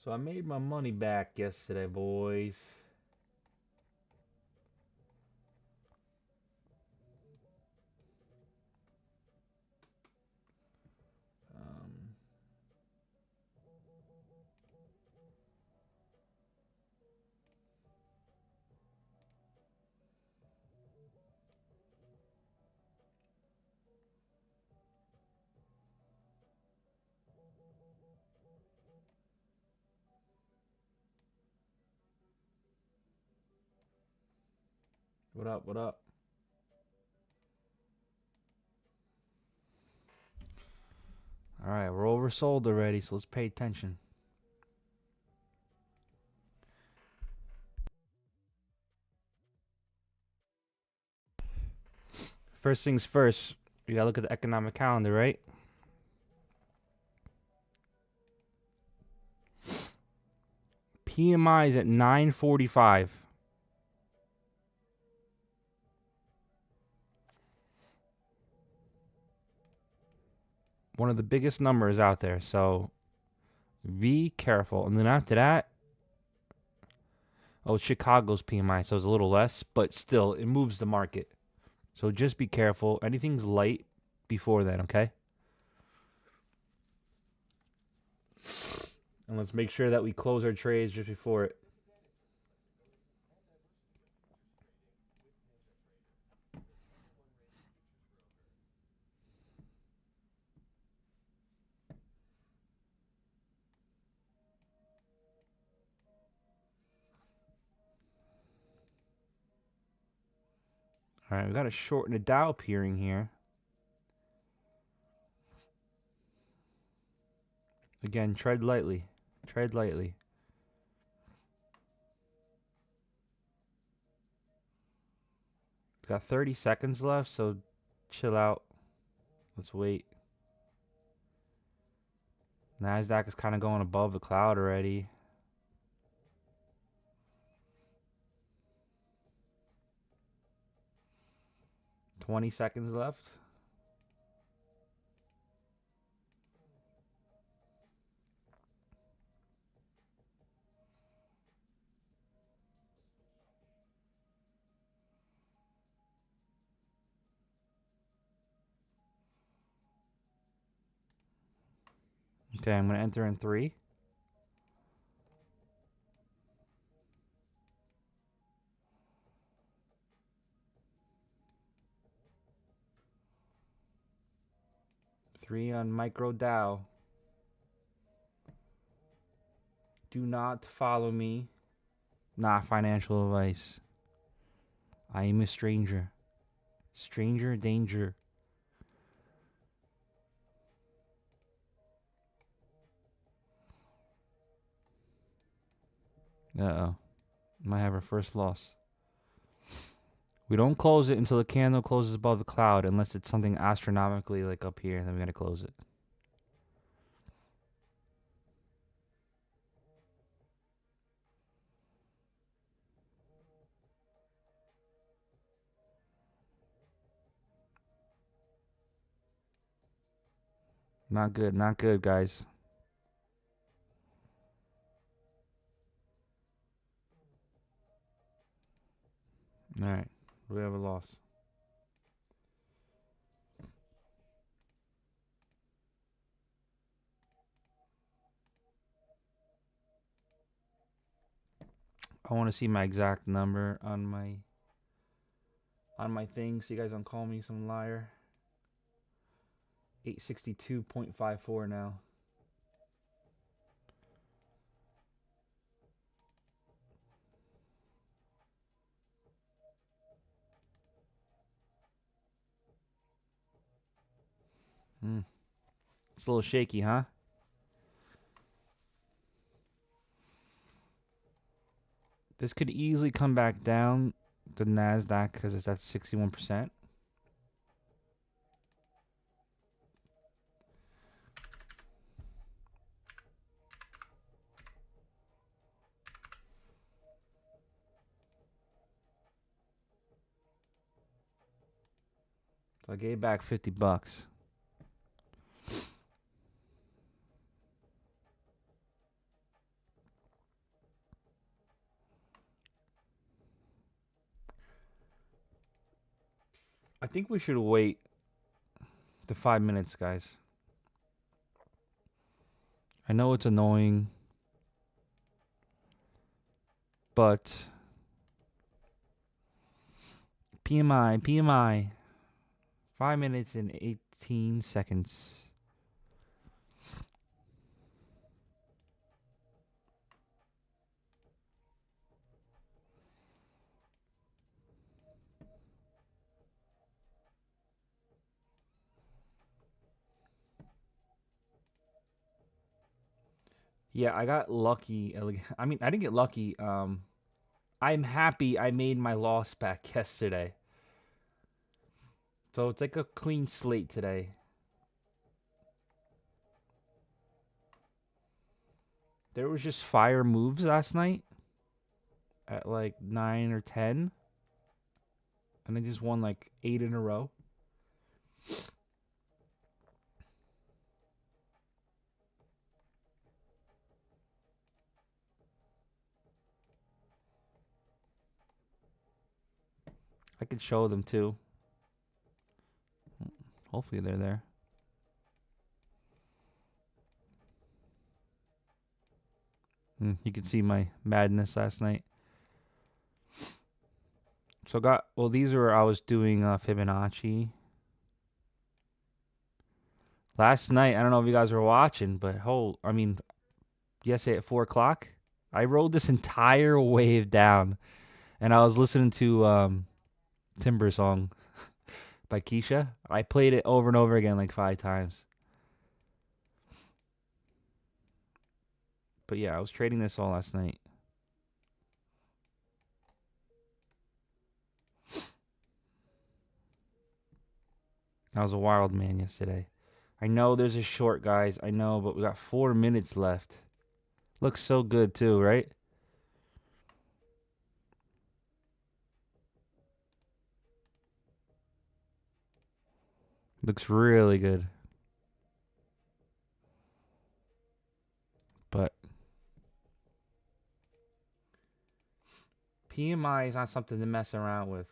So I made my money back yesterday, boys. Um, what up? What up? All right, we're oversold already, so let's pay attention. First things first, you gotta look at the economic calendar, right? PMI is at 945. One of the biggest numbers out there, so be careful. And then after that, Chicago's PMI, so it's a little less, but still, it moves the market. So just be careful. Anything's light before then, okay? And let's make sure that we close our trades just before it. All right, we got a short and a Dow appearing here. Again, tread lightly. Tread lightly. Got 30 seconds left, so chill out. Let's wait. NASDAQ is kind of going above the cloud already. $20 seconds left. Okay, I'm going to enter in 3. Three on micro Dow. Do not follow me. Not financial advice. I am a stranger. Stranger danger. Uh-oh. Might have our first loss. We don't close it until the candle closes above the cloud, unless it's something astronomically like up here, then we gotta close it. Not good, guys. Alright, we have a loss. I want to see my exact number on my thing, so you guys don't call me some liar. 862.54 now. It's a little shaky, huh? This could easily come back down the NASDAQ because it's at 61%. So I gave back $50. I think we should wait the 5 minutes, guys. I know it's annoying, but PMI. 5 minutes and 18 seconds. Yeah, I got lucky. I mean, I didn't get lucky. I'm happy I made my loss back yesterday. So it's like a clean slate today. There was just fire moves last night at like 9 or 10. And I just won like 8 in a row. I could show them too. Hopefully they're there. You can see my madness last night. So these are I was doing Fibonacci. Last night, I don't know if you guys were watching, but yesterday at 4 o'clock, I rode this entire wave down. And I was listening to Timber Song by Keisha. I played it over and over again like 5 times. But yeah, I was trading this all last night. I was a wild man yesterday. I know there's a short, guys. I know, but we got 4 minutes left. Looks so good too, right? Looks really good. But PMI is not something to mess around with.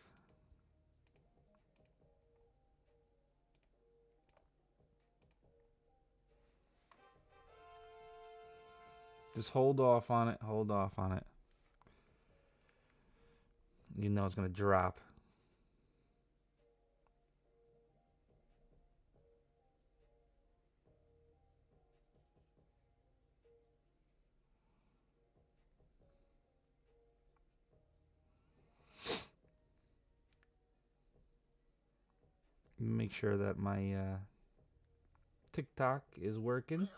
Just hold off on it. Hold off on it. You know it's going to drop. Make sure that my TikTok is working.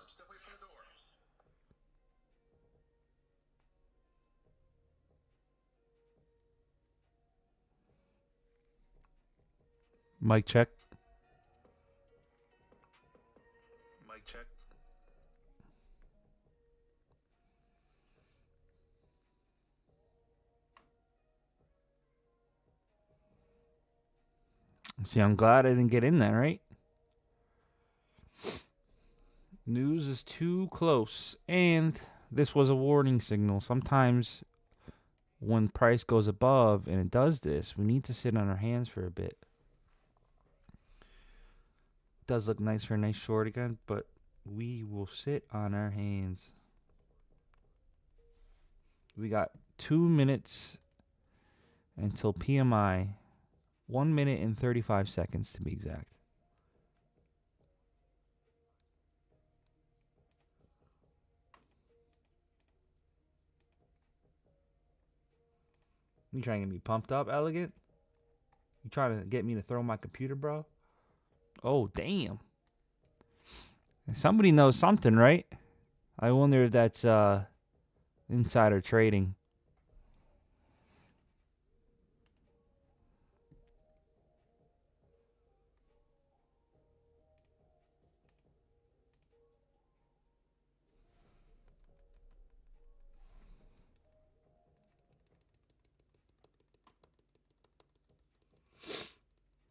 Mic check. Mic check. See, I'm glad I didn't get in there, right? News is too close. And this was a warning signal. Sometimes when price goes above and it does this, we need to sit on our hands for a bit. Does look nice for a nice short again, but we will sit on our hands. We got 2 minutes until PMI. 1 minute and 35 seconds to be exact. You trying to get me pumped up, Elegant? You trying to get me to throw my computer, bro? Oh, damn. Somebody knows something, right? I wonder if that's insider trading.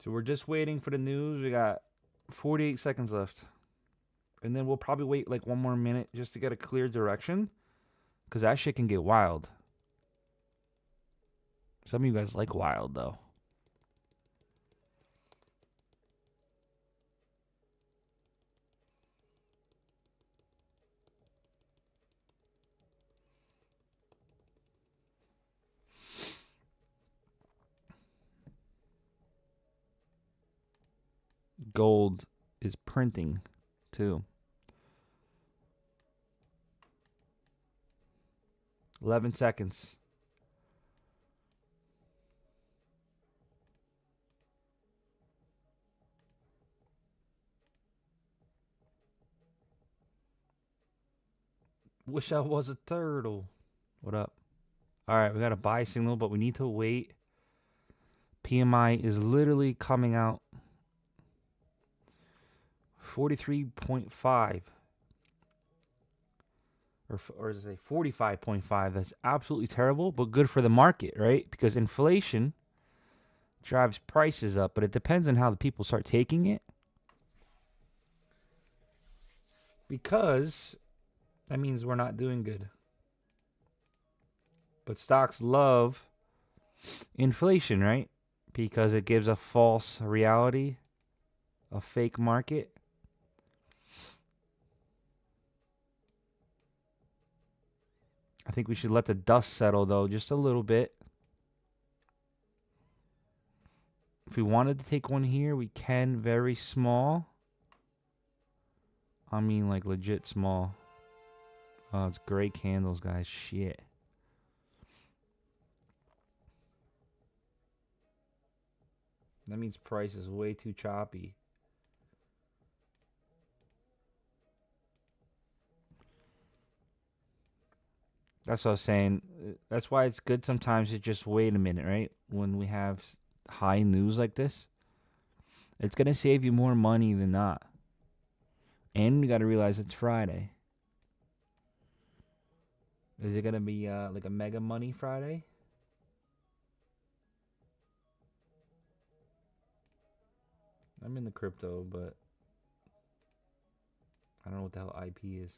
So we're just waiting for the news. We got 48 seconds left. And then we'll probably wait like 1 more minute just to get a clear direction. Because that shit can get wild. Some of you guys like wild, though. Gold is printing too. 11 seconds. Wish I was a turtle. What up? All right, we got a buy signal, but we need to wait. PMI is literally coming out 43.5. Or is it 45.5? That's absolutely terrible, but good for the market, right? Because inflation drives prices up, but it depends on how the people start taking it. Because that means we're not doing good. But stocks love inflation, right? Because it gives a false reality, a fake market. I think we should let the dust settle, though, just a little bit. If we wanted to take one here, we can. Very small. I mean, like, legit small. Oh, it's gray candles, guys. Shit. That means price is way too choppy. That's what I was saying. That's why it's good sometimes to just wait a minute, right? When we have high news like this, it's going to save you more money than not. And you got to realize it's Friday. Is it going to be like a mega money Friday? I'm in the crypto, but I don't know what the hell IP is.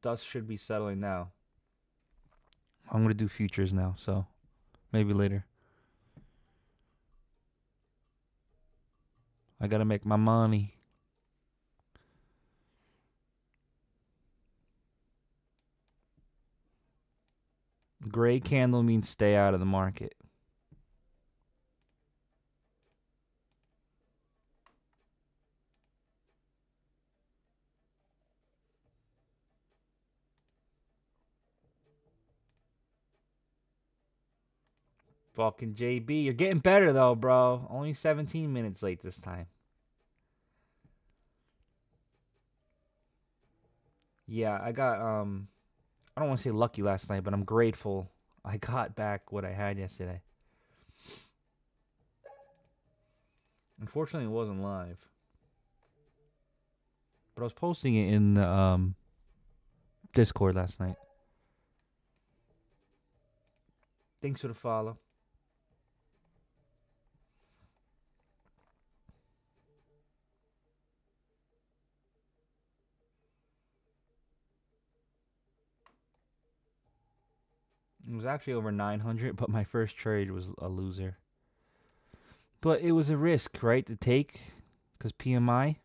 Dust should be settling now. I'm going to do futures now, so maybe later. I got to make my money. Gray candle means stay out of the market. Fucking JB, you're getting better though, bro. Only 17 minutes late this time. Yeah, I got I don't want to say lucky last night, but I'm grateful I got back what I had yesterday. Unfortunately, it wasn't live. But I was posting it in the Discord last night. Thanks for the follow. It was actually over 900, but my first trade was a loser. But it was a risk, right, to take because PMI.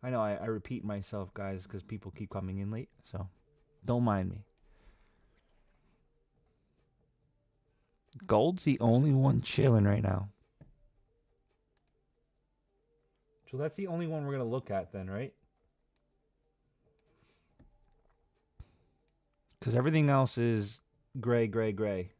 I know I repeat myself, guys, because people keep coming in late. So don't mind me. Gold's the only one chilling right now. So that's the only one we're going to look at then, right? Because everything else is gray, gray, gray.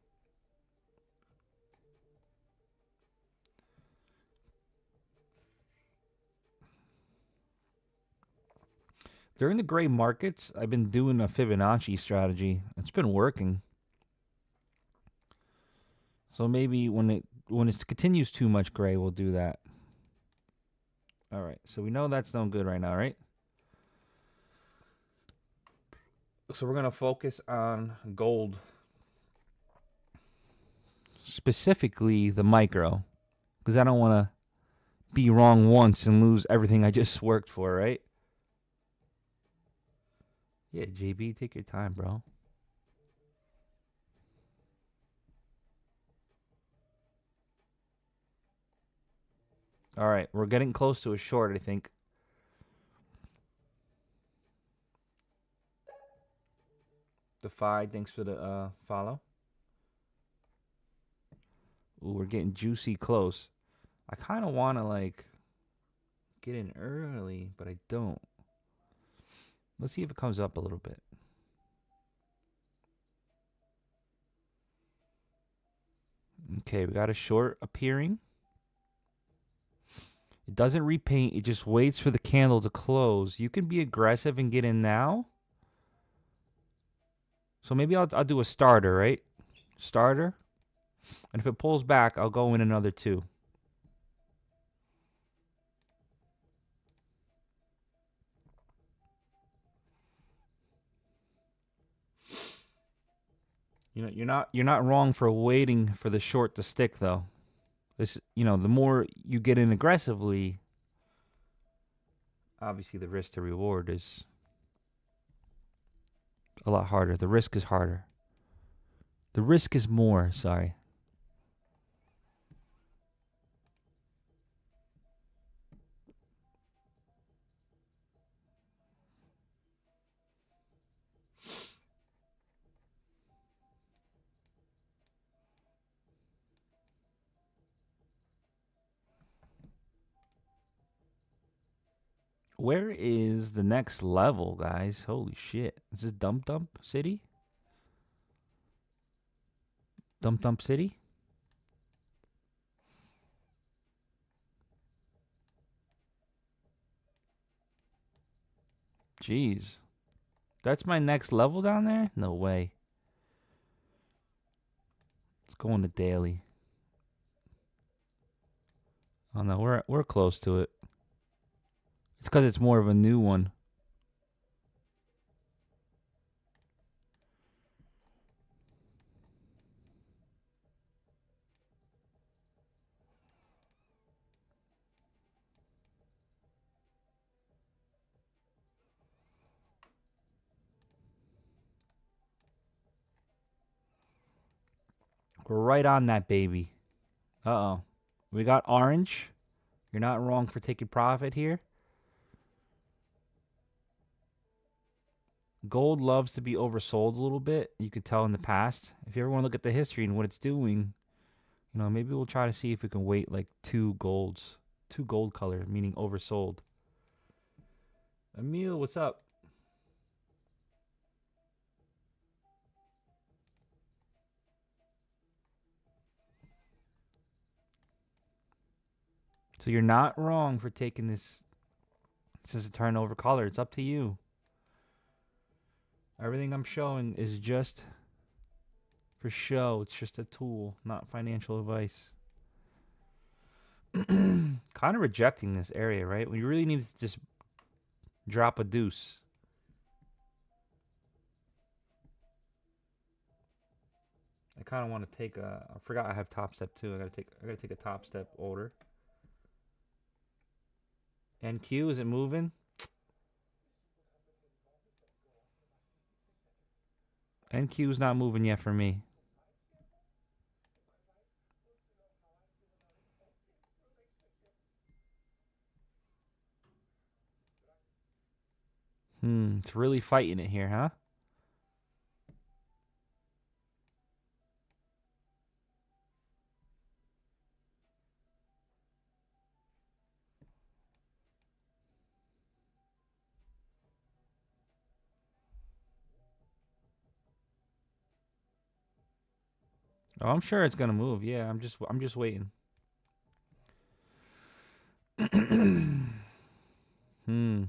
During the gray markets, I've been doing a Fibonacci strategy. It's been working. So maybe when it continues too much gray, we'll do that. All right. So we know that's no good right now, right? So we're going to focus on gold. Specifically the micro. Because I don't want to be wrong once and lose everything I just worked for, right? Yeah, JB, take your time, bro. All right, we're getting close to a short, I think. Defy, thanks for the follow. Ooh, we're getting juicy close. I kind of want to like get in early, but I don't. Let's see if it comes up a little bit. Okay, we got a short appearing. It doesn't repaint. It just waits for the candle to close. You can be aggressive and get in now. So maybe I'll do a starter, right? Starter. And if it pulls back, I'll go in another 2. You know, you're not wrong for waiting for the short to stick though. This, you know, the more you get in aggressively, obviously the risk to reward is a lot harder. The risk is harder. The risk is more, sorry. Where is the next level, guys? Holy shit. Is this Dump Dump City? Dump Dump City? Jeez. That's my next level down there? No way. Let's go into daily. Oh no, we're close to it. It's because it's more of a new one. We're right on that baby. Uh-oh. We got orange. You're not wrong for taking profit here. Gold loves to be oversold a little bit. You could tell in the past. If you ever want to look at the history and what it's doing, you know, maybe we'll try to see if we can wait like 2 golds. 2 gold color, meaning oversold. Emil, what's up? So you're not wrong for taking this. This is a turnover color. It's up to you. Everything I'm showing is just for show. It's just a tool, not financial advice. Kind of rejecting this area, right? We really need to just drop a deuce. I kind of want to take a. I forgot I have top step too. I gotta take a top step order. NQ, is it moving? NQ is not moving yet for me. It's really fighting it here, huh? Oh, I'm sure it's gonna move. Yeah, I'm just waiting. hmm.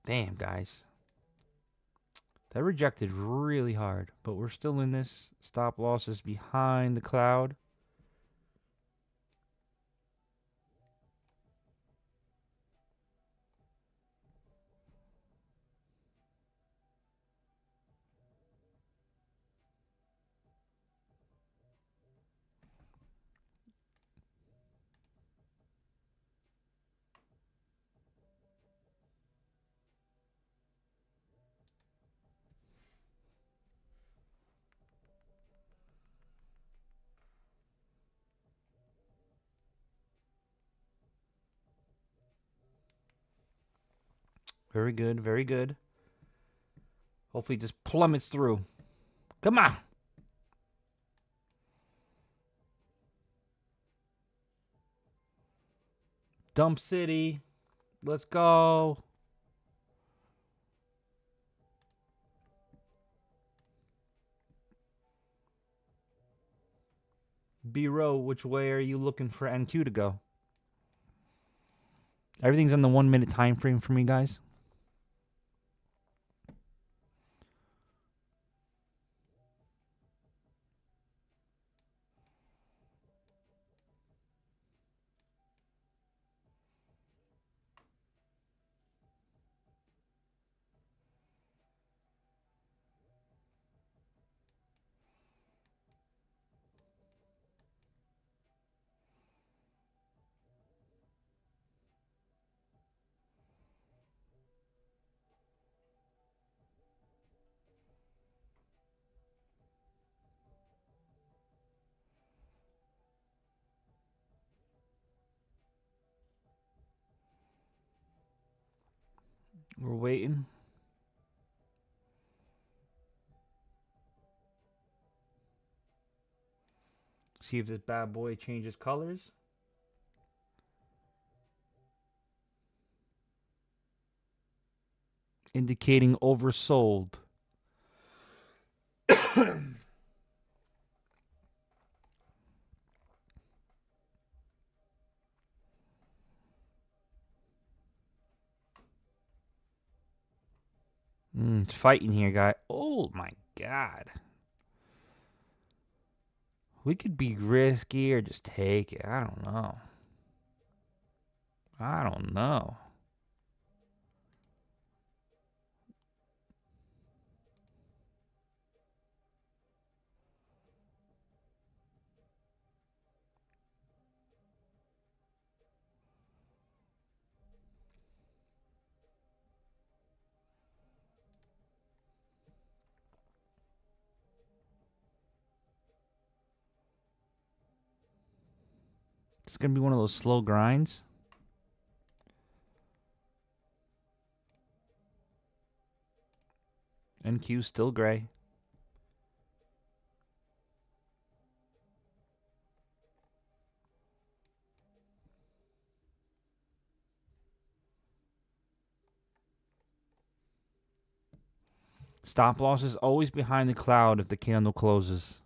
Damn, guys. That rejected really hard, but we're still in this. Stop losses behind the cloud. Very good. Very good. Hopefully it just plummets through. Come on. Dump City. Let's go. B-Row, which way are you looking for NQ to go? Everything's on the 1 minute time frame for me, guys. We're waiting. See if this bad boy changes colors. Indicating oversold. It's fighting here, guy. Oh my god. We could be risky or just take it. I don't know. I don't know. It's going to be one of those slow grinds. NQ still gray. Stop loss is always behind the cloud if the candle closes.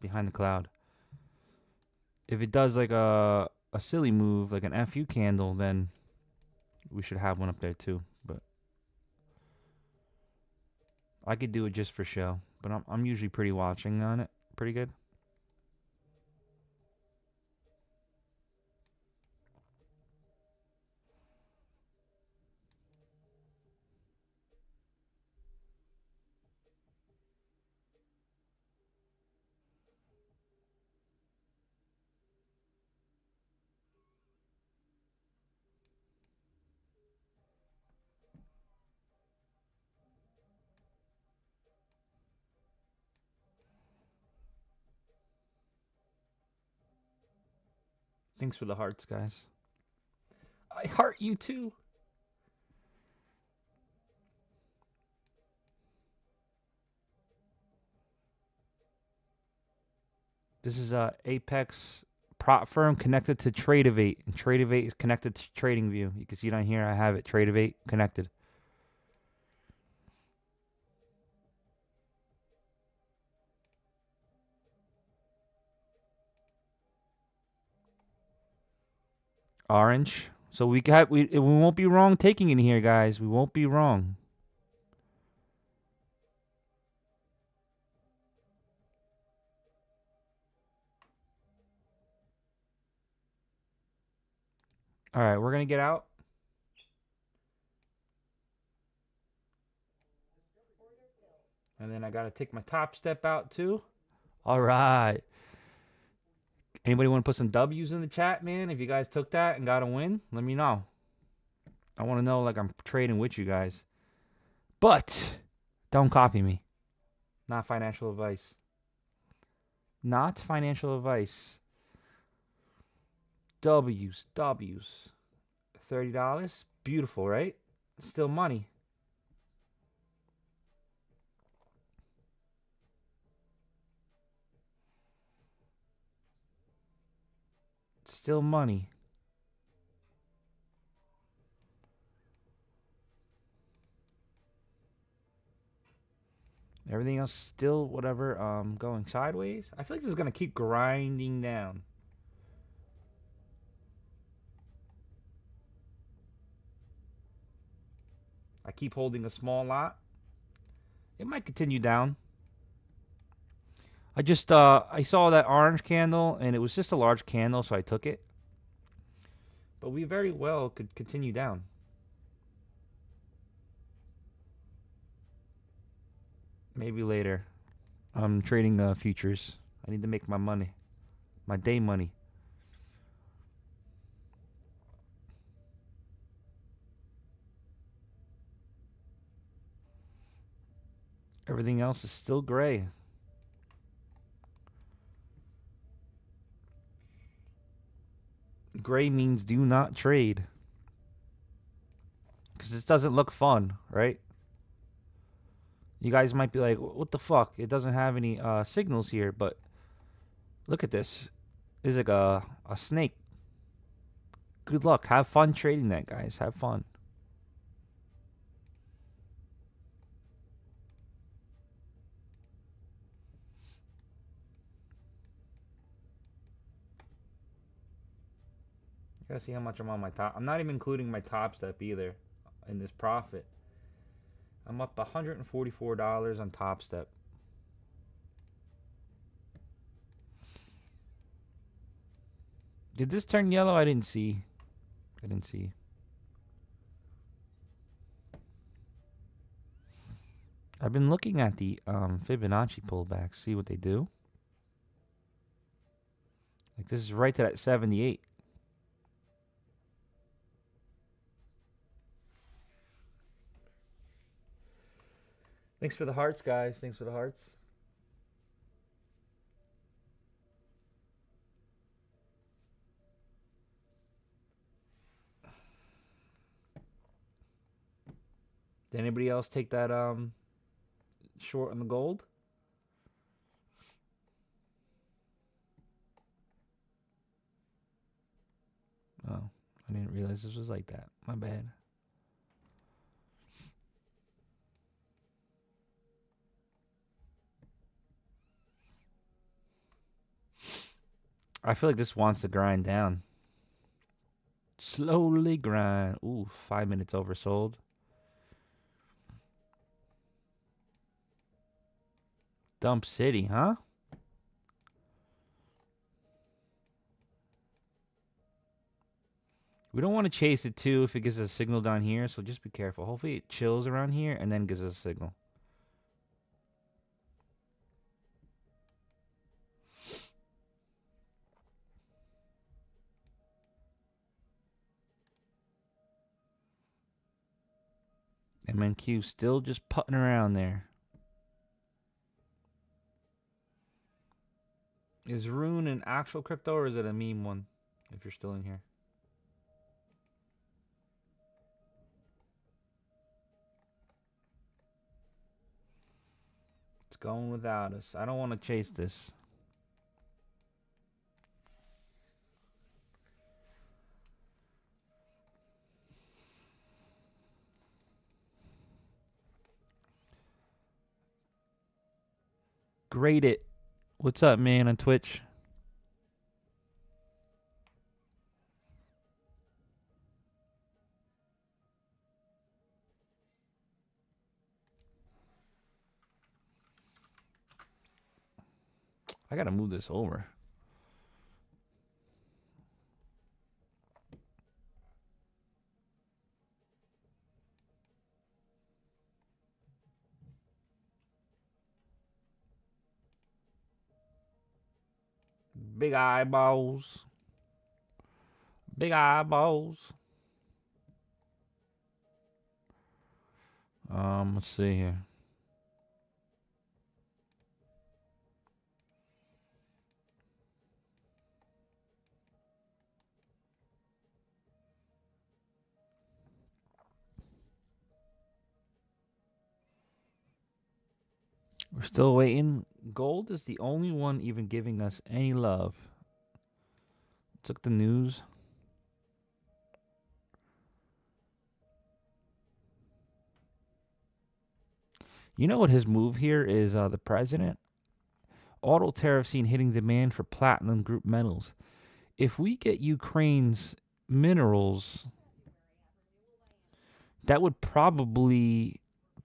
Behind the cloud. If it does like a silly move, like an FU candle, then we should have one up there too. But I could do it just for show. But I'm usually pretty watching on it. Pretty good. Thanks for the hearts, guys. I heart you too. This is a Apex prop firm connected to Tradeovate. And Tradeovate is connected to TradingView. You can see it on here. I have it. Tradeovate connected. Orange. So we won't be wrong taking it here, guys. We won't be wrong. All right, we're going to get out. And then I got to take my top step out too. All right. Anybody want to put some W's in the chat, man? If you guys took that and got a win, let me know. I want to know like I'm trading with you guys. But don't copy me. Not financial advice. Not financial advice. W's. $30. Beautiful, right? Still money. Still money. Everything else still whatever. Going sideways. I feel like this is gonna keep grinding down. I keep holding a small lot. It might continue down. I saw that orange candle and it was just a large candle, so I took it. But we very well could continue down. Maybe later. I'm trading futures. I need to make my money. My day money. Everything else is still gray. Gray means do not trade. Because this doesn't look fun, right? You guys might be like, what the fuck? It doesn't have any signals here, but look at this. It's like a snake. Good luck. Have fun trading that, guys. Have fun. You gotta see how much I'm on my top. I'm not even including my top step either in this profit. I'm up $144 on top step. Did this turn yellow? I didn't see. I've been looking at the Fibonacci pullbacks, see what they do. Like this is right to that 78. Thanks for the hearts, guys. Thanks for the hearts. Did anybody else take that short on the gold? Oh, I didn't realize this was like that. My bad. I feel like this wants to grind down. Slowly grind. Ooh, 5 minutes oversold. Dump City, huh? We don't want to chase it too if it gives us a signal down here, so just be careful. Hopefully it chills around here and then gives us a signal. MNQ still just putting around there. Is Rune an actual crypto or is it a meme one? If you're still in here. It's going without us. I don't want to chase this. Grade it. What's up, man, on Twitch? I gotta move this over. Big eyeballs. Big eyeballs. Let's see here. Still waiting. Gold is the only one even giving us any love. Took the news. You know what his move here is, the president? Auto tariff seen hitting demand for platinum group metals. If we get Ukraine's minerals, that would probably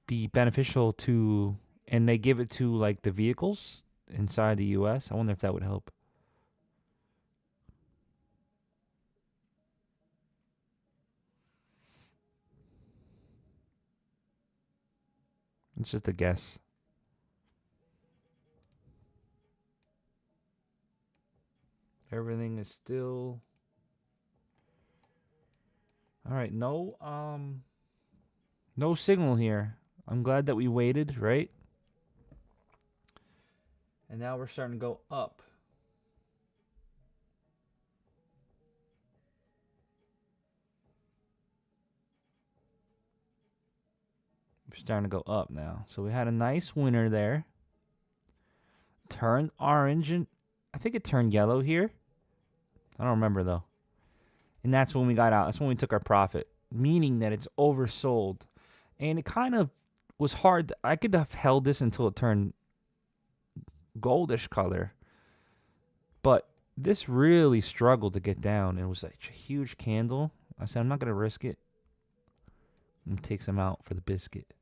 be beneficial to, and they give it to like the vehicles inside the US. I wonder if that would help. It's just a guess. Everything is still all right. No signal here. I'm glad that we waited, right? And now we're starting to go up. We're starting to go up now. So we had a nice winner there. Turned orange, and I think it turned yellow here. I don't remember though. And that's when we got out. That's when we took our profit, meaning that it's oversold. And it kind of was hard. I could have held this until it turned goldish color. But this really struggled to get down. It was like a huge candle. I said, I'm not going to risk it. And take some out for the biscuit.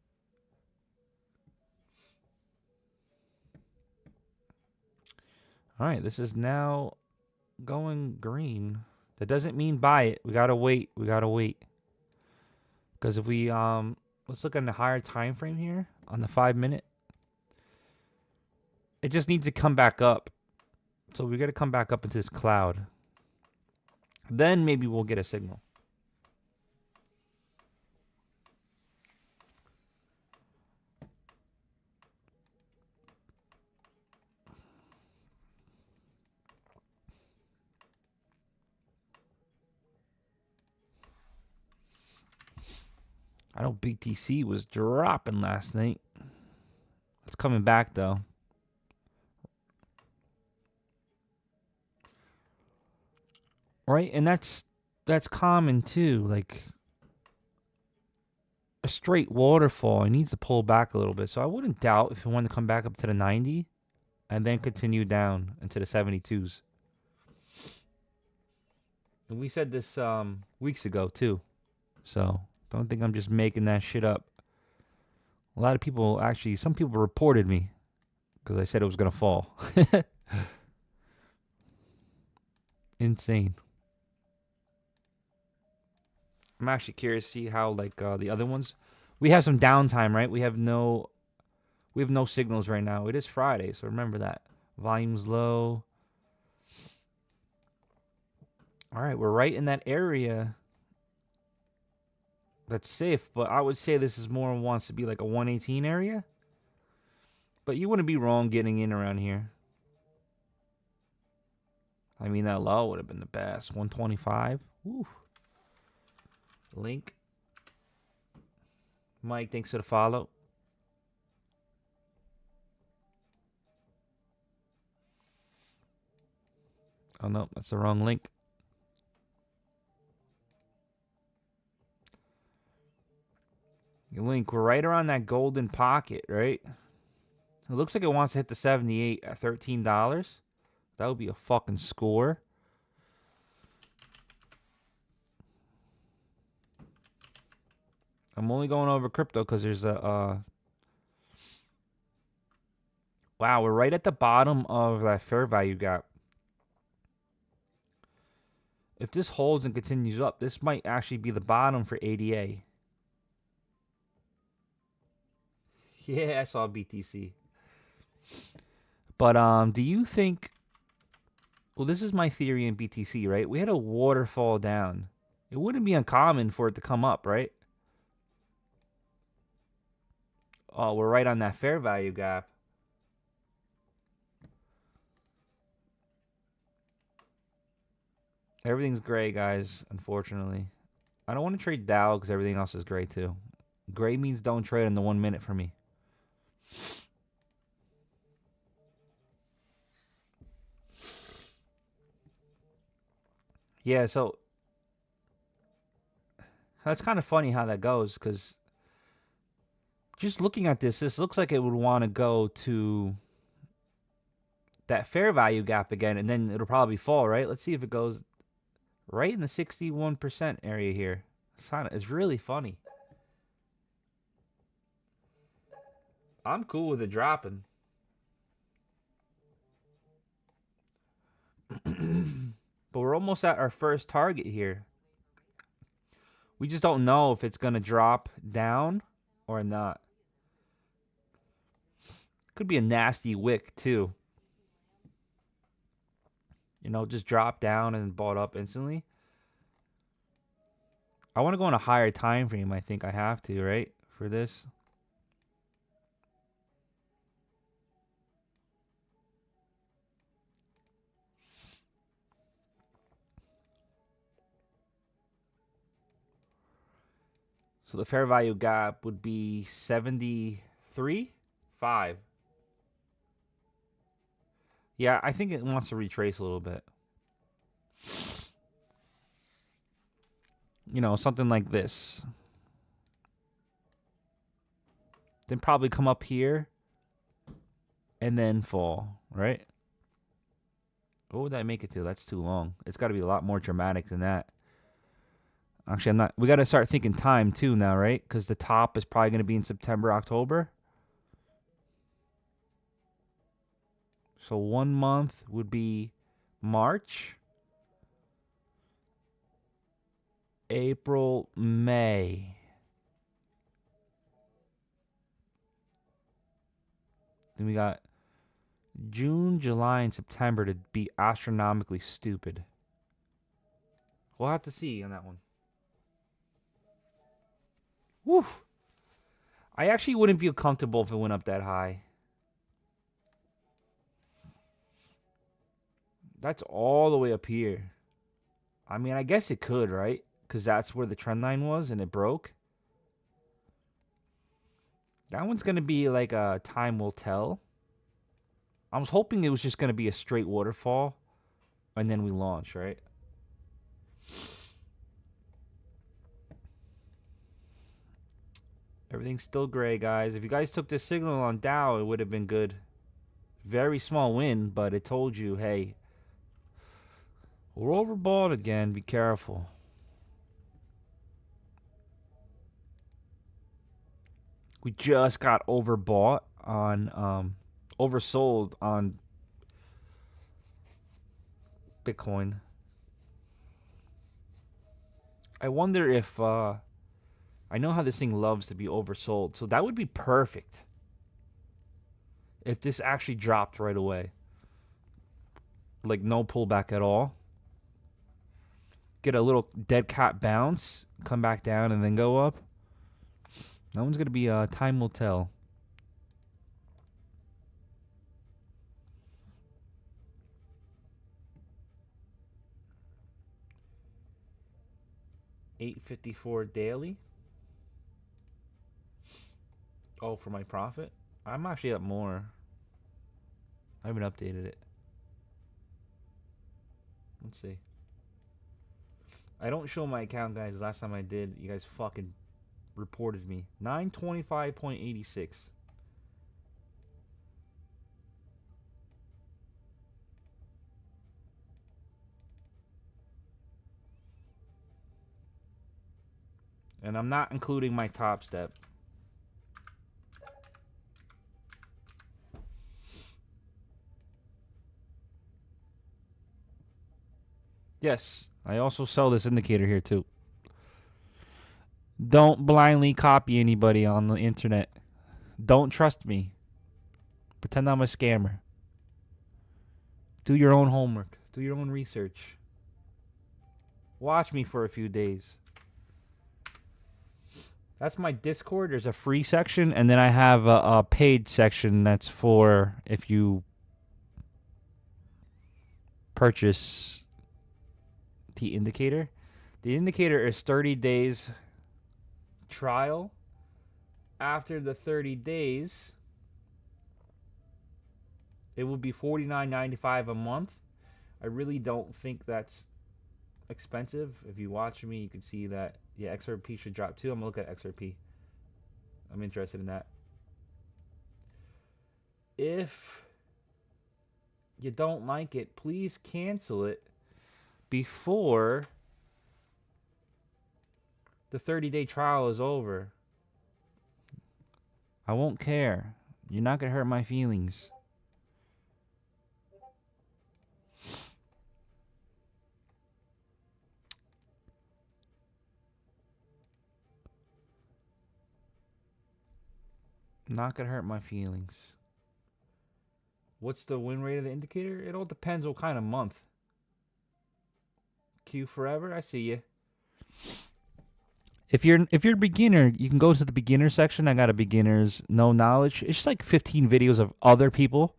All right, this is now going green. That doesn't mean buy it. We got to wait. We got to wait. Because if we, let's look at the higher time frame here on the 5 minute. It just needs to come back up. So we got to come back up into this cloud. Then maybe we'll get a signal. I know BTC was dropping last night. It's coming back though. Right? And that's common too. Like a straight waterfall, it needs to pull back a little bit. So I wouldn't doubt if it wanted to come back up to the 90 and then continue down into the 72s. And we said this weeks ago too. So don't think I'm just making that shit up. A lot of people actually, some people reported me because I said it was going to fall. Insane. I'm actually curious to see how like the other ones. We have some downtime, right? We have no signals right now. It is Friday, so remember that. Volume's low. All right, we're right in that area. That's safe, but I would say this is more wants to be like a 118 area. But you wouldn't be wrong getting in around here. I mean, that low would have been the best. 125. Woo. Link. Mike, thanks for the follow. Oh, no, that's the wrong link. Link, we're right around that golden pocket, right? It looks like it wants to hit the 78 at $13. That would be a fucking score. I'm only going over crypto because there's a... Wow, we're right at the bottom of that fair value gap. If this holds and continues up, this might actually be the bottom for ADA. Yeah, I saw BTC. But do you think... Well, this is my theory in BTC, right? We had a waterfall down. It wouldn't be uncommon for it to come up, right? Oh, we're right on that fair value gap. Everything's gray, guys, unfortunately. I don't want to trade Dow because everything else is gray, too. Gray means don't trade in the 1 minute for me. Yeah, so that's kind of funny how that goes because just looking at this looks like it would want to go to that fair value gap again, and then it'll probably fall, right? Let's see if it goes right in the 61% area here. It's really funny. I'm cool with it dropping. But we're almost at our first target here. We just don't know if it's going to drop down or not. Could be a nasty wick, too. You know, just drop down and bought up instantly. I want to go on a higher time frame. I think I have to, right? For this. So the fair value gap would be 73.5. Yeah, I think it wants to retrace a little bit. You know, something like this. Then probably come up here and then fall, right? What would that make it to? That's too long. It's got to be a lot more dramatic than that. Actually, I'm not. We got to start thinking time too now, right? Because the top is probably going to be in September, October. So 1 month would be March, April, May. Then we got June, July, and September to be astronomically stupid. We'll have to see on that one. Woo! I actually wouldn't feel comfortable if it went up that high. That's all the way up here. I mean, I guess it could, right? Because that's where the trend line was and it broke. That one's going to be like a time will tell. I was hoping it was just going to be a straight waterfall and then we launch, right? Everything's still gray, guys. If you guys took this signal on Dow, it would have been good. Very small win, but it told you, hey, we're overbought again. Be careful. We just got overbought on, oversold on Bitcoin. I wonder if, I know how this thing loves to be oversold, so that would be perfect if this actually dropped right away. Like no pullback at all. Get a little dead cat bounce, come back down, and then go up. That one's going to be, time will tell. $8.54 daily. Oh, for my profit? I'm actually up more. I haven't updated it. Let's see. I don't show my account, guys. Last time I did, you guys fucking reported me. 925.86. And I'm not including my top step. Yes, I also sell this indicator here too. Don't blindly copy anybody on the internet. Don't trust me. Pretend I'm a scammer. Do your own homework. Do your own research. Watch me for a few days. That's my Discord. There's a free section, and then I have a paid section that's for if you purchase the indicator. The indicator is 30 days trial. After the 30 days, it will be $49.95 a month. I really don't think that's expensive. If you watch me, you can see that, yeah, XRP should drop too. I'm going to look at XRP. I'm interested in that. If you don't like it, please cancel it before the 30-day trial is over. I won't care. You're not going to hurt my feelings. Not going to hurt my feelings. What's the win rate of the indicator? It all depends what kind of month. Q forever? I see you. If you're a beginner, you can go to the beginner section. I got a beginners no knowledge. It's just like 15 videos of other people.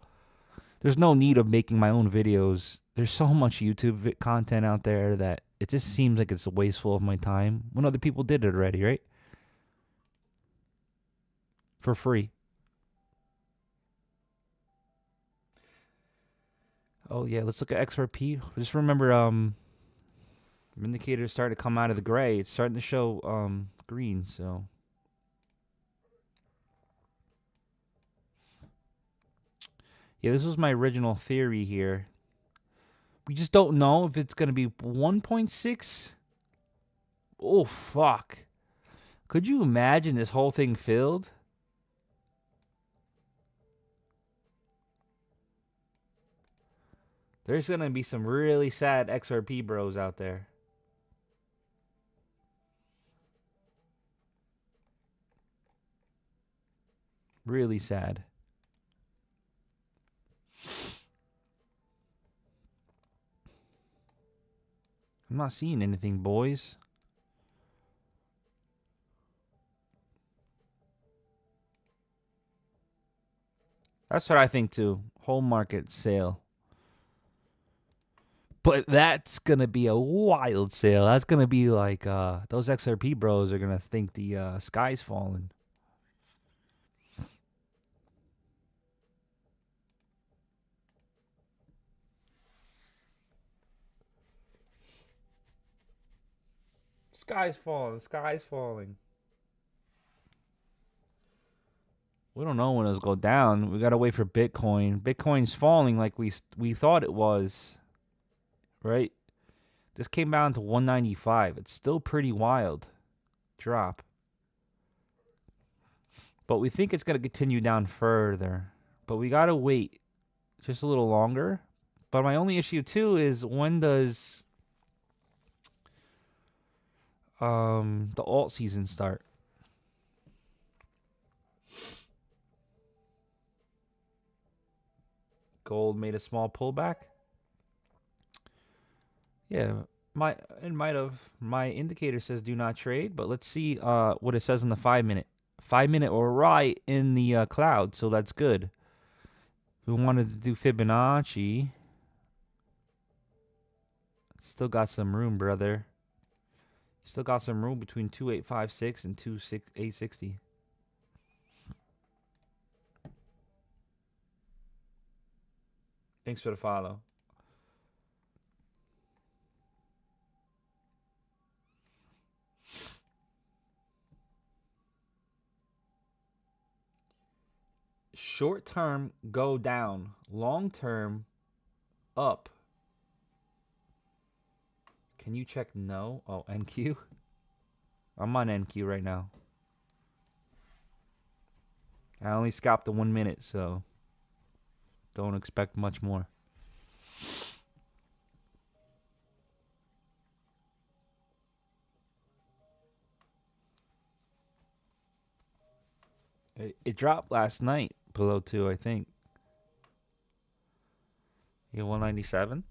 There's no need of making my own videos. There's so much YouTube content out there that it just seems like it's wasteful of my time when other people did it already, right? For free. Oh yeah, let's look at XRP. Just remember, indicators starting to come out of the gray. It's starting to show green. So yeah, this was my original theory here. We just don't know if it's gonna be 1.6. Oh fuck! Could you imagine this whole thing filled? There's going to be some really sad XRP bros out there. Really sad. I'm not seeing anything, boys. That's what I think too. Whole market sale. But that's going to be a wild sale. That's going to be like those XRP bros are going to think the sky's falling. Sky's falling. The sky's falling. We don't know when it'll go down. We got to wait for Bitcoin. Bitcoin's falling like we thought it was. Right? This came down to 195. It's still pretty wild drop. But we think it's going to continue down further. But we got to wait just a little longer. But my only issue too is when does the alt season start? Gold made a small pullback. Yeah, my indicator says do not trade, but let's see what it says in the 5-minute. 5-minute or right in the cloud, so that's good. We wanted to do Fibonacci. Still got some room, brother. Still got some room between 2856 and 2860. Thanks for the follow. Short term, go down. Long term, up. Can you check no? Oh, NQ? I'm on NQ right now. I only scalped the 1 minute, so don't expect much more. It dropped last night below 2, I think. Yeah, 197.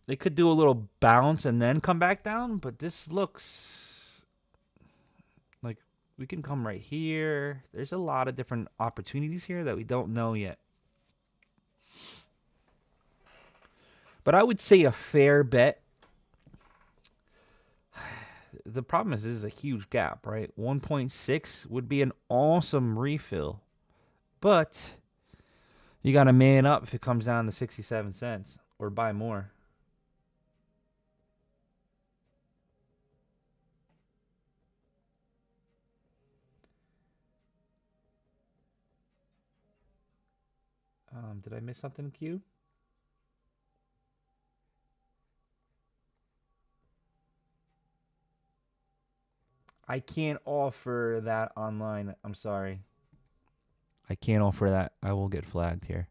They could do a little bounce and then come back down, but this looks like we can come right here. There's a lot of different opportunities here that we don't know yet. But I would say a fair bet. The problem is this is a huge gap, right? 1.6 would be an awesome refill. But you got to man up if it comes down to 67 cents or buy more. Did I miss something, Q? I can't offer that online. I'm sorry. I can't offer that. I will get flagged here.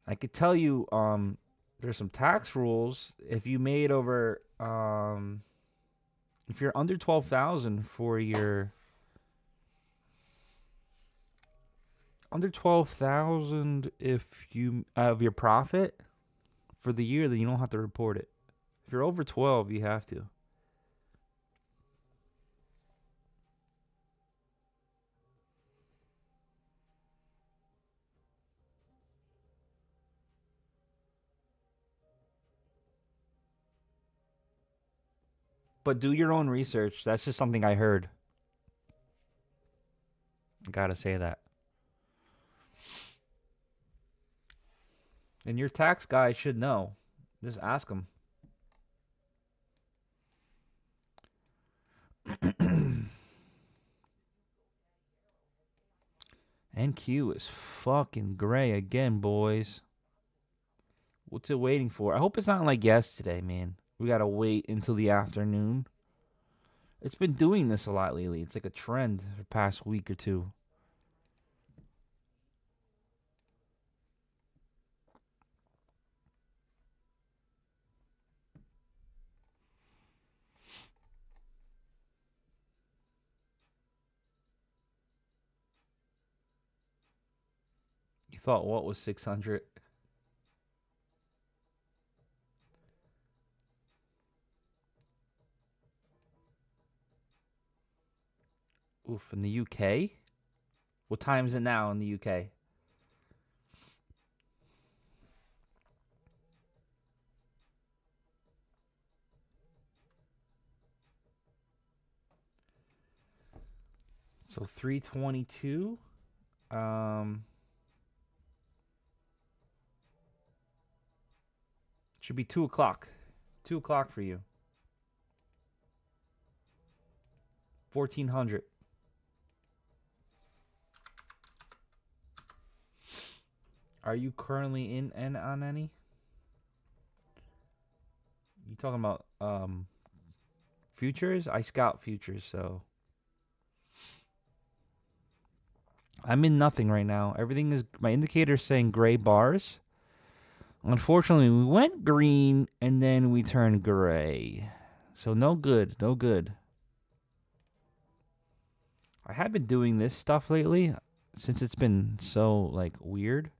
I could tell you there's some tax rules if you made over if you're under 12,000 for your under 12,000 if you of your profit for the year, then you don't have to report it. If you're over 12, you have to. But do your own research. That's just something I heard. I gotta say that. And your tax guy should know. Just ask him. NQ is fucking gray again, boys. What's it waiting for? I hope it's not like yesterday, man. We gotta wait until the afternoon. It's been doing this a lot lately. It's like a trend for the past week or two. You thought what was 600? Oof, in the UK? What time is it now in the UK? So 3:22. Should be 2 o'clock. 2 o'clock for you. 1400. Are you currently in and on any? You talking about futures? I scout futures, so I'm in nothing right now. Everything is my indicator's saying gray bars. Unfortunately, we went green and then we turned gray. So no good, no good. I have been doing this stuff lately since it's been so like weird.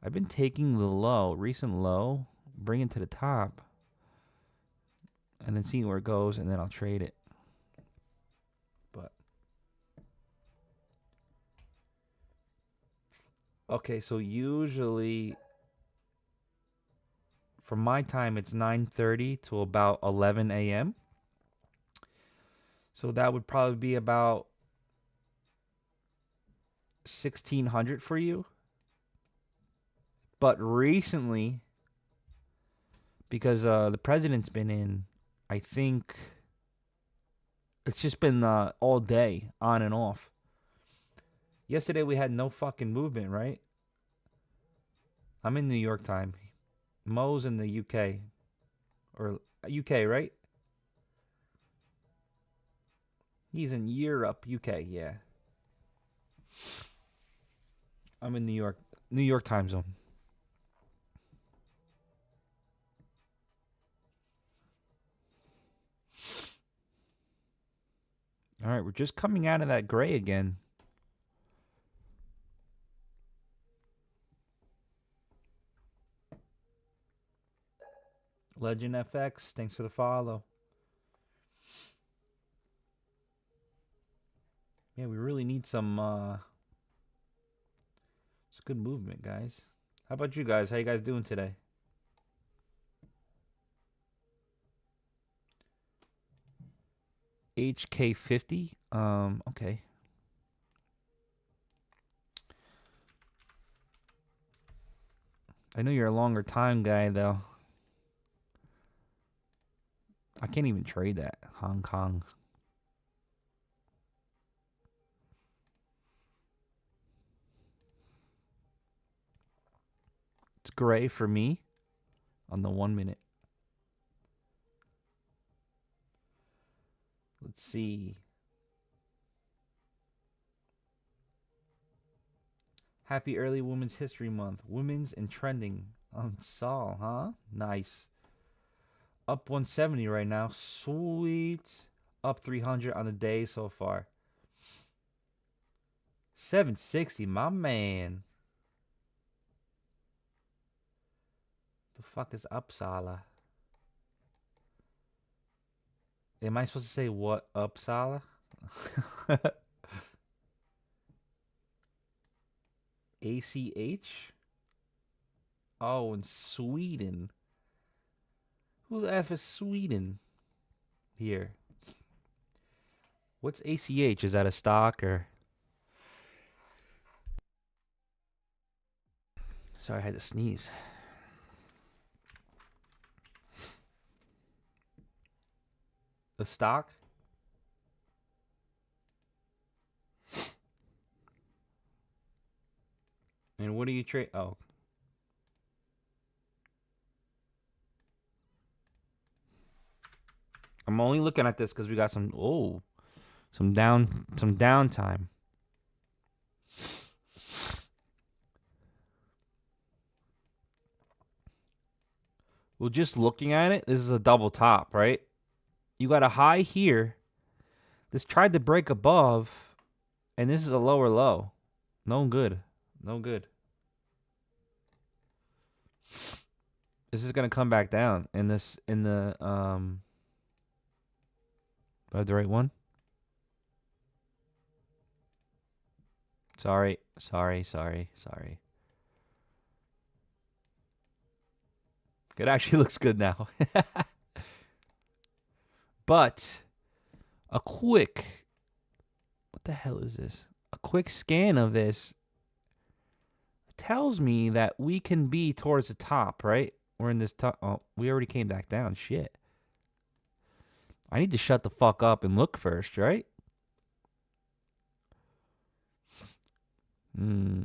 I've been taking the low, recent low, bring it to the top, and then seeing where it goes, and then I'll trade it. But okay, so usually for my time it's 9:30 to about 11 a.m. So that would probably be about 1600 for you. But recently, because the president's been in, I think it's just been all day, on and off. Yesterday we had no fucking movement, right? I'm in New York time. Mo's in the UK. Or UK, right? He's in Europe, UK, yeah. I'm in New York time zone. All right, we're just coming out of that gray again. Legend FX, thanks for the follow. Yeah, we really need some it's good movement, guys. How about you guys? How you guys doing today? HK50. Okay. I know you're a longer time guy though. I can't even trade that. Hong Kong. gray for me on the 1 minute. Let's see. Happy early Women's History Month. Women's and trending on Sol, huh? Nice. Up 170 right now. Sweet. Up 300 on the day so far. 760, my man. The fuck is Uppsala? Am I supposed to say what Uppsala? ACH? Oh, in Sweden. Who the F is Sweden? Here. What's ACH? Is that a stock or? Sorry, I had to sneeze. The stock? And what do you trade? Oh. I'm only looking at this because we got some downtime. Well, just looking at it, this is a double top, right? You got a high here. This tried to break above, and this is a lower low. No good. No good. This is gonna come back down in the do I have the right one? Sorry. It actually looks good now. But a quick, what the hell is this? A quick scan of this tells me that we can be towards the top, right? We're in this top. Oh, we already came back down. Shit. I need to shut the fuck up and look first, right? We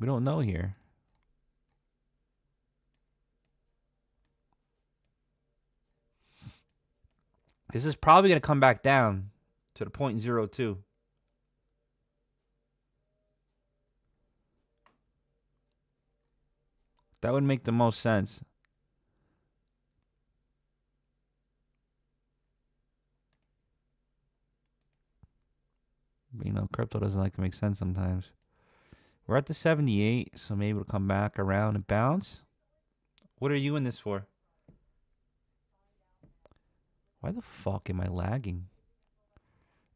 don't know here. This is probably going to come back down to the 0.02. That would make the most sense. But, you know, crypto doesn't like to make sense sometimes. We're at the 78, so maybe it'll come back around and bounce. What are you in this for? Why the fuck am I lagging?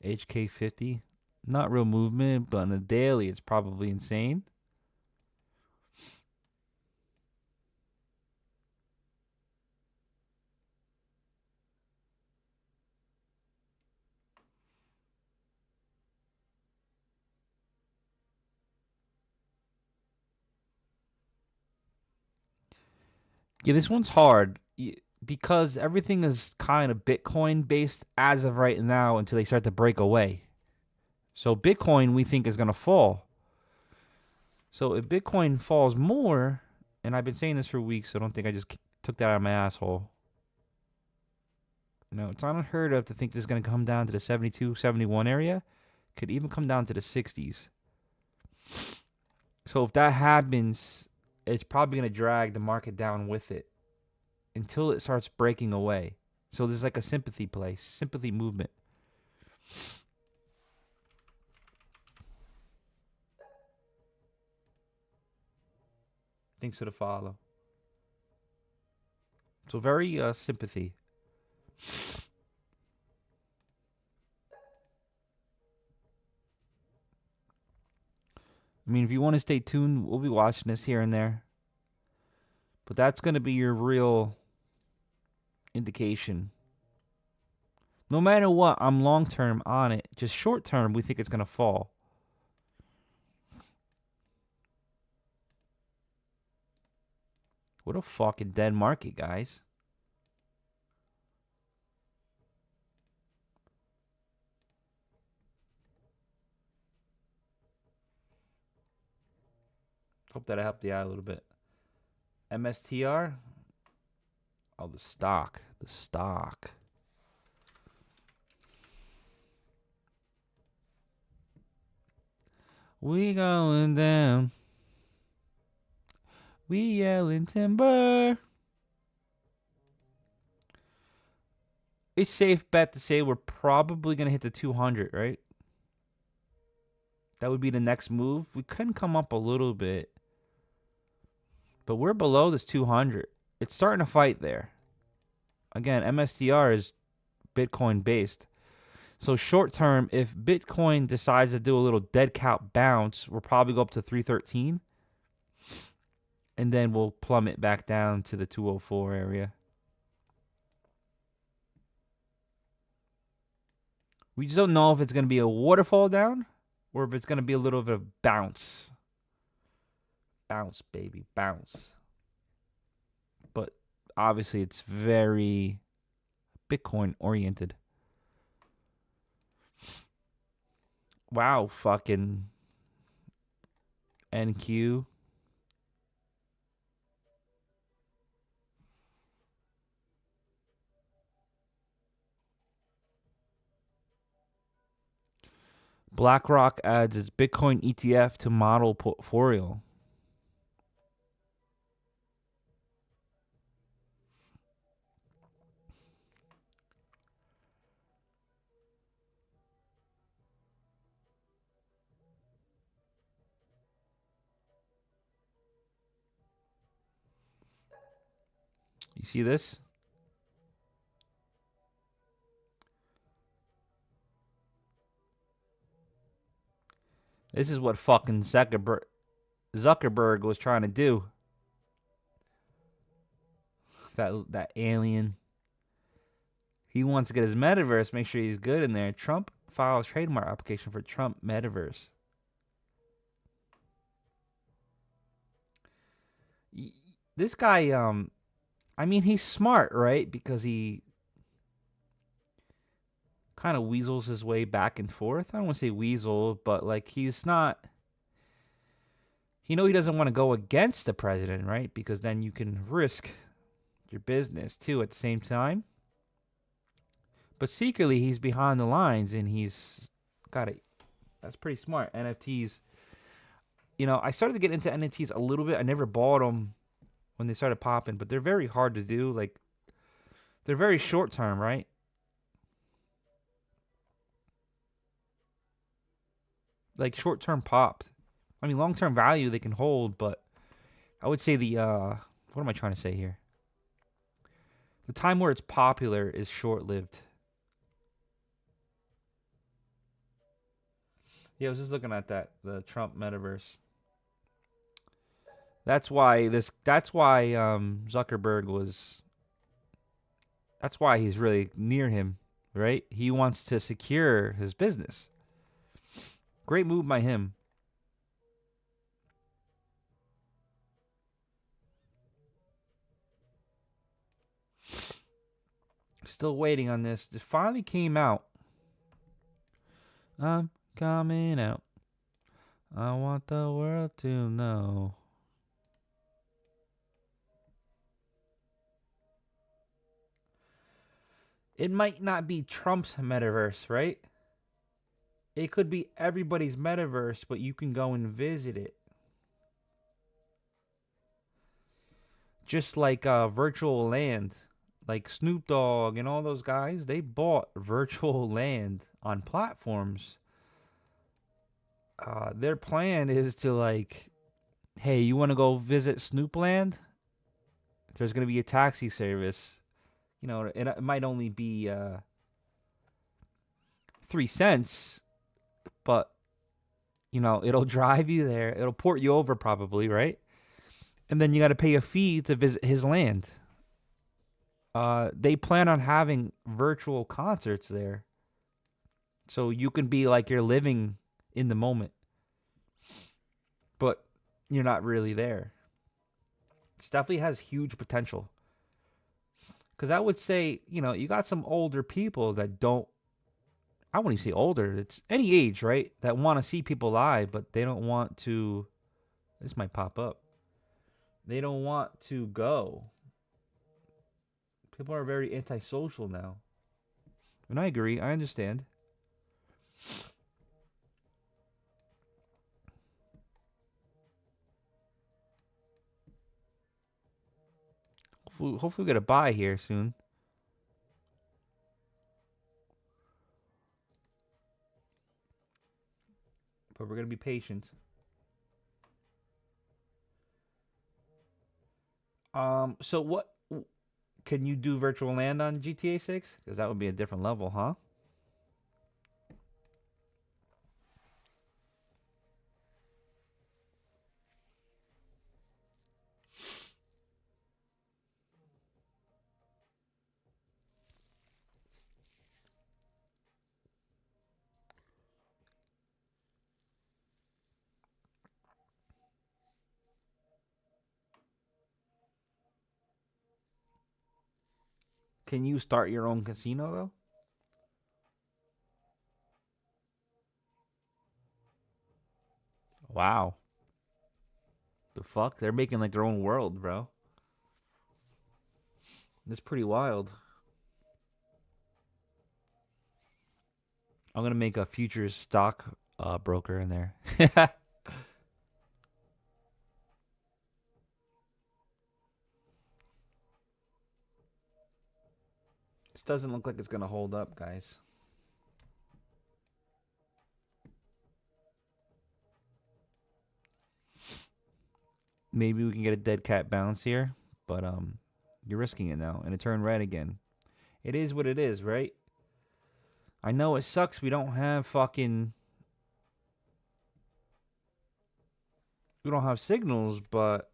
HK50. Not real movement, but on a daily, it's probably insane. Yeah, this one's hard because everything is kind of Bitcoin based as of right now until they start to break away. So Bitcoin we think is going to fall. So if Bitcoin falls more, and I've been saying this for weeks, so I don't think I just took that out of my asshole. You know, it's unheard of to think this is going to come down to the 72, 71 area. Could even come down to the 60s. So if that happens, it's probably going to drag the market down with it until it starts breaking away. So there's like a sympathy play, sympathy movement. Things to the follow. So very sympathy. I mean, if you want to stay tuned, we'll be watching this here and there. But that's going to be your real indication. No matter what, I'm long term on it. Just short term, we think it's going to fall. What a fucking dead market, guys. Hope that I helped you out a little bit. MSTR. Oh, the stock. The stock. We going down. We yelling timber. A safe bet to say we're probably going to hit the 200, right? That would be the next move. We couldn't come up a little bit. But we're below this 200. It's starting to fight there. Again, MSTR is Bitcoin based. So short term, if Bitcoin decides to do a little dead cat bounce, we'll probably go up to 313. And then we'll plummet back down to the 204 area. We just don't know if it's going to be a waterfall down or if it's going to be a little bit of bounce. Bounce, baby, bounce. But obviously, it's very Bitcoin oriented. Wow, fucking NQ. BlackRock adds its Bitcoin ETF to model portfolio. You see this? This is what fucking Zuckerberg was trying to do. That alien. He wants to get his metaverse, make sure he's good in there. Trump files trademark application for Trump metaverse. This guy, I mean, he's smart, right? Because he kind of weasels his way back and forth. I don't want to say weasel, but like he's not. He doesn't want to go against the president, right? Because then you can risk your business too at the same time. But secretly, he's behind the lines and he's got it. That's pretty smart. NFTs. I started to get into NFTs a little bit. I never bought them when they started popping, but they're very hard to do. Like, they're very short term, right? Like short term pops. I mean, long term value they can hold, but I would say what am I trying to say here? The time where it's popular is short lived. Yeah, I was just looking at the Trump metaverse. That's why Zuckerberg was. That's why he's really near him, right? He wants to secure his business. Great move by him. Still waiting on this. It finally came out. I'm coming out. I want the world to know. It might not be Trump's metaverse, right? It could be everybody's metaverse, but you can go and visit it. Just like Virtual Land, like Snoop Dogg and all those guys, they bought Virtual Land on platforms. Their plan is to like, hey, you want to go visit Snoop Land? There's going to be a taxi service. It might only be 3 cents, but it'll drive you there. It'll port you over probably, right? And then you got to pay a fee to visit his land. They plan on having virtual concerts there, so you can be like you're living in the moment, but you're not really there. It definitely has huge potential. Because I would say, you got some older people that don't. I wouldn't even say older. It's any age, right? That want to see people live, but they don't want to This might pop up. They don't want to go. People are very antisocial now. And I agree. I understand. Hopefully we get a buy here soon. But we're going to be patient. So what can you do virtual land on GTA 6? Because that would be a different level, huh? Can you start your own casino though? Wow. The fuck? They're making like their own world, bro. That's pretty wild. I'm gonna make a futures stock broker in there. This doesn't look like it's gonna hold up, guys. Maybe we can get a dead cat bounce here, but you're risking it now, and it turned red again. It is what it is, right? I know it sucks. We don't have signals, but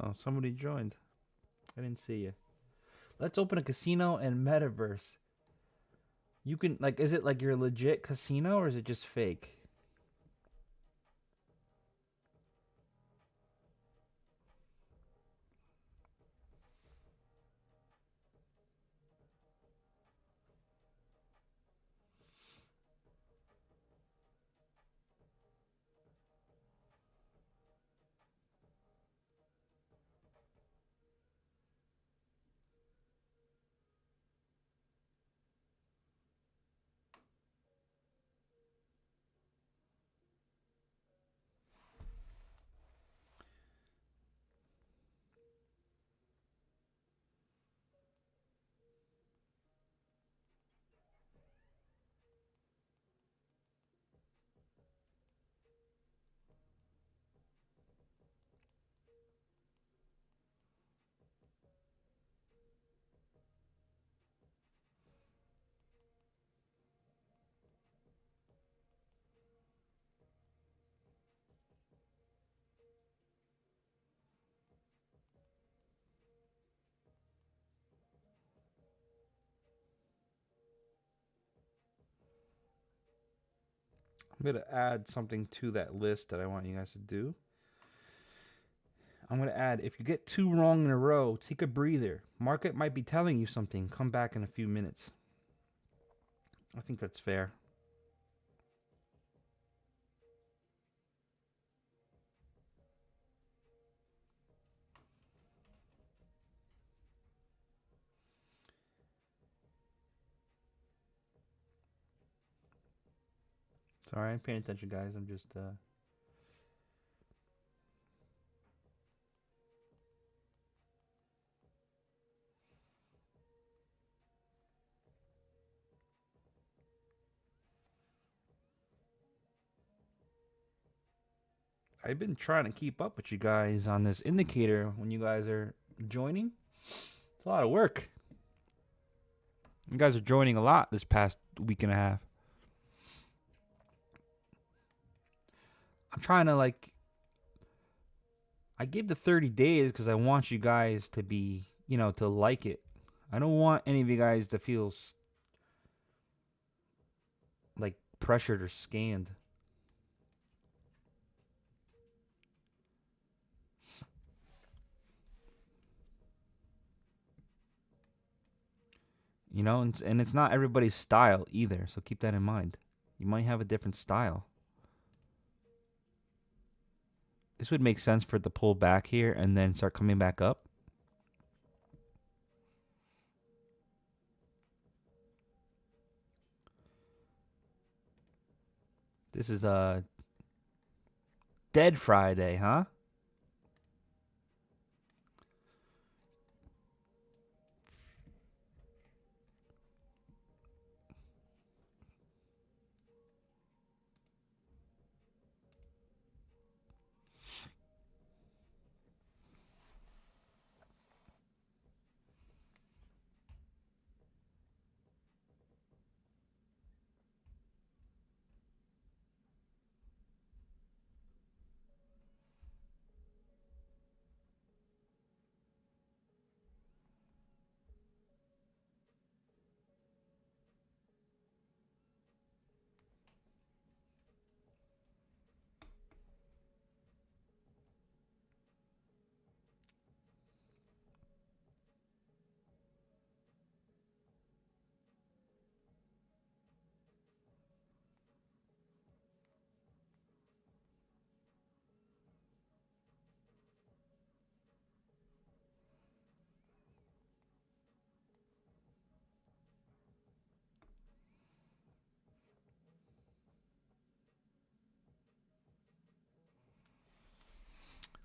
oh, somebody joined. I didn't see you. Let's open a casino and metaverse. You can like, is it like your legit casino or is it just fake? I'm gonna add something to that list that I want you guys to do. I'm gonna add, if you get two wrong in a row, take a breather. Market might be telling you something. Come back in a few minutes. I think that's fair. Sorry, I'm paying attention, guys. I'm just I've been trying to keep up with you guys on this indicator when you guys are joining. It's a lot of work. You guys are joining a lot this past week and a half. I'm trying to I gave the 30 days because I want you guys to be, to like it. I don't want any of you guys to feel like pressured or scanned. And it's not everybody's style either, so keep that in mind. You might have a different style. This would make sense for it to pull back here and then start coming back up. This is a Dead Friday, huh?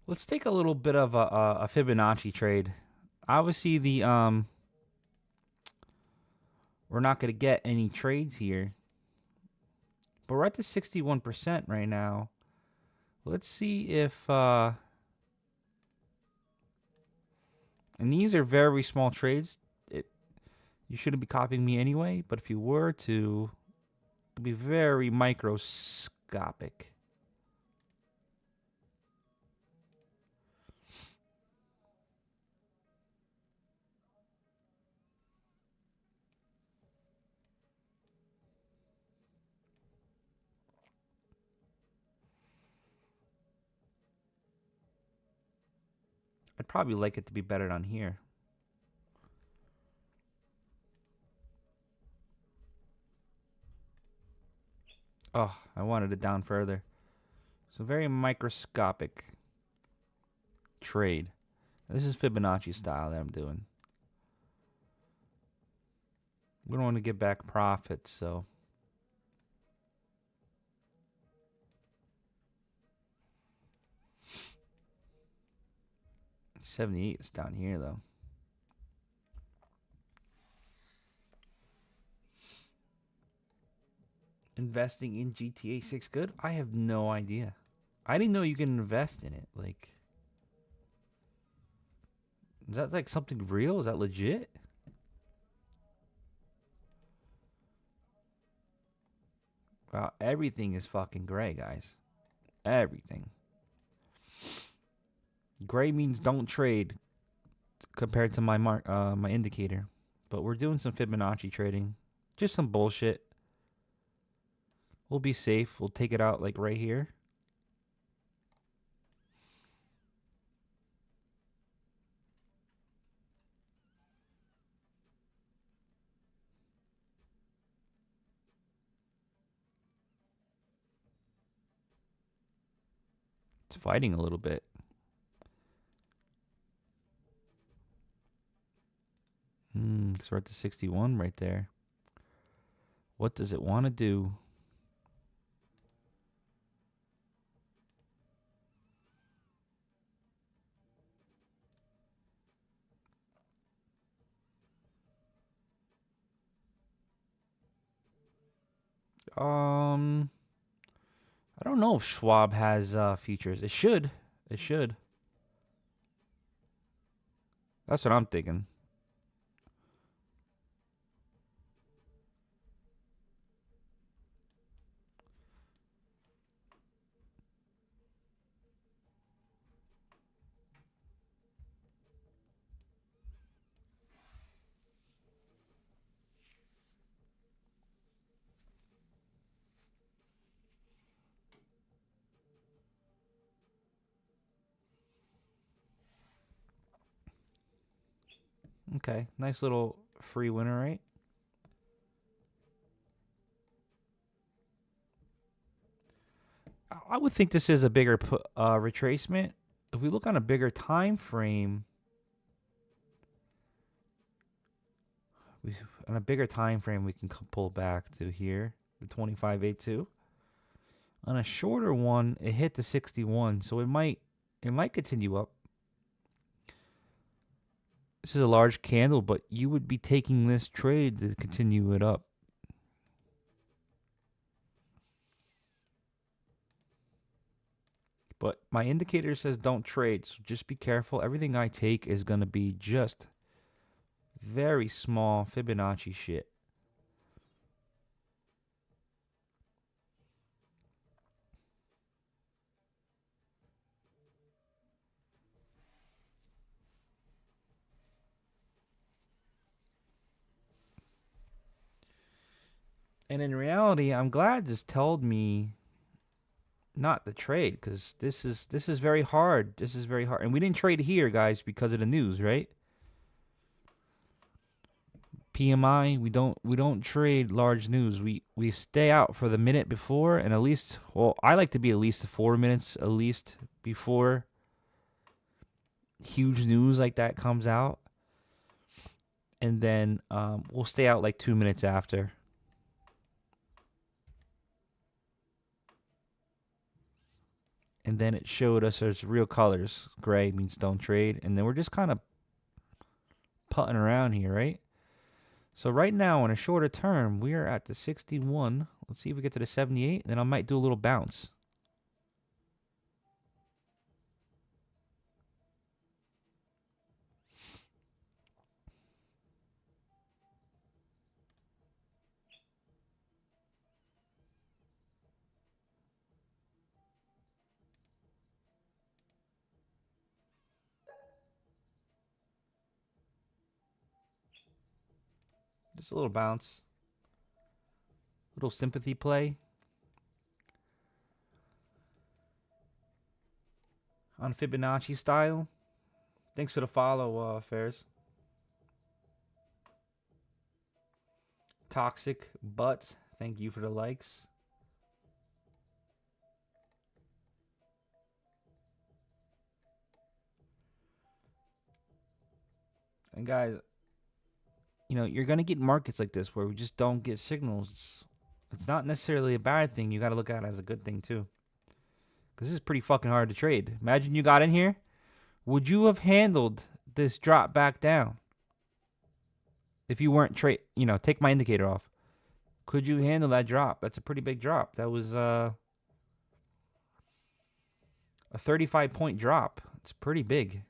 Let's take a little bit of a Fibonacci trade. Obviously, we're not going to get any trades here, but we're at the 61% right now. Let's see if and these are very small trades. You shouldn't be copying me anyway, but if you were to, it'd be very microscopic. I'd probably like it to be better on here. Oh, I wanted it down further. So very microscopic trade. This is Fibonacci style that I'm doing. We don't want to get back profits, so 78 is down here though. Investing in GTA 6 good? I have no idea. I didn't know you can invest in it. Like, is that like something real? Is that legit? Wow, everything is fucking gray, guys. Everything. Gray means don't trade compared to my my indicator. But we're doing some Fibonacci trading. Just some bullshit. We'll be safe. We'll take it out like right here. It's fighting a little bit. Because we're at the 61 right there. What does it want to do? I don't know if Schwab has features. It should. It should. That's what I'm thinking. Okay, nice little free winner, right? I would think this is a bigger retracement. If we look on a bigger time frame, we on a bigger time frame we can pull back to here, the 2582. On a shorter one, it hit the 61, so it might continue up. This is a large candle, but you would be taking this trade to continue it up. But my indicator says don't trade, so just be careful. Everything I take is going to be just very small Fibonacci shit. And in reality, I'm glad this told me not to trade, because this is very hard. This is very hard. And we didn't trade here, guys, because of the news, right? PMI, we don't trade large news. We stay out for the minute before, and at least, well, I like to be at least 4 minutes at least before huge news like that comes out, and then we'll stay out like 2 minutes after. And then it showed us there's real colors. Gray means don't trade, and then we're just kind of putting around here, right? So right now, on a shorter term, we are at the 61. Let's see if we get to the 78, then I might do a little bounce. Just a little bounce. Little sympathy play. On Fibonacci style. Thanks for the follow, Fairs. Toxic Butt, thank you for the likes. And guys, you know, you're going to get markets like this where we just don't get signals. It's not necessarily a bad thing. You got to look at it as a good thing too. Because this is pretty fucking hard to trade. Imagine you got in here. Would you have handled this drop back down? If you weren't take my indicator off. Could you handle that drop? That's a pretty big drop. That was a 35-point drop. It's pretty big.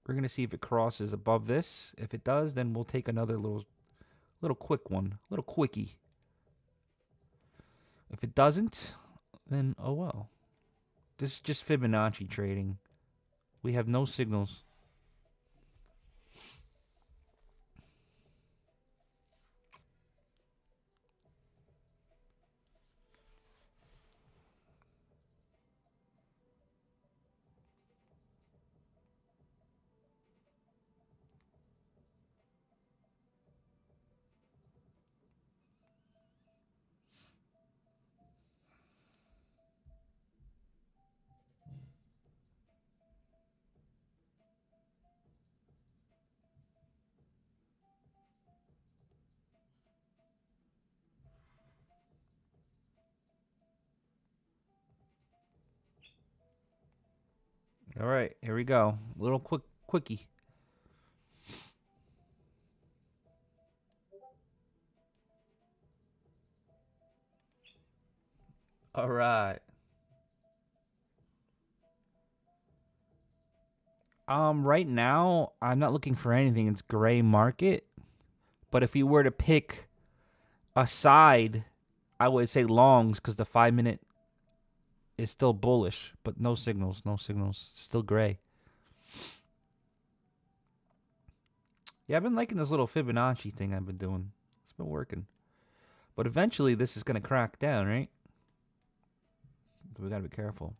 We're going to see if it crosses above this. If it does, then we'll take another little quick one. Little quickie. If it doesn't, then oh well. This is just Fibonacci trading. We have no signals. All right, here we go. Little quickie. All right. Right now I'm not looking for anything. It's gray market. But if you were to pick a side, I would say longs because the 5 minute is still bullish, but no signals, no signals. Still gray. Yeah, I've been liking this little Fibonacci thing I've been doing. It's been working. But eventually this is gonna crack down, right? So we gotta be careful.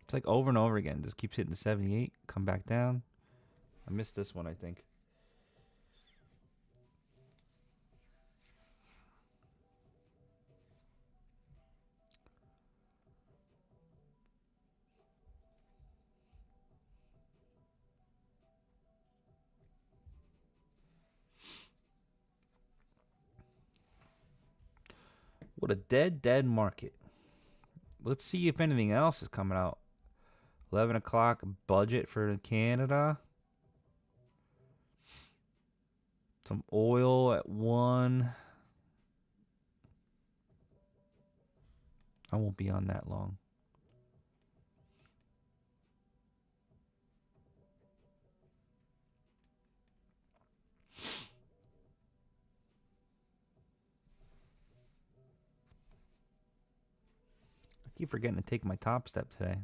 It's like over and over again. Just keeps hitting the 78, come back down. I missed this one, I think. What a dead market. Let's see if anything else is coming out. 11 o'clock budget for Canada. Some oil at 1. I won't be on that long. I keep forgetting to take my top step today.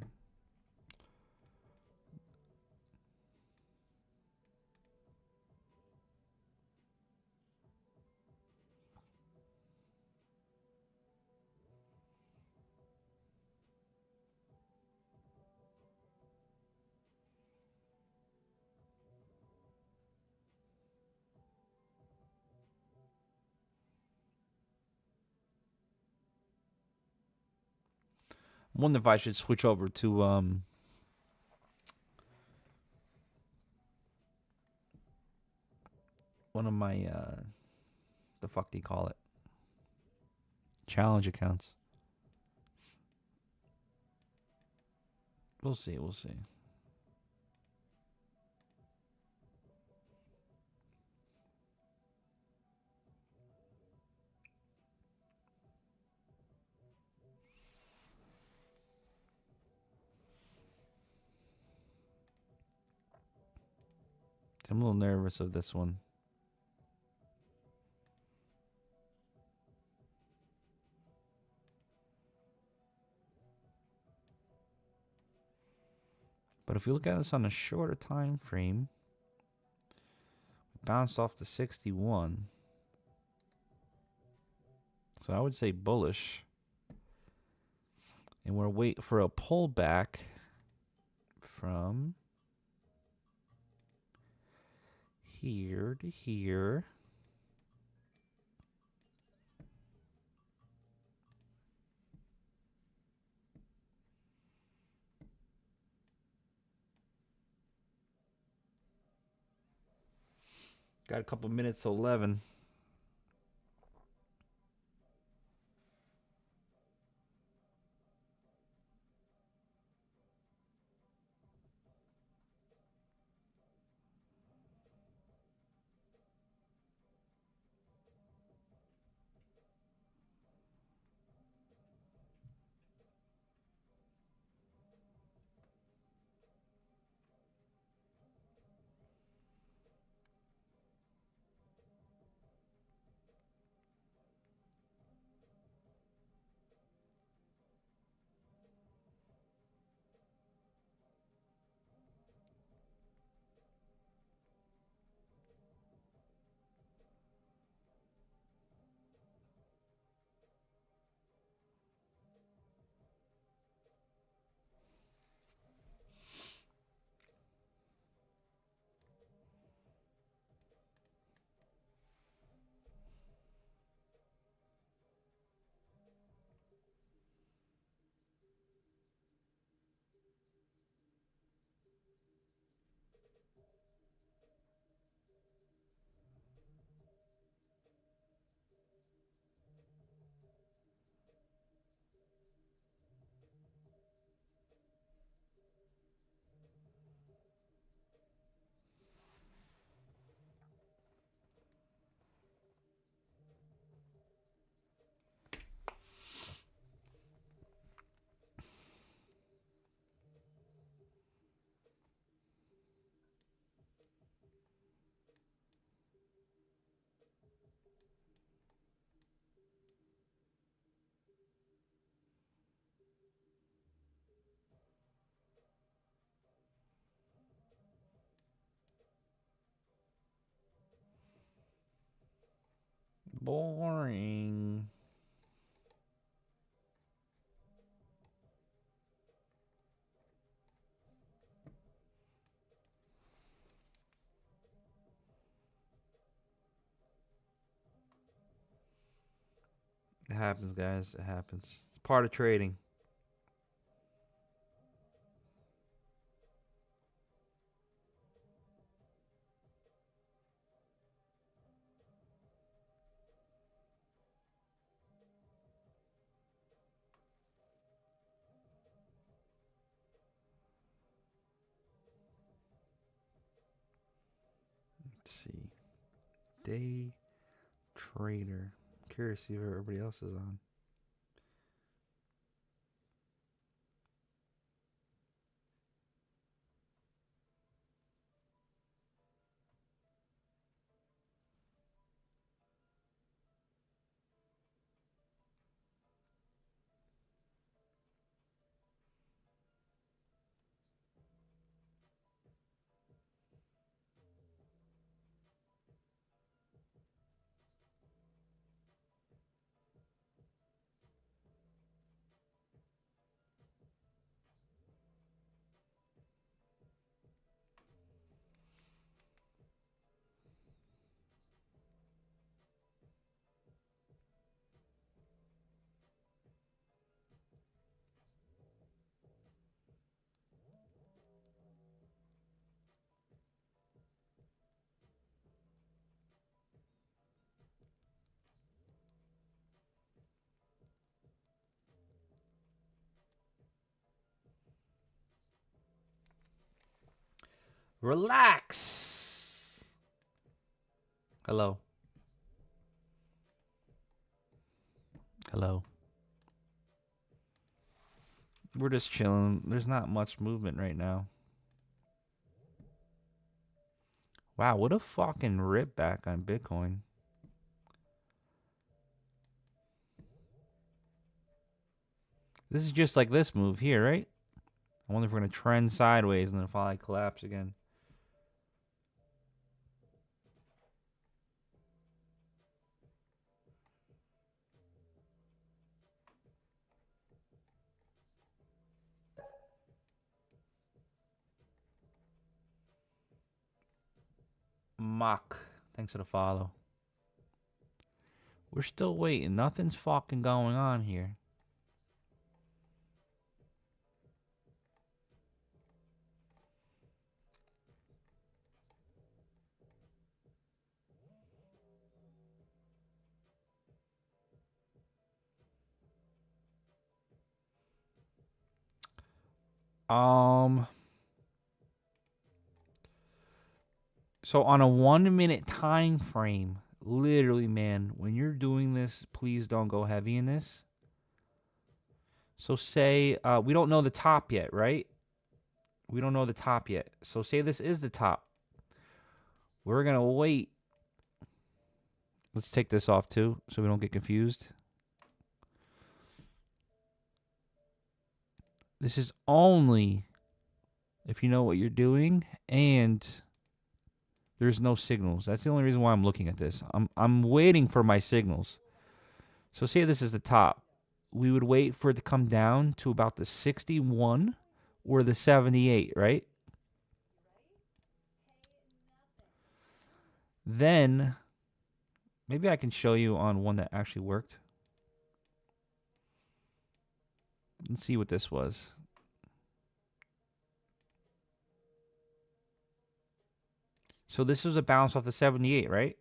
I wonder if I should switch over to one of my the fuck do you call it? Challenge accounts. We'll see, we'll see. I'm a little nervous of this one. But if you look at this on a shorter time frame, we bounced off to 61. So I would say bullish. And we're waiting for a pullback from here to here. Got a couple minutes to 11. Boring. It happens, guys. It happens. It's part of trading. Let's see. Day trader. Curious to see if everybody else is on. Relax. Hello. Hello. We're just chilling. There's not much movement right now. Wow, what a fucking rip back on Bitcoin. This is just like this move here, right? I wonder if we're going to trend sideways and then finally collapse again. Mock. Thanks for the follow. We're still waiting. Nothing's fucking going on here. So on a 1 minute time frame, literally, man, when you're doing this, please don't go heavy in this. So say we don't know the top yet, right? We don't know the top yet. So say this is the top. We're going to wait. Let's take this off too so we don't get confused. This is only if you know what you're doing and there's no signals. That's the only reason why I'm looking at this. I'm waiting for my signals. So say this is the top. We would wait for it to come down to about the 61 or the 78, right? Then maybe I can show you on one that actually worked. Let's see what this was. So this was a bounce off the 78, right?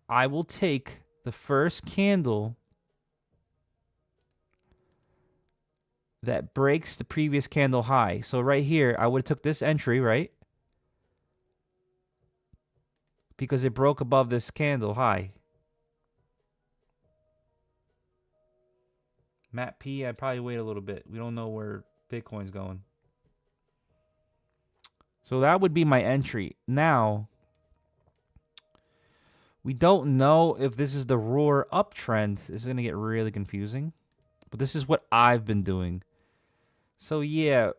I will take the first candle that breaks the previous candle high. So right here, I would have took this entry, right? Because it broke above this candle high. Matt P, I'd probably wait a little bit. We don't know where Bitcoin's going. So that would be my entry. Now, we don't know if this is the roar uptrend. This is going to get really confusing. But this is what I've been doing. So yeah,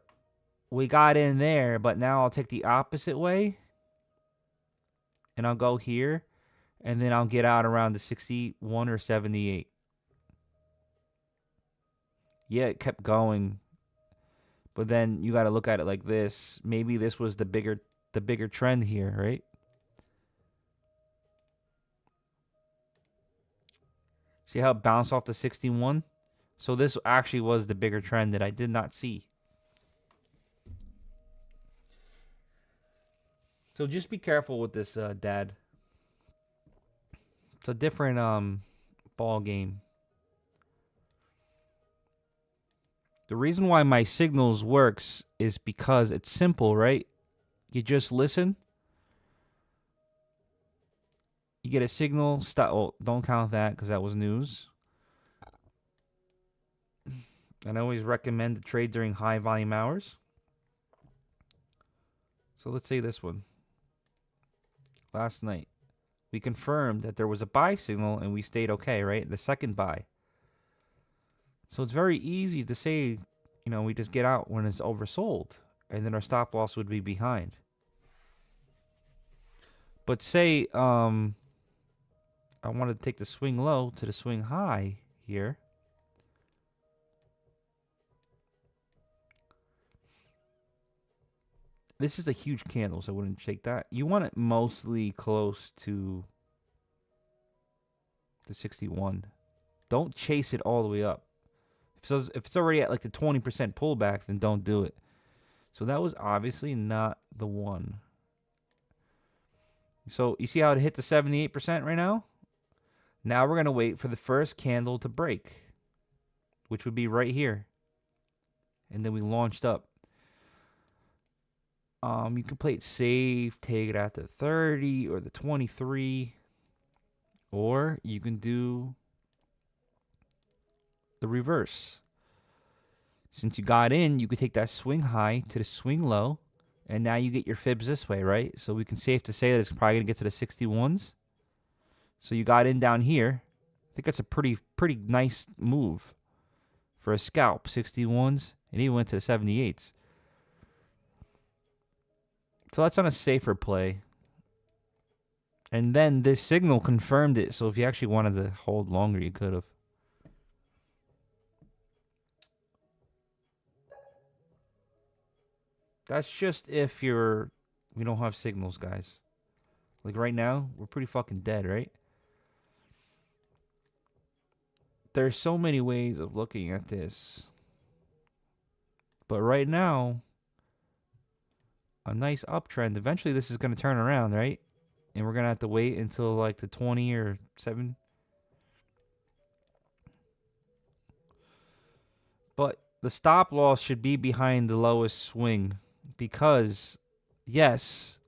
we got in there, but now I'll take the opposite way. And I'll go here. And then I'll get out around the 61 or 78. Yeah, it kept going. But then you got to look at it like this. Maybe this was the bigger trend here, right? See how it bounced off the 61? So this actually was the bigger trend that I did not see. So just be careful with this, Dad. It's a different ball game. The reason why my signals works is because it's simple, right? You just listen. You get a signal. Stop. Oh, don't count that because that was news. And I always recommend to trade during high volume hours. So let's say this one. Last night, we confirmed that there was a buy signal and we stayed okay, right? The second buy. So it's very easy to say, we just get out when it's oversold and then our stop loss would be behind. But say I wanted to take the swing low to the swing high here. This is a huge candle, so I wouldn't shake that. You want it mostly close to the 61. Don't chase it all the way up. So if it's already at like the 20% pullback, then don't do it. So that was obviously not the one. So you see how it hit the 78% right now? Now we're going to wait for the first candle to break, which would be right here. And then we launched up. You can play it safe, take it at the 30 or the 23. Or you can do the reverse. Since you got in, you could take that swing high to the swing low. And now you get your fibs this way, right? So we can safe to say that it's probably going to get to the 61s. So you got in down here. I think that's a pretty nice move for a scalp. 61s. And even went to the 78s. So that's on a safer play. And then this signal confirmed it. So if you actually wanted to hold longer, you could have. That's just if we don't have signals, guys. Like right now, we're pretty fucking dead, right? There's so many ways of looking at this. But right now, a nice uptrend. Eventually, this is going to turn around, right? And we're going to have to wait until like the 20 or 7. But the stop loss should be behind the lowest swing. Because, yes,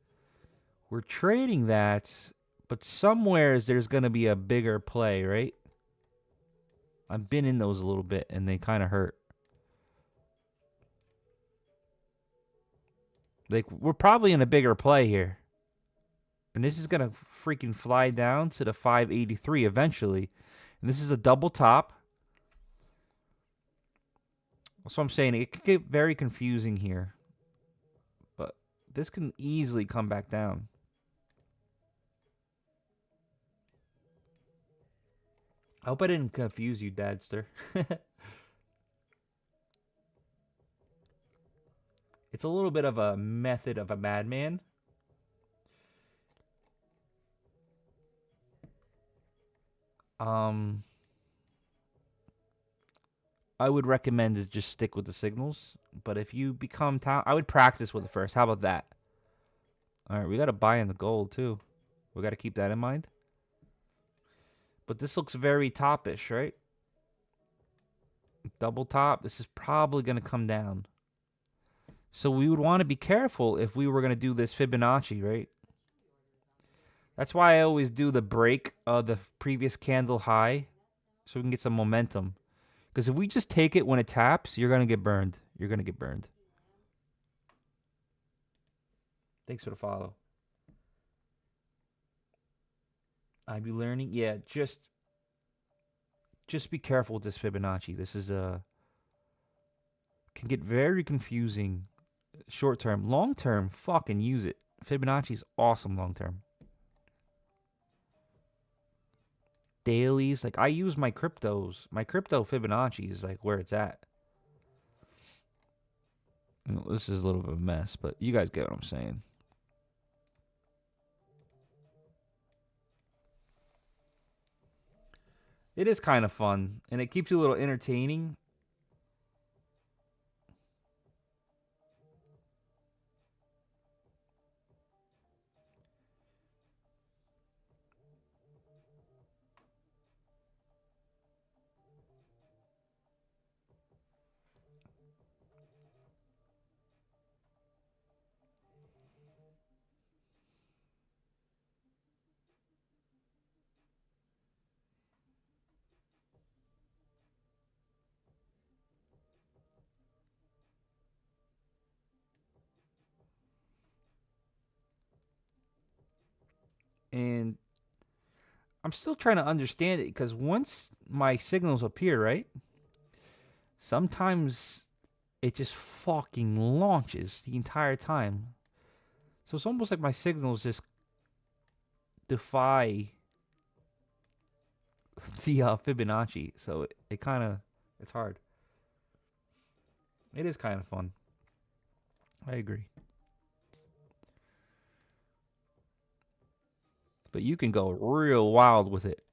we're trading that. But somewheres there's going to be a bigger play, right? I've been in those a little bit, and they kind of hurt. Like, we're probably in a bigger play here. And this is going to freaking fly down to the 583 eventually. And this is a double top. That's what I'm saying. It could get very confusing here. But this can easily come back down. I hope I didn't confuse you, Dadster. It's a little bit of a method of a madman. I would recommend to just stick with the signals. But if you become I would practice with it first. How about that? All right, we got to buy in the gold too. We got to keep that in mind. But this looks very topish, right? Double top. This is probably going to come down. So we would want to be careful if we were going to do this Fibonacci, right? That's why I always do the break of the previous candle high so we can get some momentum. Because if we just take it when it taps, you're going to get burned. You're going to get burned. Thanks for the follow. I be learning. Yeah, just be careful with this Fibonacci. This is can get very confusing short term. Long term, fucking use it. Fibonacci is awesome long term. dailies. Like I use my cryptos. My crypto Fibonacci is like where it's at. This is a little bit of a mess, but you guys get what I'm saying. It is kind of fun, and it keeps you a little entertaining. And I'm still trying to understand it because once my signals appear, right? Sometimes it just fucking launches the entire time. So it's almost like my signals just defy the Fibonacci. So it kind of, it's hard. It is kind of fun. I agree. But you can go real wild with it,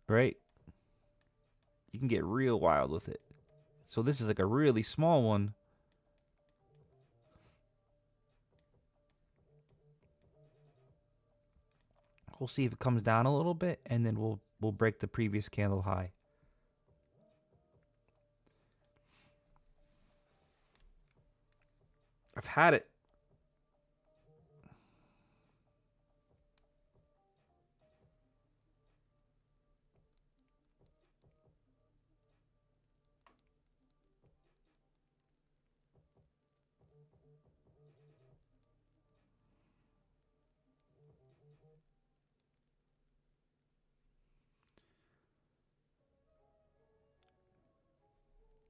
right? You can get real wild with it. So this is like a really small one. We'll see if it comes down a little bit, and then we'll break the previous candle high. I've had it.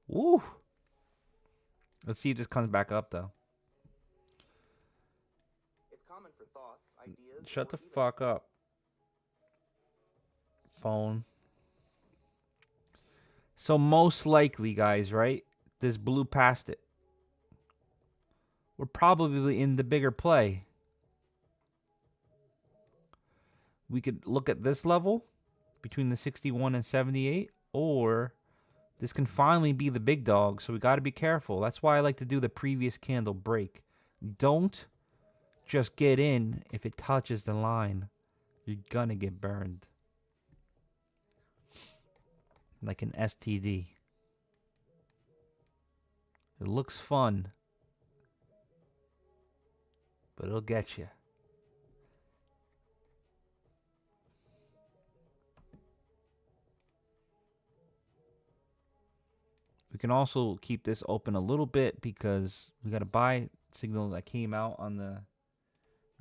Woo! Let's see if this comes back up though. It's common for thoughts, ideas, Shut the fuck up, phone. So most likely, guys, right? This blew past it. We're probably in the bigger play. We could look at this level between the 61 and 78, or this can finally be the big dog, so we got to be careful. That's why I like to do the previous candle break. Don't just get in if it touches the line. You're gonna get burned. Like an STD. It looks fun, but it'll get you. We can also keep this open a little bit because we got a buy signal that came out on the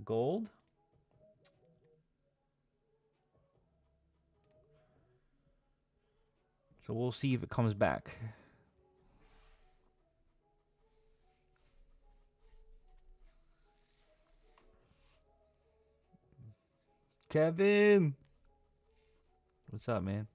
gold. So we'll see if it comes back. Kevin! What's up, man?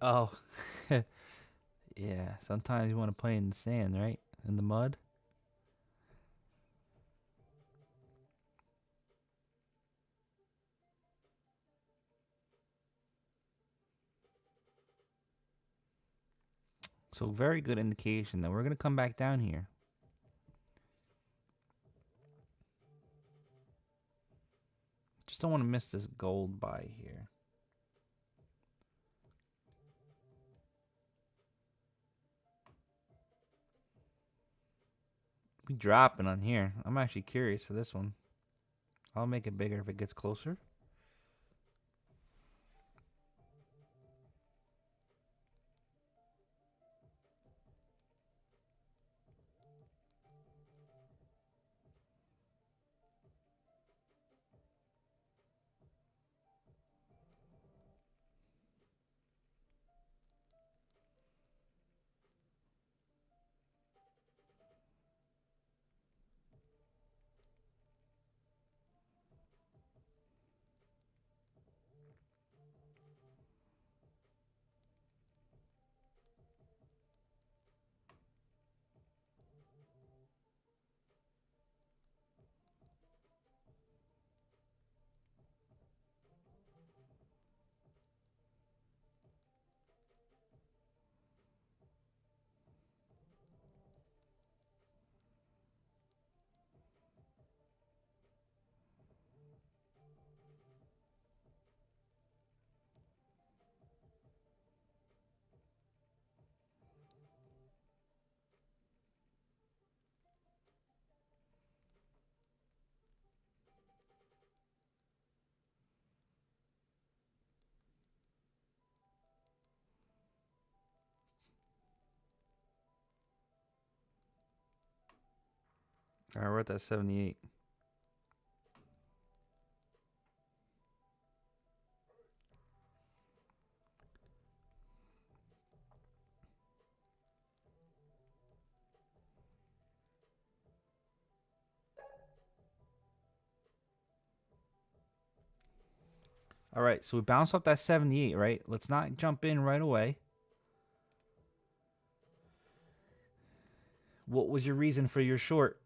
Oh, yeah. Sometimes you want to play in the sand, right? In the mud. So very good indication that we're gonna come back down here. Just don't want to miss this gold buy here. We dropping on here. I'm actually curious for this one. I'll make it bigger if it gets closer. All right, we're at that 78. All right, so we bounced off that 78, right? Let's not jump in right away. What was your reason for your short?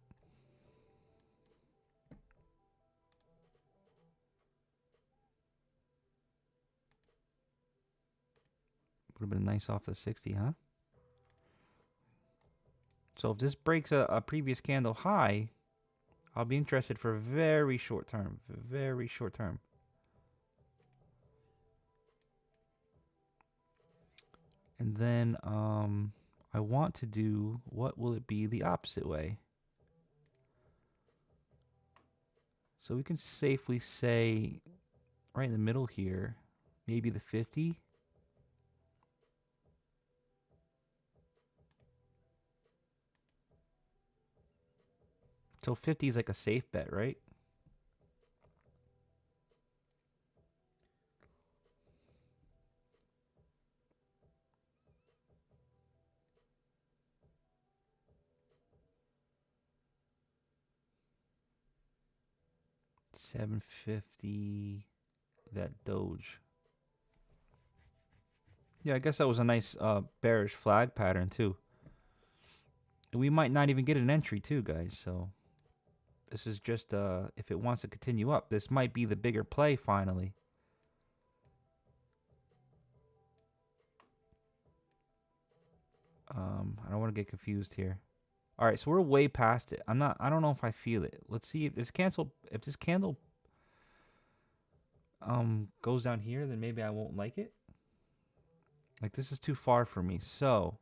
Would have been nice off the 60, huh? So if this breaks a previous candle high, I'll be interested for very short term. Very short term. And then I want to do, what will it be the opposite way? So we can safely say right in the middle here, maybe the 50. So 50 is like a safe bet, right? $750, that Doge. Yeah, I guess that was a nice bearish flag pattern too. And we might not even get an entry too, guys. So this is just if it wants to continue up, this might be the bigger play finally. I don't want to get confused here. All right, so we're way past it. I don't know if I feel it. Let's see if this candle goes down here, then maybe I won't like it. Like, this is too far for me. So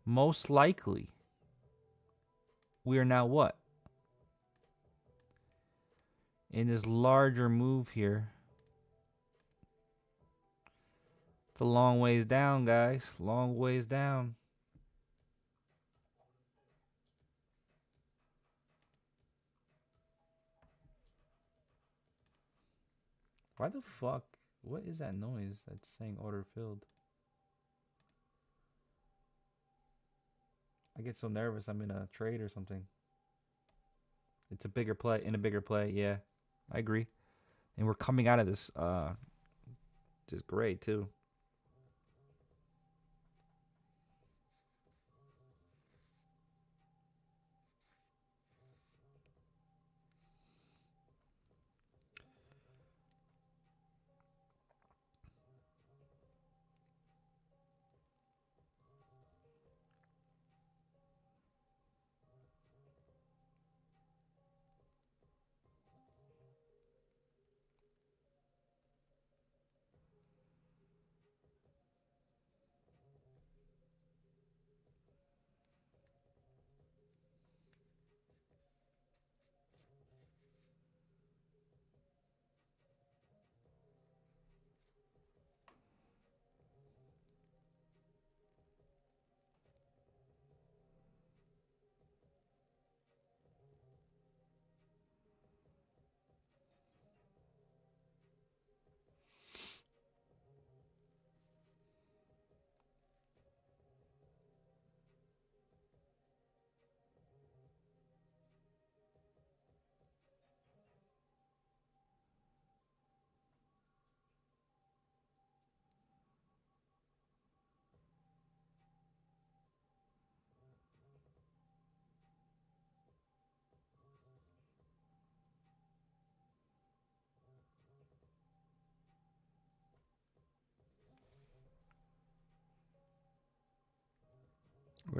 most likely we are now what? In this larger move here. It's a long ways down, guys. Long ways down. Why the fuck? What is that noise that's saying order filled? I get so nervous I'm in a trade or something. It's a bigger play, in a bigger play, yeah. I agree. And we're coming out of this just great too.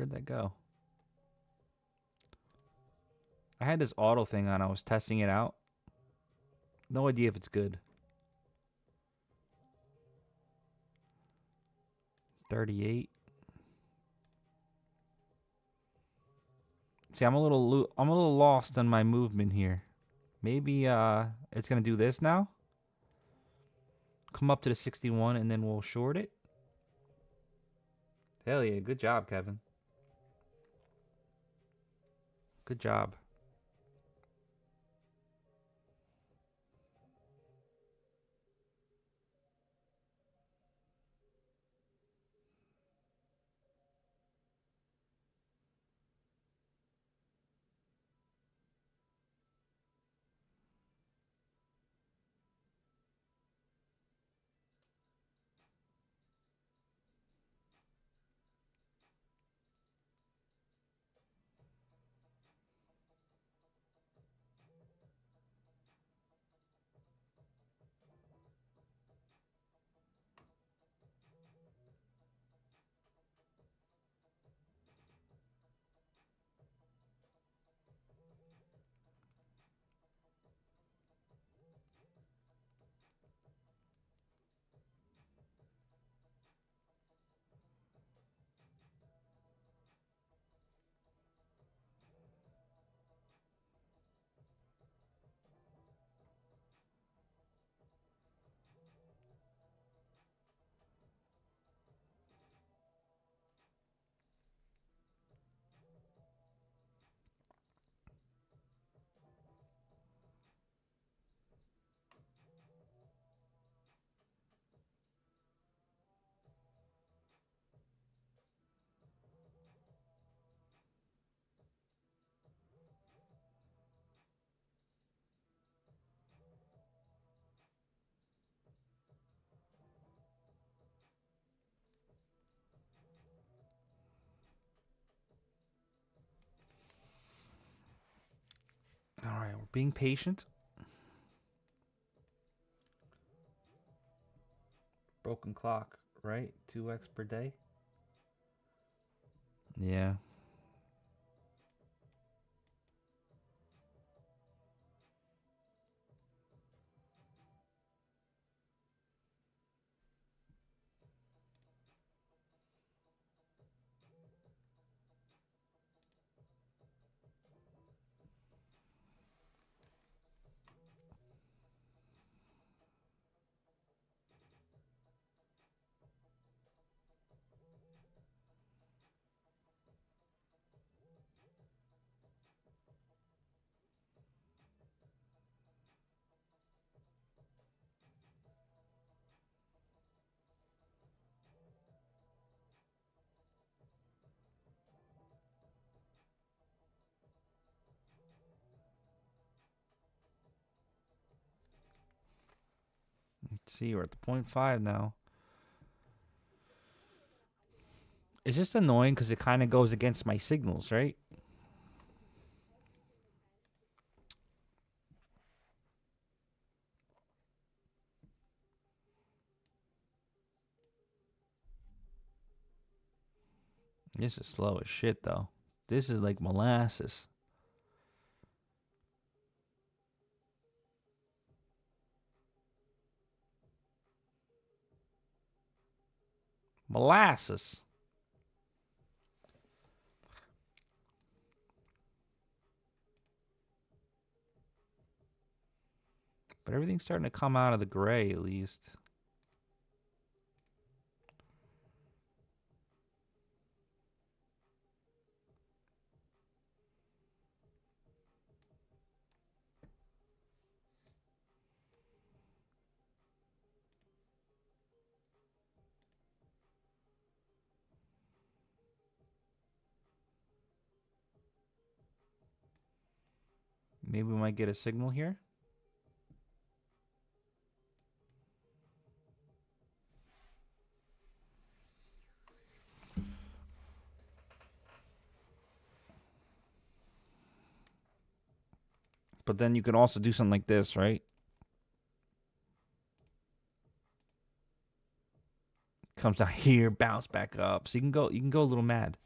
Where'd that go? I had this auto thing on. I was testing it out. No idea if it's good. 38. See, I'm a little lost on my movement here. Maybe it's gonna do this now. Come up to the 61 and then we'll short it. Hell yeah, good job, Kevin. Good job. All right, we're being patient. Broken clock, right? 2x per day. Yeah. Let's see, we're at the 0.5 now. It's just annoying because it kind of goes against my signals, right? This is slow as shit, though. This is like molasses. Molasses. But everything's starting to come out of the gray, at least. Maybe we might get a signal here. But then you could also do something like this, right? Comes down here, bounce back up. So you can go a little mad.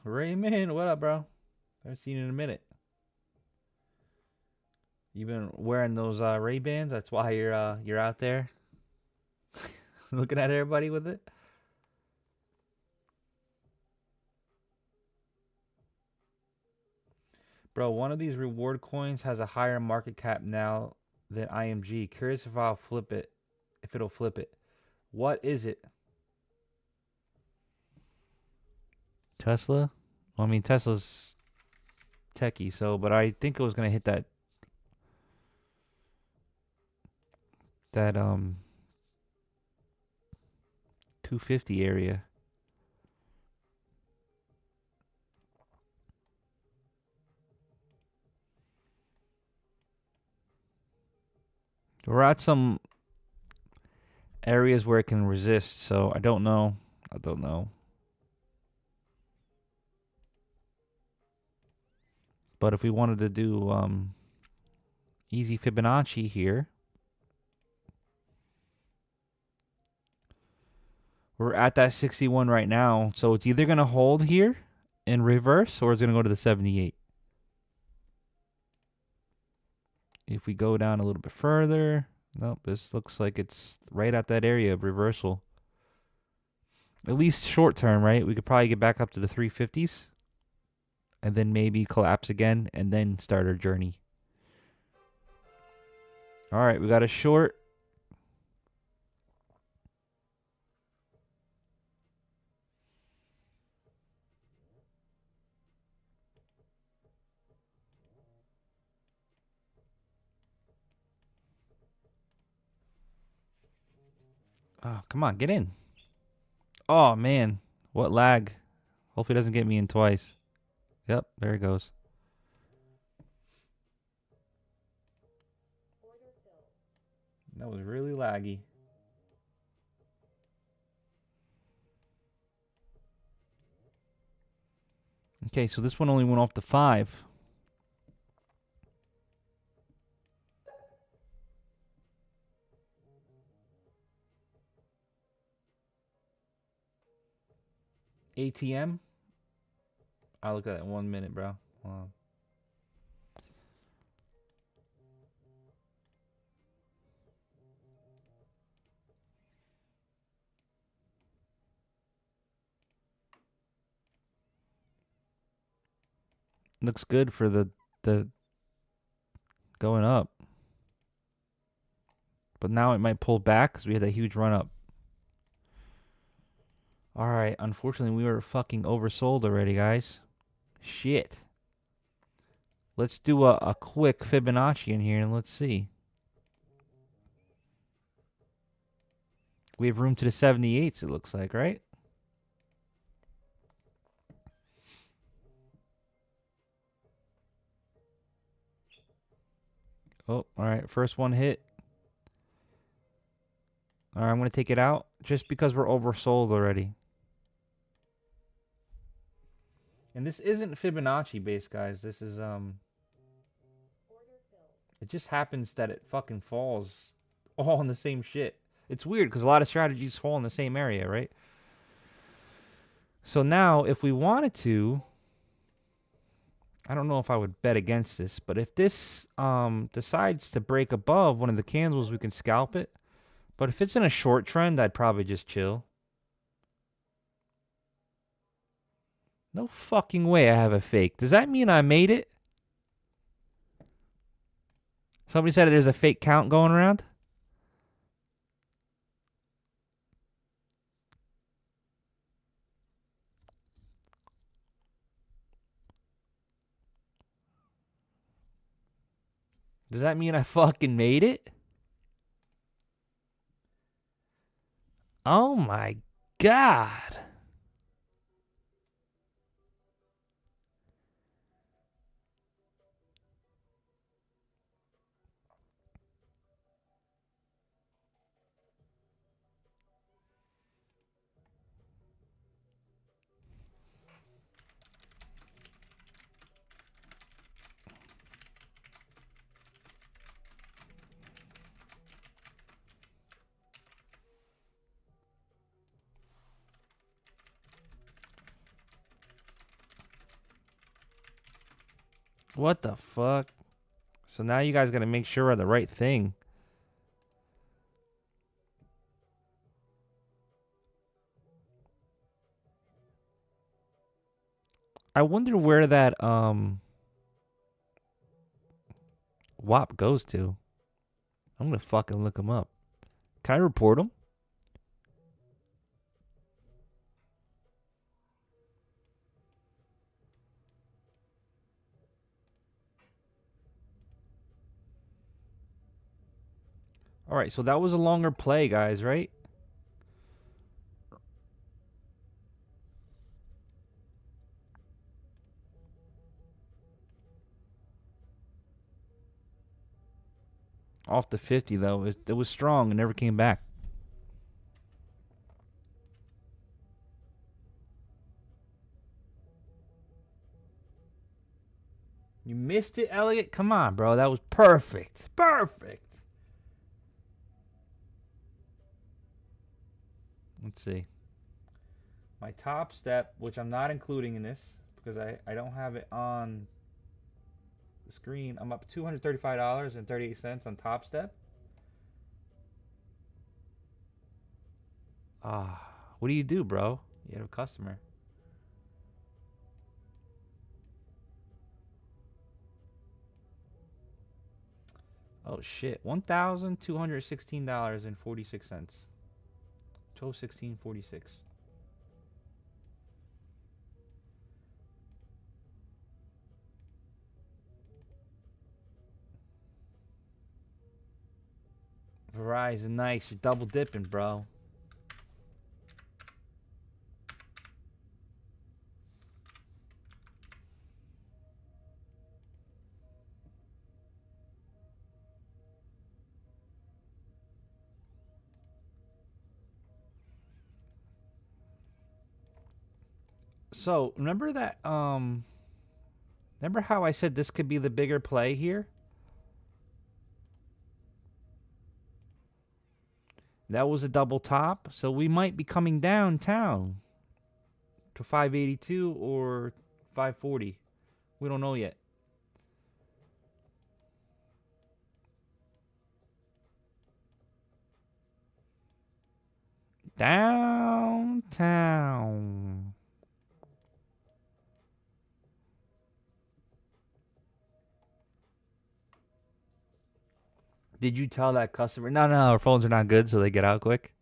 Raymond, what up, bro? Haven't seen you in a minute. You been wearing those Ray-Bans? That's why you're out there looking at everybody with it. Bro, one of these reward coins has a higher market cap now than IMG. Curious if I'll flip it. If it'll flip it. What is it? Tesla? Well, I mean, Tesla's techie, so, but I think it was going to hit that 250 area. We're at some areas where it can resist, so I don't know. But if we wanted to do easy Fibonacci here, we're at that 61 right now, so it's either going to hold here in reverse or it's going to go to the 78. If we go down a little bit further, nope, this looks like it's right at that area of reversal. At least short term, right? We could probably get back up to the 350s and then maybe collapse again and then start our journey. All right, we got a short. Oh, come on, get in. Oh, man. What lag. Hopefully it doesn't get me in twice. Yep, there it goes. That was really laggy. Okay, so this one only went off the 5. ATM? I'll look at that in 1 minute, bro. Hold on. Looks good for the going up. But now it might pull back because we had that huge run up. Alright, unfortunately we were fucking oversold already, guys. Shit. Let's do a quick Fibonacci in here and let's see. We have room to the 78s, it looks like, right? Oh, alright, first one hit. Alright, I'm going to take it out just because we're oversold already. And this isn't Fibonacci based, guys. This is, it just happens that it fucking falls all in the same shit. It's weird because a lot of strategies fall in the same area, right? So now, if we wanted to, I don't know if I would bet against this, but if this decides to break above one of the candles, we can scalp it. But if it's in a short trend, I'd probably just chill. No fucking way I have a fake. Does that mean I made it? Somebody said there's a fake count going around. Does that mean I fucking made it? Oh my God. What the fuck? So now you guys gotta make sure we're the right thing. I wonder where that WAP goes to. I'm gonna fucking look him up. Can I report him? All right, so that was a longer play, guys, right? Off the 50 though, it was strong and never came back. You missed it, Elliot? Come on, bro. That was perfect. Perfect. Let's see. My top step, which I'm not including in this because I don't have it on the screen. I'm up $235.38 on Top Step. What do you do, bro? You have a customer. Oh shit. $1,216.46. 1216.46. Verizon, nice. You're double dipping, bro. So remember that remember how I said this could be the bigger play here? That was a double top, so we might be coming downtown to 582 or 540. We don't know yet. Downtown. Did you tell that customer? No, our phones are not good, so they get out quick.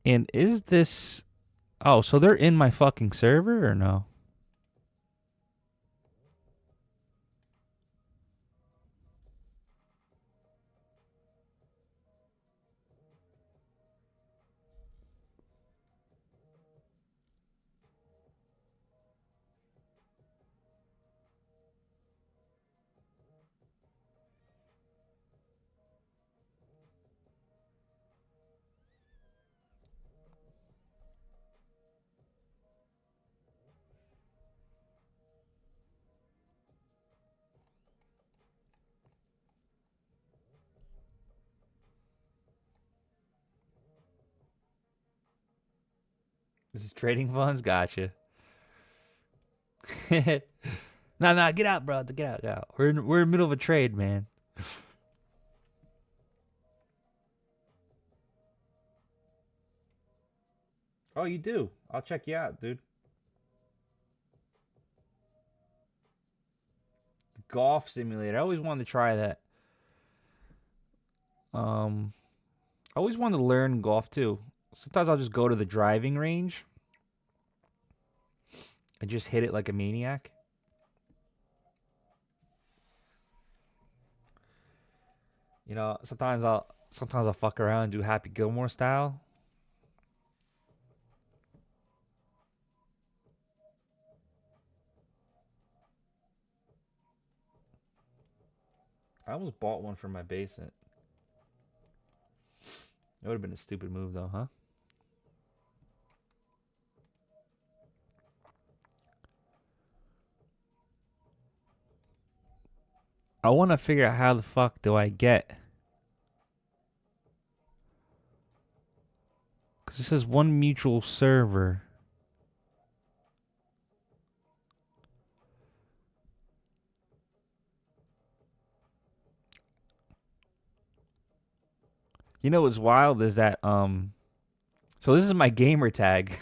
And is this... Oh, so they're in my fucking server or no? This is trading funds? Gotcha. No, get out, bro. Get out. We're in the middle of a trade, man. Oh, you do? I'll check you out, dude. Golf simulator. I always wanted to try that. I always wanted to learn golf too. Sometimes I'll just go to the driving range and just hit it like a maniac. You know, sometimes I'll fuck around and do Happy Gilmore style. I almost bought one for my basement. It would have been a stupid move though, huh? I want to figure out how the fuck do I get This is one mutual server. You know what's wild is that so this is my gamer tag.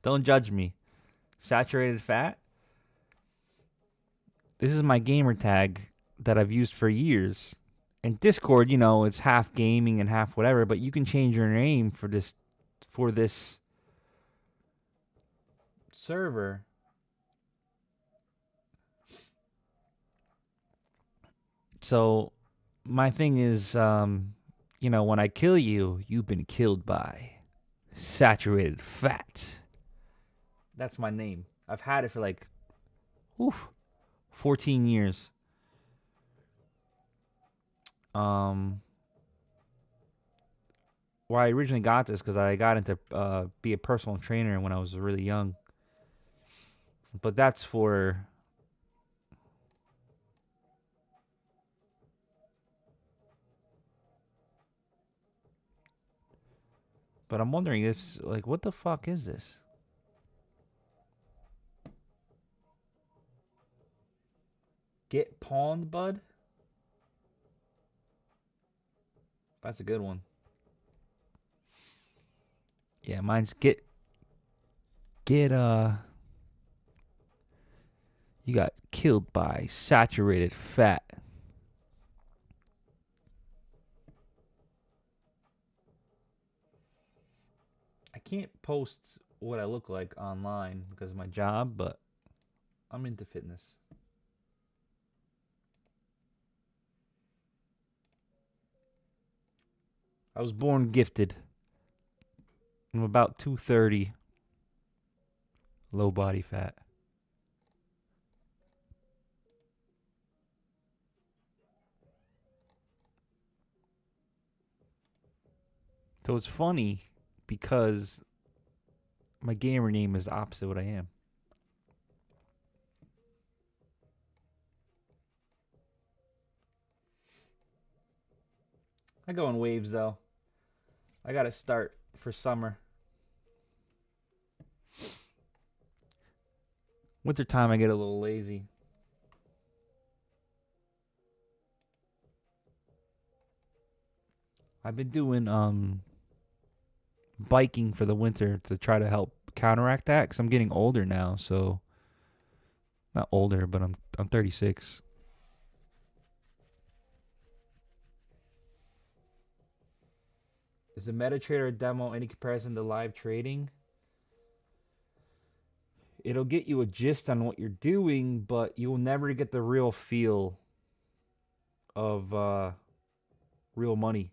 Don't judge me. Saturated fat. This is my gamer tag that I've used for years. And Discord, you know, it's half gaming and half whatever, but you can change your name for this server. So my thing is you know, when I kill you, you've been killed by saturated fat. That's my name. I've had it for like 14 years. Why I originally got this because I got into be a personal trainer when I was really young. But that's for But I'm wondering if like what the fuck is this? Get pawned, bud? That's a good one. Yeah, mine's get you got killed by saturated fat. I can't post what I look like online because of my job, but I'm into fitness. I was born gifted. I'm about 230. Low body fat. So it's funny because my gamer name is opposite what I am. I go in waves though. I gotta start for summer. Wintertime I get a little lazy. I've been doing biking for the winter to try to help counteract that because I'm getting older now. So not older, but I'm 36. Is the MetaTrader demo any comparison to live trading? It'll get you a gist on what you're doing, but you'll never get the real feel of real money.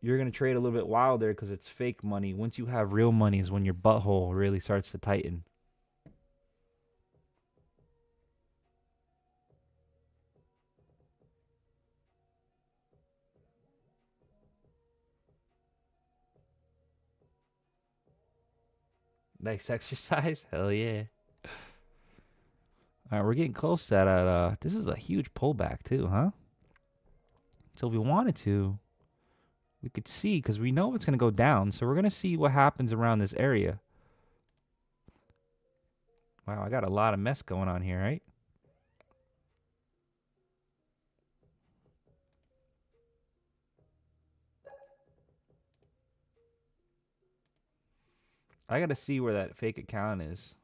You're going to trade a little bit wilder because it's fake money. Once you have real money is when your butthole really starts to tighten. Nice exercise? Hell yeah. All right, we're getting close to that. This is a huge pullback too, huh? So if we wanted to, we could see because we know it's going to go down. So we're going to see what happens around this area. Wow, I got a lot of mess going on here, right? I got to see where that fake account is.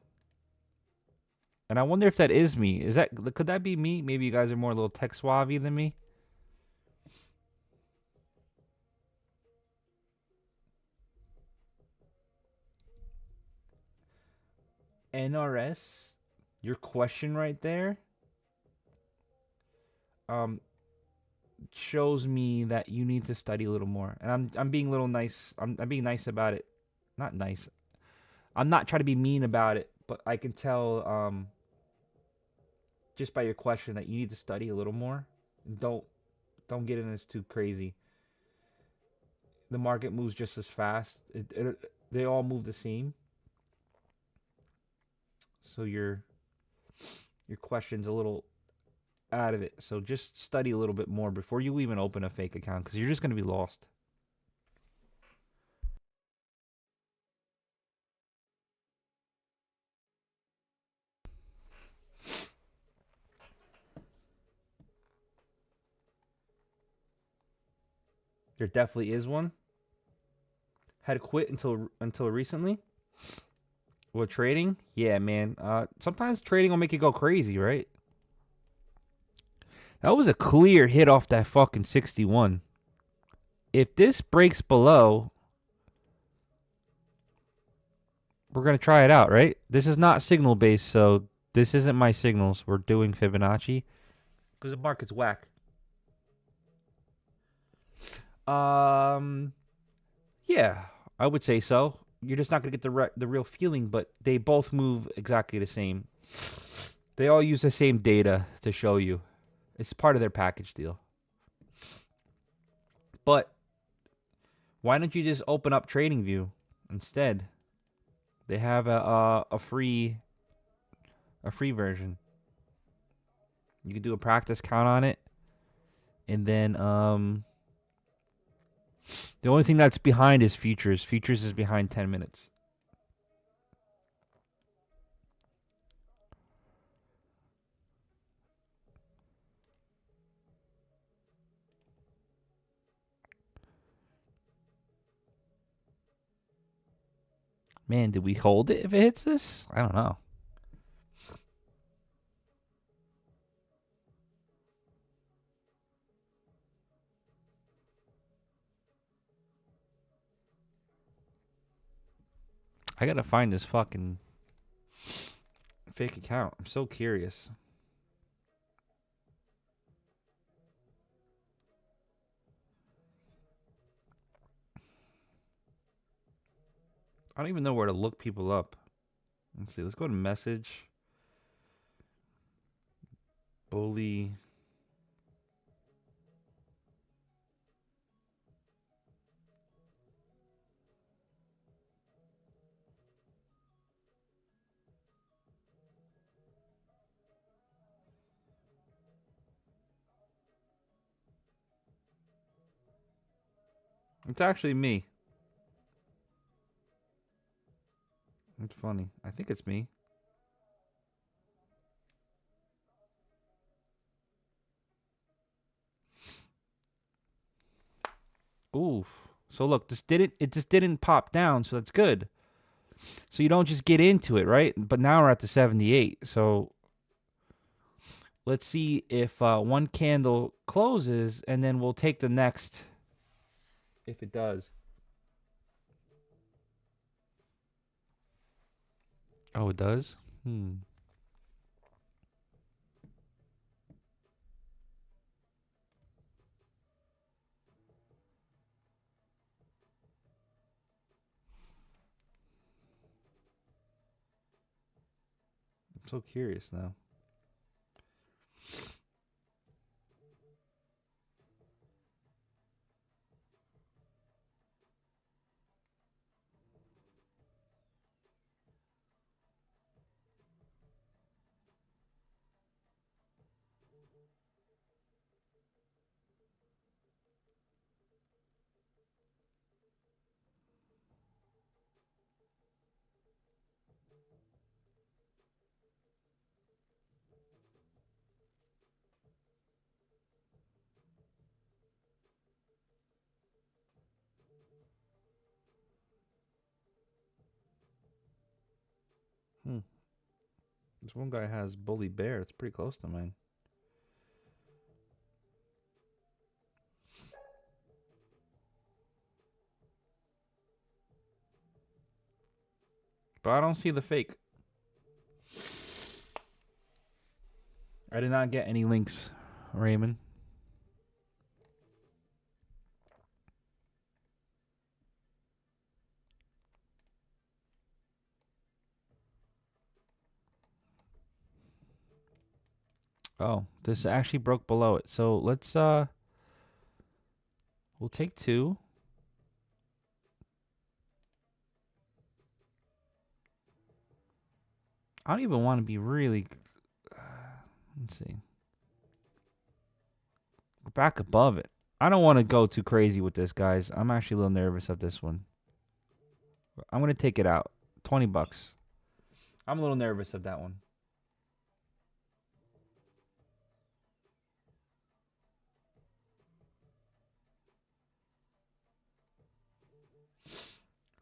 And I wonder if that is me. Could that be me? Maybe you guys are more a little tech suave than me. NRS, your question right there, shows me that you need to study a little more. And I'm being a little nice. I'm being nice about it. Not nice. I'm not trying to be mean about it, but I can tell just by your question that you need to study a little more. Don't get in this too crazy. The market moves just as fast. They all move the same. So your question's a little out of it. So just study a little bit more before you even open a fake account because you're just going to be lost. There definitely is one. Had quit until recently. With trading, yeah, man. Sometimes trading will make you go crazy, right? That was a clear hit off that fucking 61. If this breaks below, we're gonna try it out, right? This is not signal based, so this isn't my signals. We're doing Fibonacci because the market's whack. Yeah, I would say so. You're just not gonna get the real feeling, but they both move exactly the same. They all use the same data to show you. It's part of their package deal. But why don't you just open up TradingView instead? They have a free version. You can do a practice count on it, and then the only thing that's behind is futures. Futures is behind 10 minutes. Man, did we hold it if it hits this? I don't know. I gotta find this fucking fake account. I'm so curious. I don't even know where to look people up. Let's see. Let's go to message. Bully. It's actually me. It's funny. I think it's me. Oof. So look, it just didn't pop down, so that's good. So you don't just get into it, right? But now we're at the 78. So let's see if one candle closes, and then we'll take the next if it does. Oh, it does? I'm so curious now. This one guy has Bully Bear. It's pretty close to mine. But I don't see the fake. I did not get any links, Raymond. Oh, this actually broke below it. So let's we'll take 2. I don't even want to be really let's see. We're back above it. I don't want to go too crazy with this, guys. I'm actually a little nervous of this one. I'm going to take it out. $20. I'm a little nervous of that one.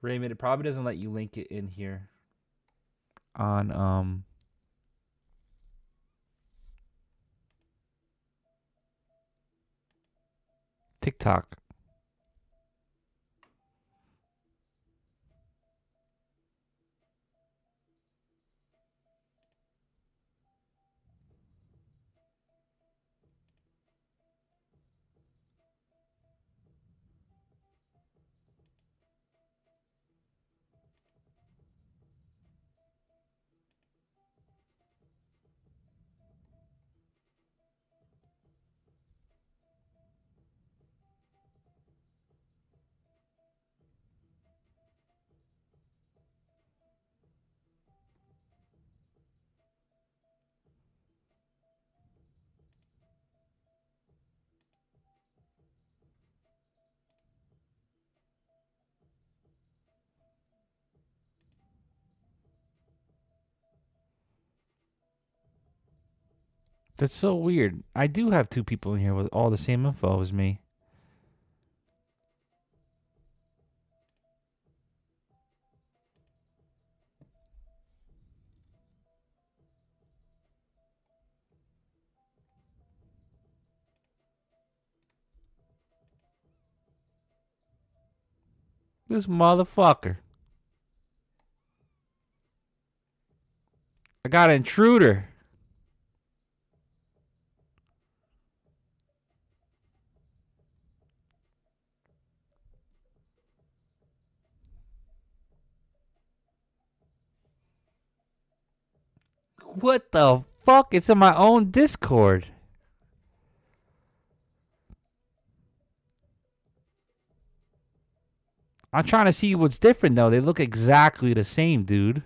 Raymond, it probably doesn't let you link it in here on TikTok. That's so weird. I do have two people in here with all the same info as me. This motherfucker. I got an intruder. What the fuck? It's in my own Discord. I'm trying to see what's different though. They look exactly the same, dude.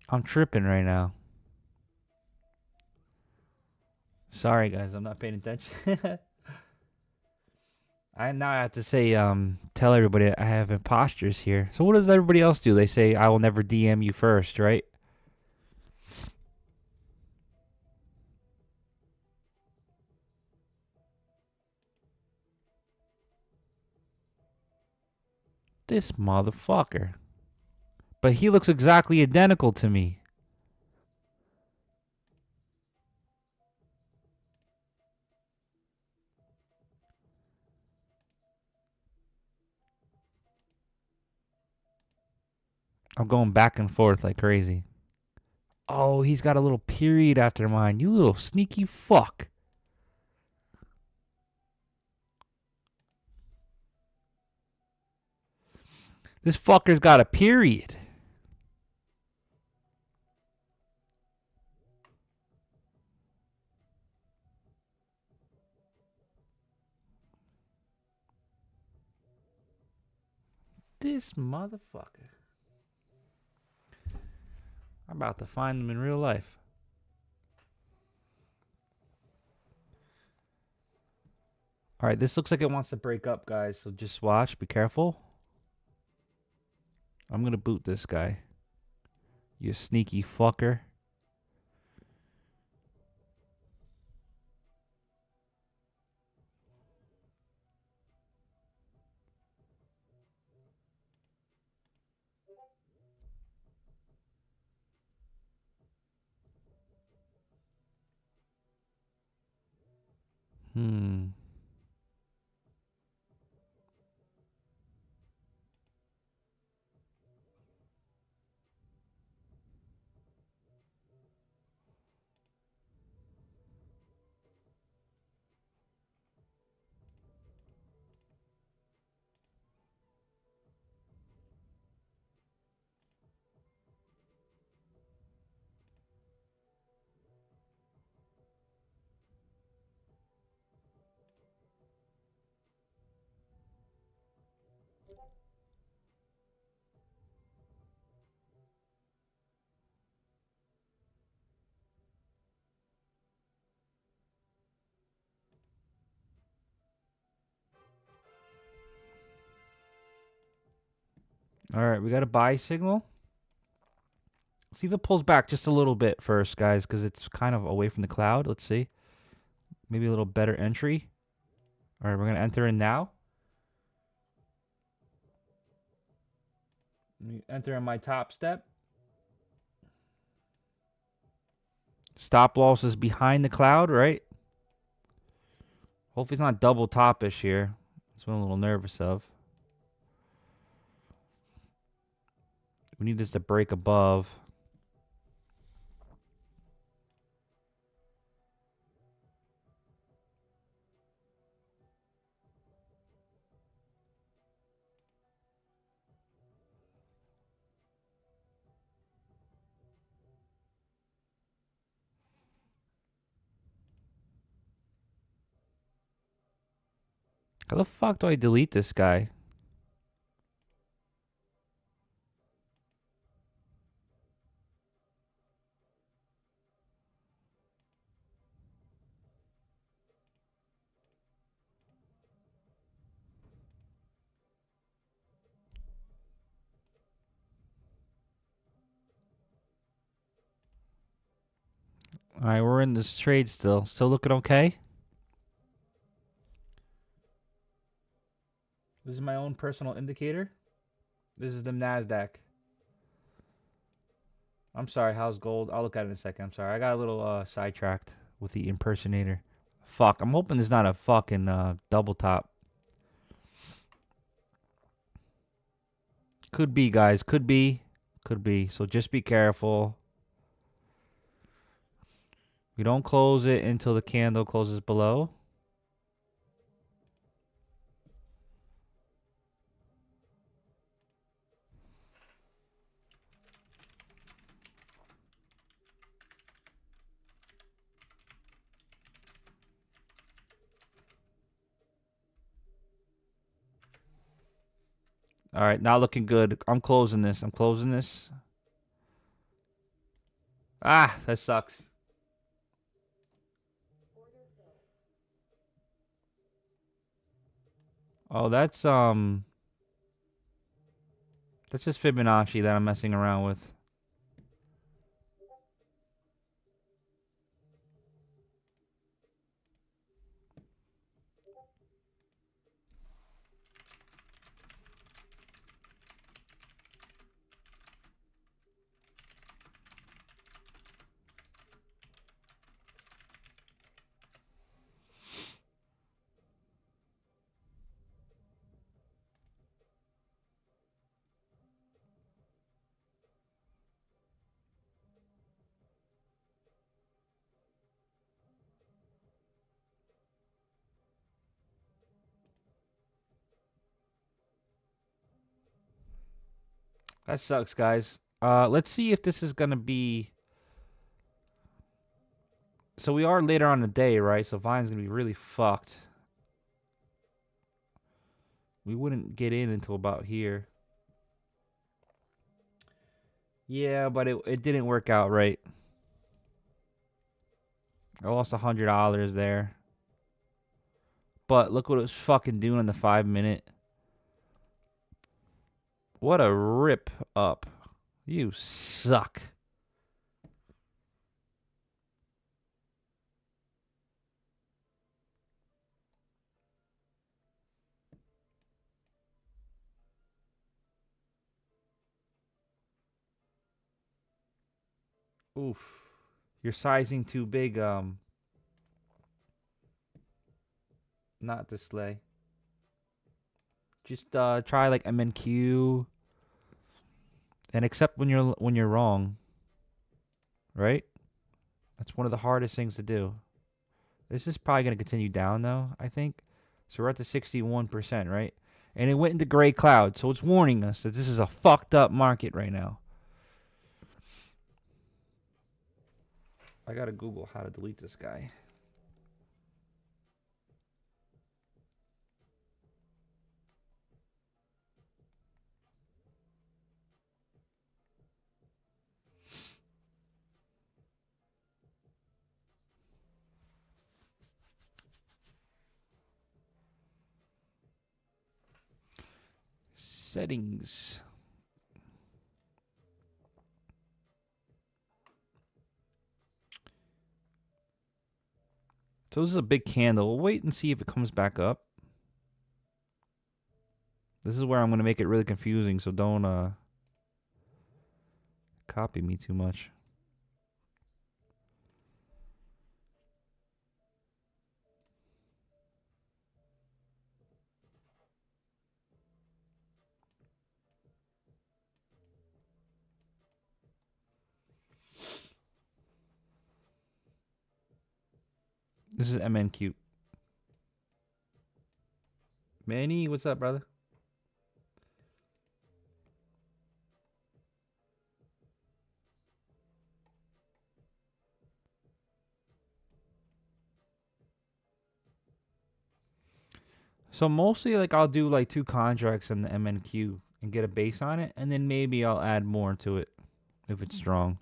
I'm tripping right now. Sorry guys, I'm not paying attention. I now have to say, tell everybody I have imposters here. So what does everybody else do? They say I will never DM you first, right? This motherfucker. But he looks exactly identical to me. I'm going back and forth like crazy. Oh, he's got a little period after mine. You little sneaky fuck. This fucker's got a period. This motherfucker. I'm about to find him in real life. All right, this looks like it wants to break up, guys. So just watch. Be careful. I'm going to boot this guy. You sneaky fucker. Hmm. All right, we got a buy signal. See if it pulls back just a little bit first, guys, because it's kind of away from the cloud. Let's see. Maybe a little better entry. All right, we're going to enter in now. Let me enter in my top step. Stop loss is behind the cloud, right? Hopefully it's not double topish here. That's what I'm a little nervous of. We need this to break above. How the fuck do I delete this guy? All right, we're in this trade still. Still looking okay. This is my own personal indicator. This is the NASDAQ. I'm sorry, how's gold? I'll look at it in a second. I'm sorry. I got a little sidetracked with the impersonator. Fuck, I'm hoping there's not a fucking double top. Could be, guys. Could be. Could be. So just be careful. We don't close it until the candle closes below. All right, not looking good. I'm closing this. I'm closing this. Ah, that sucks. Oh, that's just Fibonacci that I'm messing around with. That sucks, guys. Let's see if this is gonna be. So we are later on in the day, right? So Vine's gonna be really fucked. We wouldn't get in until about here. Yeah, but it didn't work out right. I lost $100 there. But look what it was fucking doing in the 5 minute. What a rip up. You suck. Oof. You're sizing too big, not display. Just try like MNQ and accept when you're wrong. Right? That's one of the hardest things to do. This is probably going to continue down though, I think. So we're at the 61%, right? And it went into gray cloud, so it's warning us that this is a fucked up market right now. I got to Google how to delete this guy. Settings. So this is a big candle. We'll wait and see if it comes back up. This is where I'm going to make it really confusing, so don't copy me too much. This is MNQ. Manny, what's up, brother? So mostly, like, I'll do like 2 contracts in the MNQ and get a base on it, and then maybe I'll add more to it if it's strong.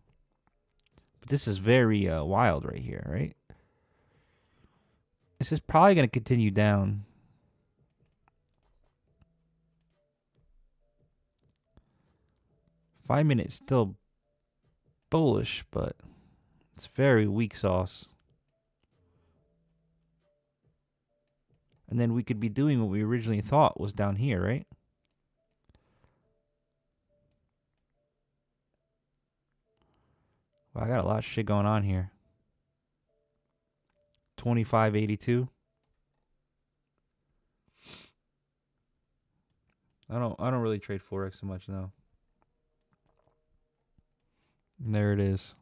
But this is very wild right here, right? This is probably going to continue down. Five minutes still bullish, but it's very weak sauce. And then we could be doing what we originally thought was down here, right? Well, I got a lot of shit going on here. 25.82. I don't really trade Forex so much now. And there it is.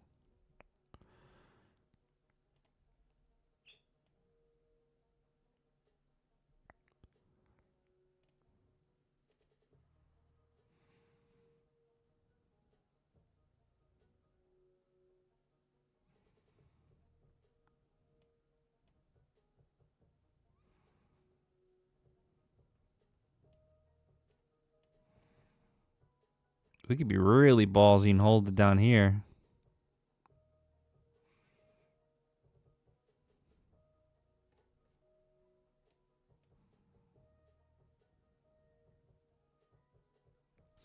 We could be really ballsy and hold it down here.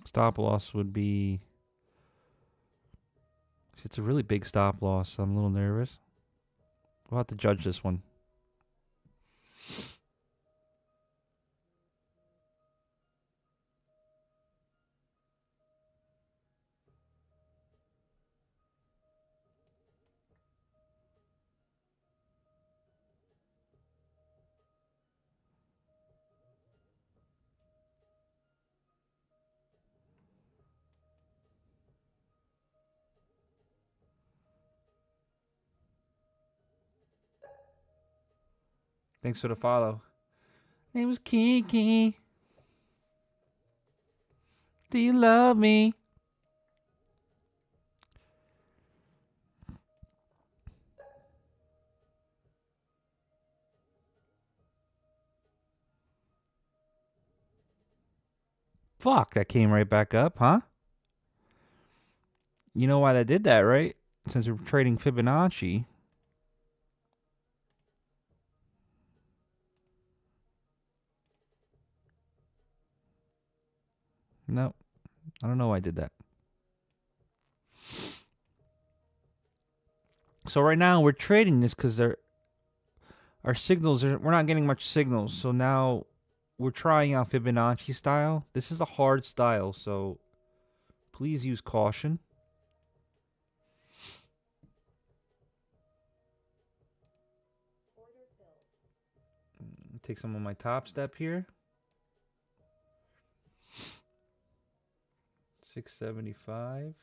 Stop loss would be... It's a really big stop loss. I'm a little nervous. We'll have to judge this one. Thanks for the follow. Name was Kiki. Do you love me? Fuck, that came right back up, huh? You know why they did that, right? Since we're trading Fibonacci. No, I don't know why I did that. So right now we're trading this because our signals are, we're not getting much signals. So now we're trying out Fibonacci style. This is a hard style, so please use caution. Take some of my top step here. 675.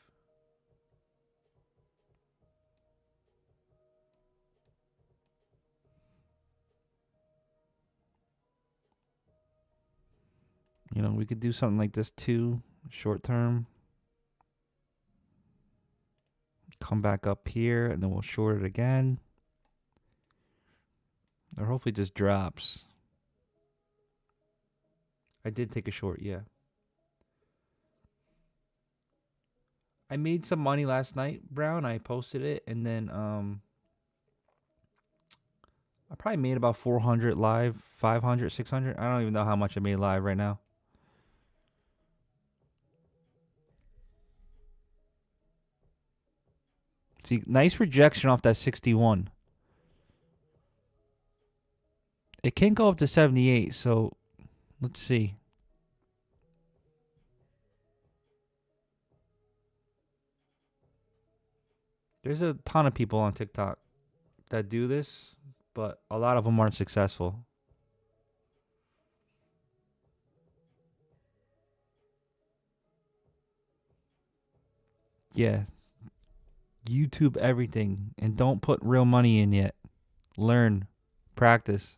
You know, we could do something like this too, short term. Come back up here, and then we'll short it again. Or hopefully just drops. I did take a short, yeah. I made some money last night, Brown. I posted it, and then I probably made about 400 live, 500, 600. I don't even know how much I made live right now. See, nice rejection off that 61. It can't go up to 78, so let's see. There's a ton of people on TikTok that do this, but a lot of them aren't successful. Yeah, YouTube everything and don't put real money in yet. Learn, practice.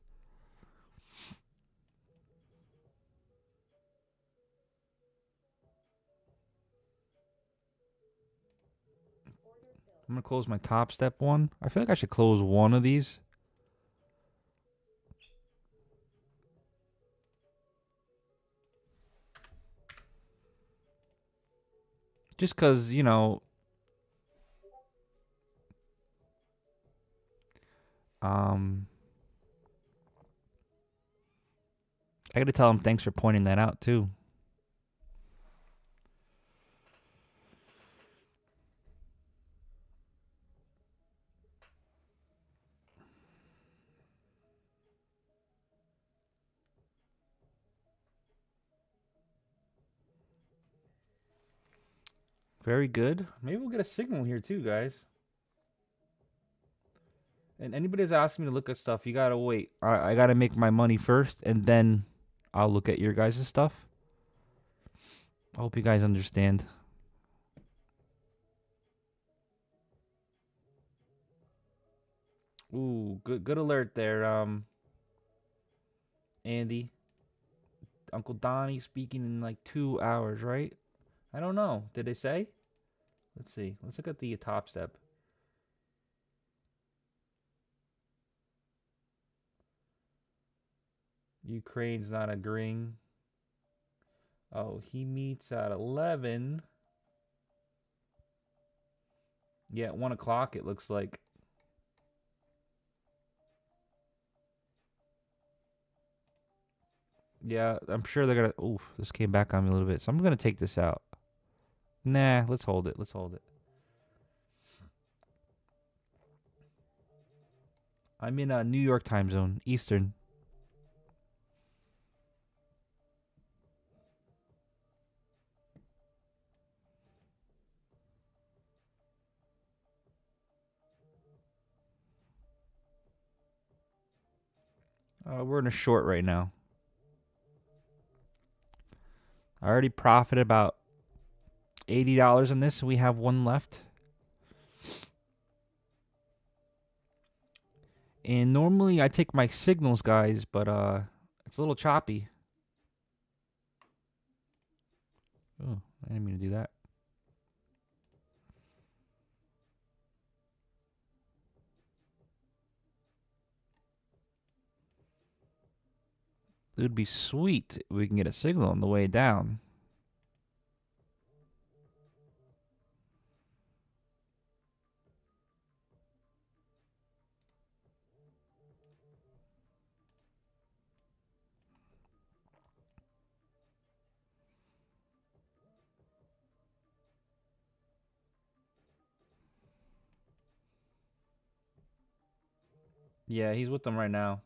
I'm gonna close my Top Step one. I feel like I should close one of these. Just cause, you know, I gotta tell him thanks for pointing that out too. Very good. Maybe we'll get a signal here too, guys. And anybody that's asking me to look at stuff, you gotta wait. I gotta make my money first, and then I'll look at your guys' stuff. I hope you guys understand. Ooh, good alert there, Andy. Uncle Donnie speaking in like 2 hours, right? I don't know. Did they say? Let's see. Let's look at the Top Step. Ukraine's not agreeing. Oh, he meets at 11. Yeah, at 1 o'clock it looks like. Yeah, I'm sure they're gonna. Oof, this came back on me a little bit, so I'm gonna take this out. Nah, let's hold it. Let's hold it. I'm in a New York time zone, Eastern. We're in a short right now. I already profited about $80 on this, and we have one left. And normally I take my signals, guys, but it's a little choppy. Oh, I didn't mean to do that. It would be sweet if we can get a signal on the way down. Yeah, he's with them right now.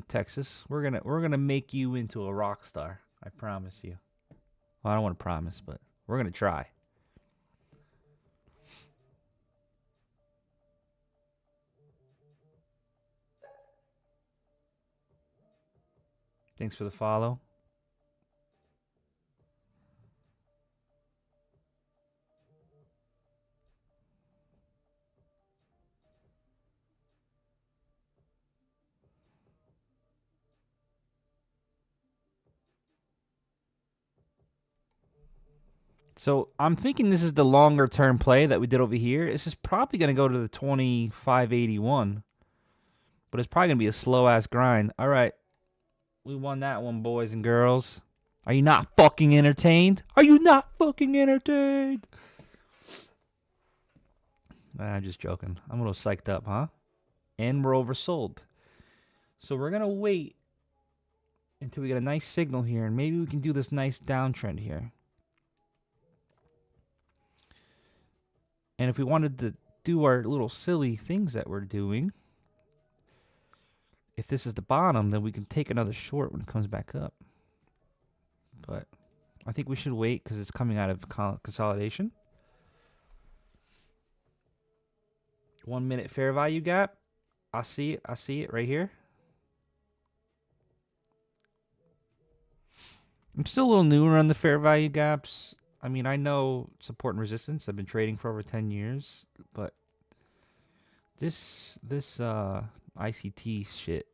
Texas, we're gonna make you into a rock star. I promise you. Well, I don't want to promise, but we're gonna try. Thanks for the follow. So I'm thinking this is the longer term play that we did over here. This is probably gonna go to the 2581, but it's probably gonna be a slow ass grind. All right, we won that one, boys and girls. Are you not fucking entertained? Are you not fucking entertained? I'm just joking. I'm a little psyched up, huh? And we're oversold. So we're gonna wait until we get a nice signal here, and maybe we can do this nice downtrend here. And if we wanted to do our little silly things that we're doing, if this is the bottom, then we can take another short when it comes back up. But I think we should wait because it's coming out of consolidation. 1 minute fair value gap. I see it right here. I'm still a little newer on the fair value gaps. I mean, I know support and resistance. I've been trading for over 10 years, but this ICT shit,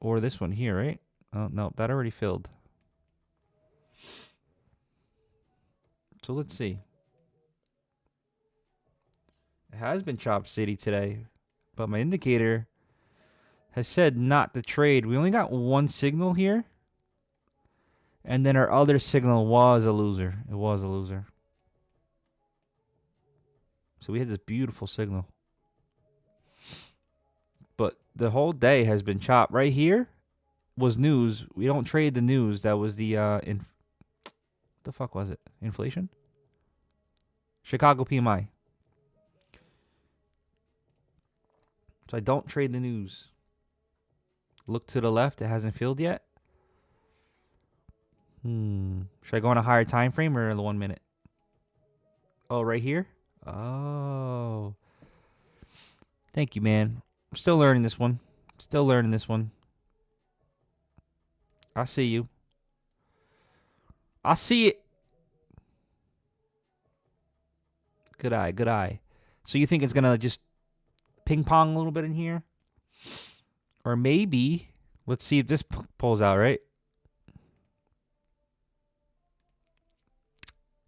or this one here, right? Oh no, that already filled. So let's see. It has been Chop City today, but my indicator has said not to trade. We only got one signal here. And then our other signal was a loser. It was a loser. So we had this beautiful signal. But the whole day has been chopped. Right here was news. We don't trade the news. That was the the fuck was it? Inflation? Chicago PMI. So I don't trade the news. Look to the left. It hasn't filled yet. Should I go on a higher time frame or the 1 minute? Oh, right here? Oh. Thank you, man. I'm still learning this one. Still learning this one. I see you. I see it. Good eye, good eye. So you think it's going to just ping pong a little bit in here? Or maybe, let's see if this pulls out, right?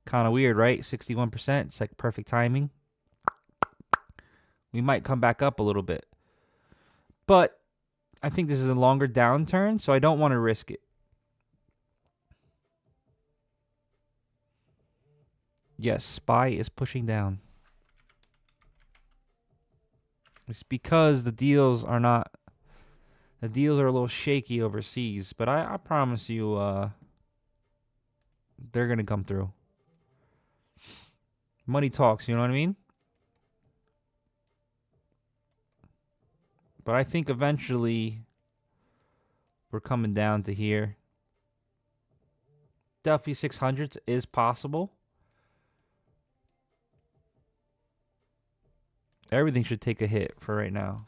Kind of weird, right? 61%. It's like perfect timing. We might come back up a little bit. But I think this is a longer downturn, so I don't want to risk it. Yes, SPY is pushing down. It's because the deals are not... The deals are a little shaky overseas. But I promise you, they're going to come through. Money talks, you know what I mean? But I think eventually we're coming down to here. Duffy 600s is possible. Everything should take a hit for right now.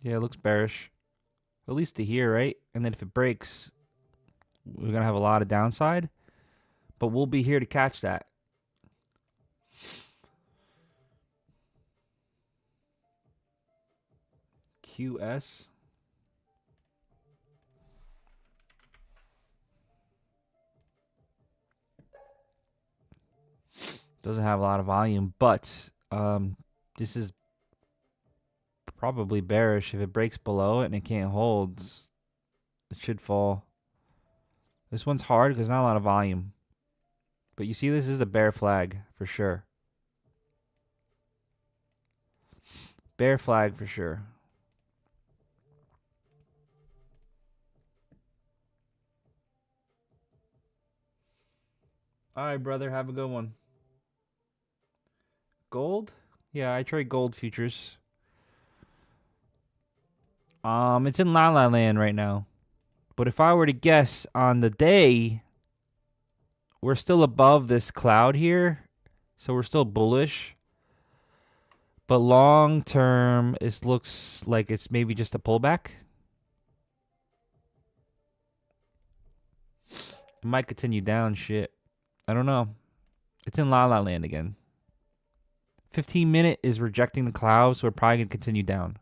Yeah, it looks bearish. At least to here, right? And then if it breaks, we're going to have a lot of downside. But we'll be here to catch that. QS. Doesn't have a lot of volume, but this is probably bearish. If it breaks below it and it can't hold, it should fall. This one's hard because not a lot of volume. But you see, this is a bear flag for sure. Bear flag for sure. All right, brother. Have a good one. Gold? Yeah, I trade gold futures. It's in La La Land right now. But if I were to guess on the day, we're still above this cloud here. So we're still bullish. But long term, it looks like it's maybe just a pullback. It might continue down, shit. I don't know. It's in La La Land again. 15-minute is rejecting the cloud, so we're probably going to continue down.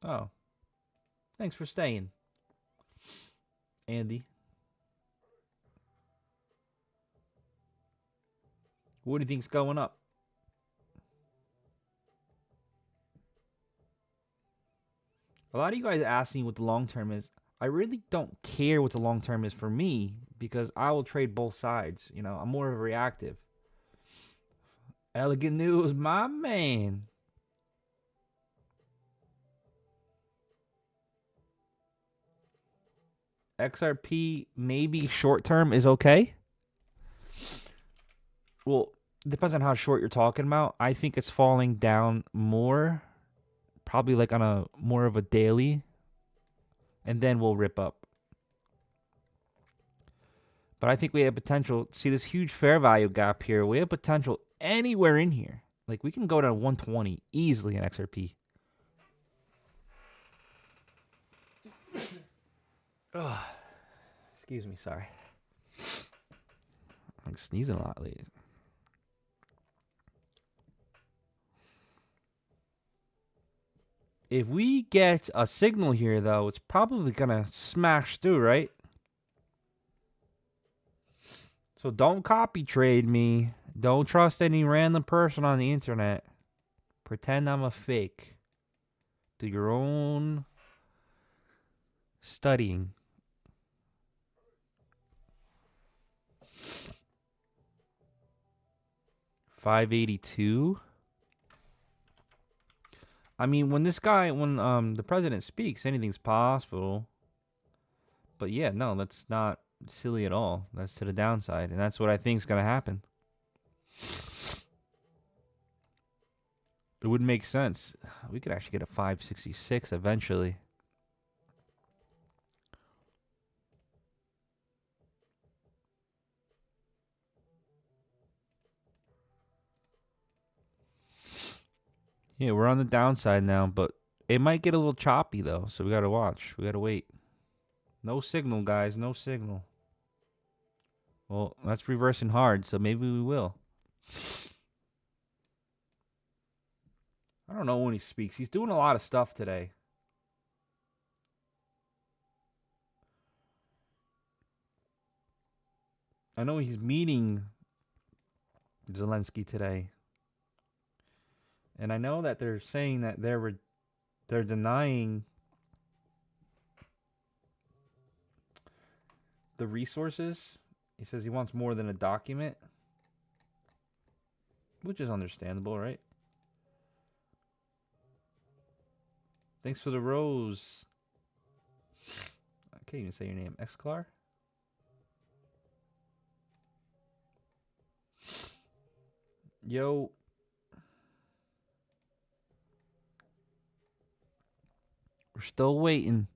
Oh. Thanks for staying, Andy. What do you think's going up? A lot of you guys asking what the long term is. I really don't care what the long term is for me because I will trade both sides. You know, I'm more of a reactive. Elegant News, my man. XRP maybe short term is okay. Well, depends on how short you're talking about. I think it's falling down more, probably like on a more of a daily, and then we'll rip up. But I think we have potential. See this huge fair value gap here. We have potential anywhere in here. Like we can go to 120 easily in XRP. Ugh. Excuse me, sorry. I'm sneezing a lot lately. If we get a signal here, though, it's probably going to smash through, right? So don't copy trade me. Don't trust any random person on the internet. Pretend I'm a fake. Do your own studying. $582. I mean, when the president speaks, anything's possible. But yeah, no, that's not silly at all. That's to the downside, and that's what I think is going to happen. It would make sense. We could actually get a 566 eventually. Yeah, we're on the downside now, but it might get a little choppy, though, so we got to watch. We got to wait. No signal, guys. No signal. Well, that's reversing hard, so maybe we will. I don't know when he speaks. He's doing a lot of stuff today. I know he's meeting Zelensky today. And I know that they're saying that they're denying the resources. He says he wants more than a document, which is understandable, right? Thanks for the rose. I can't even say your name. Xclar? Yo. We're still waiting.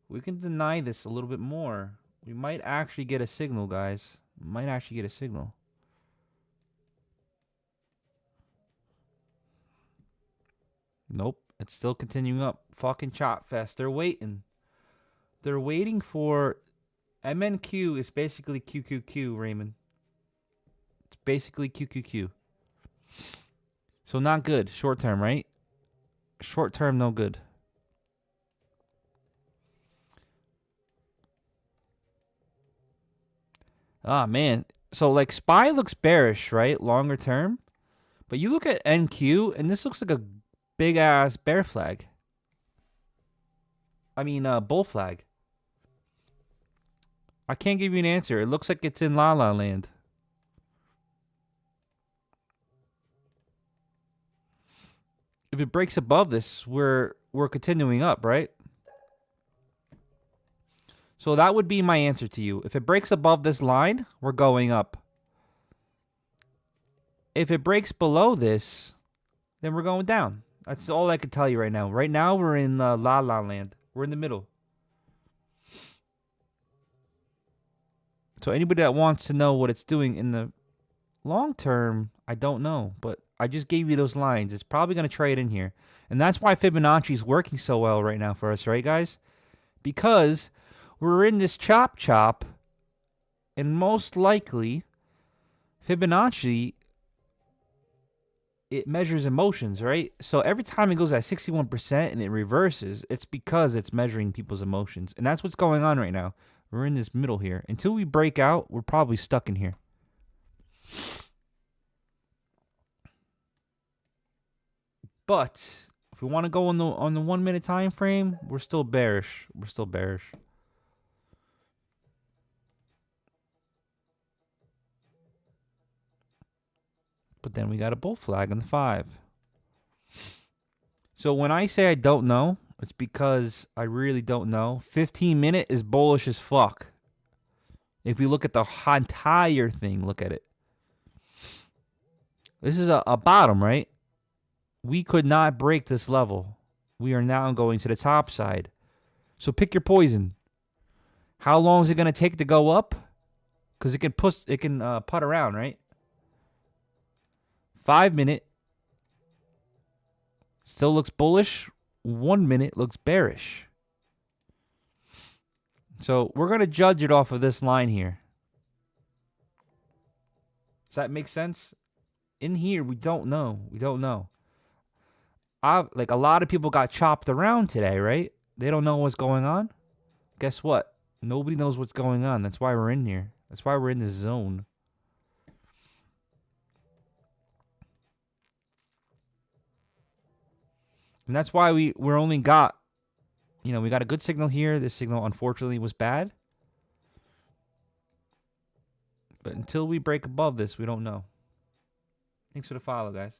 We can deny this a little bit more. We might actually get a signal, guys. Might actually get a signal. Nope. It's still continuing up. Fucking chop fest. They're waiting. They're waiting for... MNQ is basically QQQ, Raymond. It's basically QQQ. So not good. Short term, right? Short term, no good. Ah, man. So, like, SPY looks bearish, right? Longer term. But you look at NQ, and this looks like a big-ass bear flag. I mean, bull flag. I can't give you an answer. It looks like it's in La La Land. If it breaks above this, we're continuing up, right? So that would be my answer to you. If it breaks above this line, we're going up. If it breaks below this, then we're going down. That's all I can tell you right now. Right now, we're in La La Land. We're in the middle. So anybody that wants to know what it's doing in the long term, I don't know. But I just gave you those lines. It's probably going to trade in here. And that's why Fibonacci is working so well right now for us, right, guys? Because we're in this chop. And most likely, Fibonacci, it measures emotions, right? So every time it goes at 61% and it reverses, it's because it's measuring people's emotions. And that's what's going on right now. We're in this middle here. Until we break out, we're probably stuck in here. But If we want to go on the 1 minute time frame, we're still bearish. We're still bearish. But then we got a bull flag on the 5. So when I say I don't know, it's because I really don't know. 15-minute is bullish as fuck. If we look at the entire thing, look at it. This is a bottom, right? We could not break this level. We are now going to the top side. So pick your poison. How long is it going to take to go up? Because it can putt around, right? 5 minute still looks bullish. 1 minute looks bearish. So we're going to judge it off of this line here. Does that make sense? In here, we don't know. We don't know. Like a lot of people got chopped around today, right? They don't know what's going on. Guess what? Nobody knows what's going on. That's why we're in here. That's why we're in this zone. And that's why we're only got, we got a good signal here. This signal, unfortunately, was bad. But until we break above this, we don't know. Thanks for the follow, guys.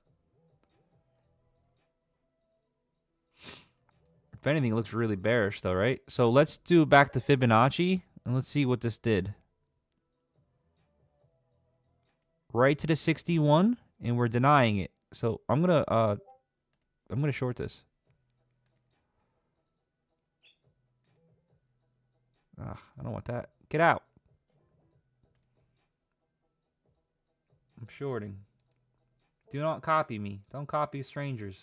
If anything, it looks really bearish, though, right? So let's do back to Fibonacci, and let's see what this did. Right to the 61, and we're denying it. So I'm gonna short this. I don't want that. Get out. I'm shorting. Do not copy me. Don't copy strangers.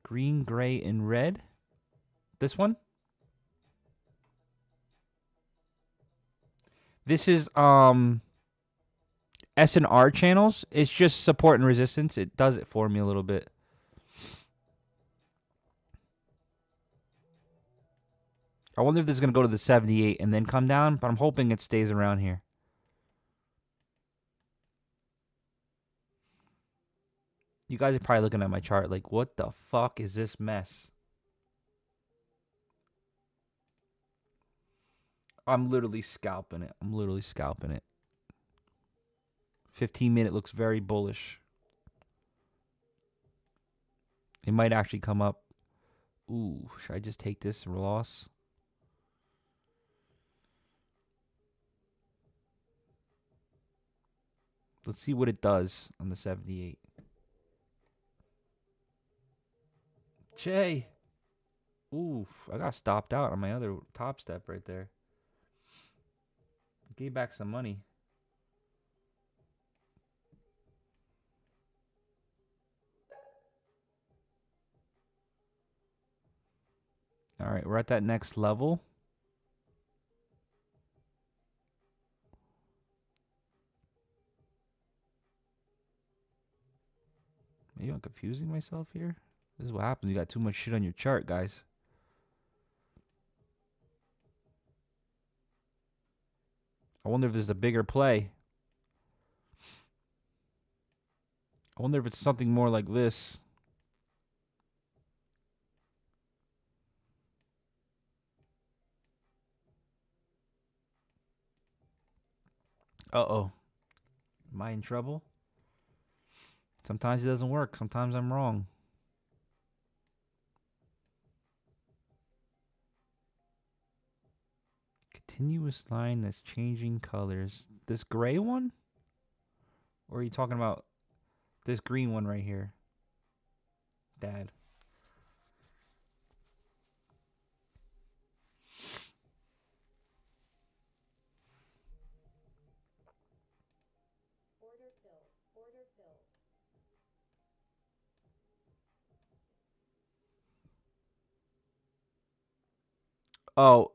Green, gray, and red. This one. This is S&R channels. It's just support and resistance. It does it for me a little bit. I wonder if this is going to go to the 78 and then come down, but I'm hoping it stays around here. You guys are probably looking at my chart like, what the fuck is this mess? I'm literally scalping it. 15-minute looks very bullish. It might actually come up. Ooh, should I just take this loss? Let's see what it does on the 78. Jay. Ooh, I got stopped out on my other top step right there. Gave back some money. All right, we're at that next level. Maybe I'm confusing myself here. This is what happens. You got too much shit on your chart, guys. I wonder if there's a bigger play. I wonder if it's something more like this. Uh-oh. Am I in trouble? Sometimes it doesn't work. Sometimes I'm wrong. Continuous line that's changing colors. This gray one? Or are you talking about this green one right here? Dad. Oh,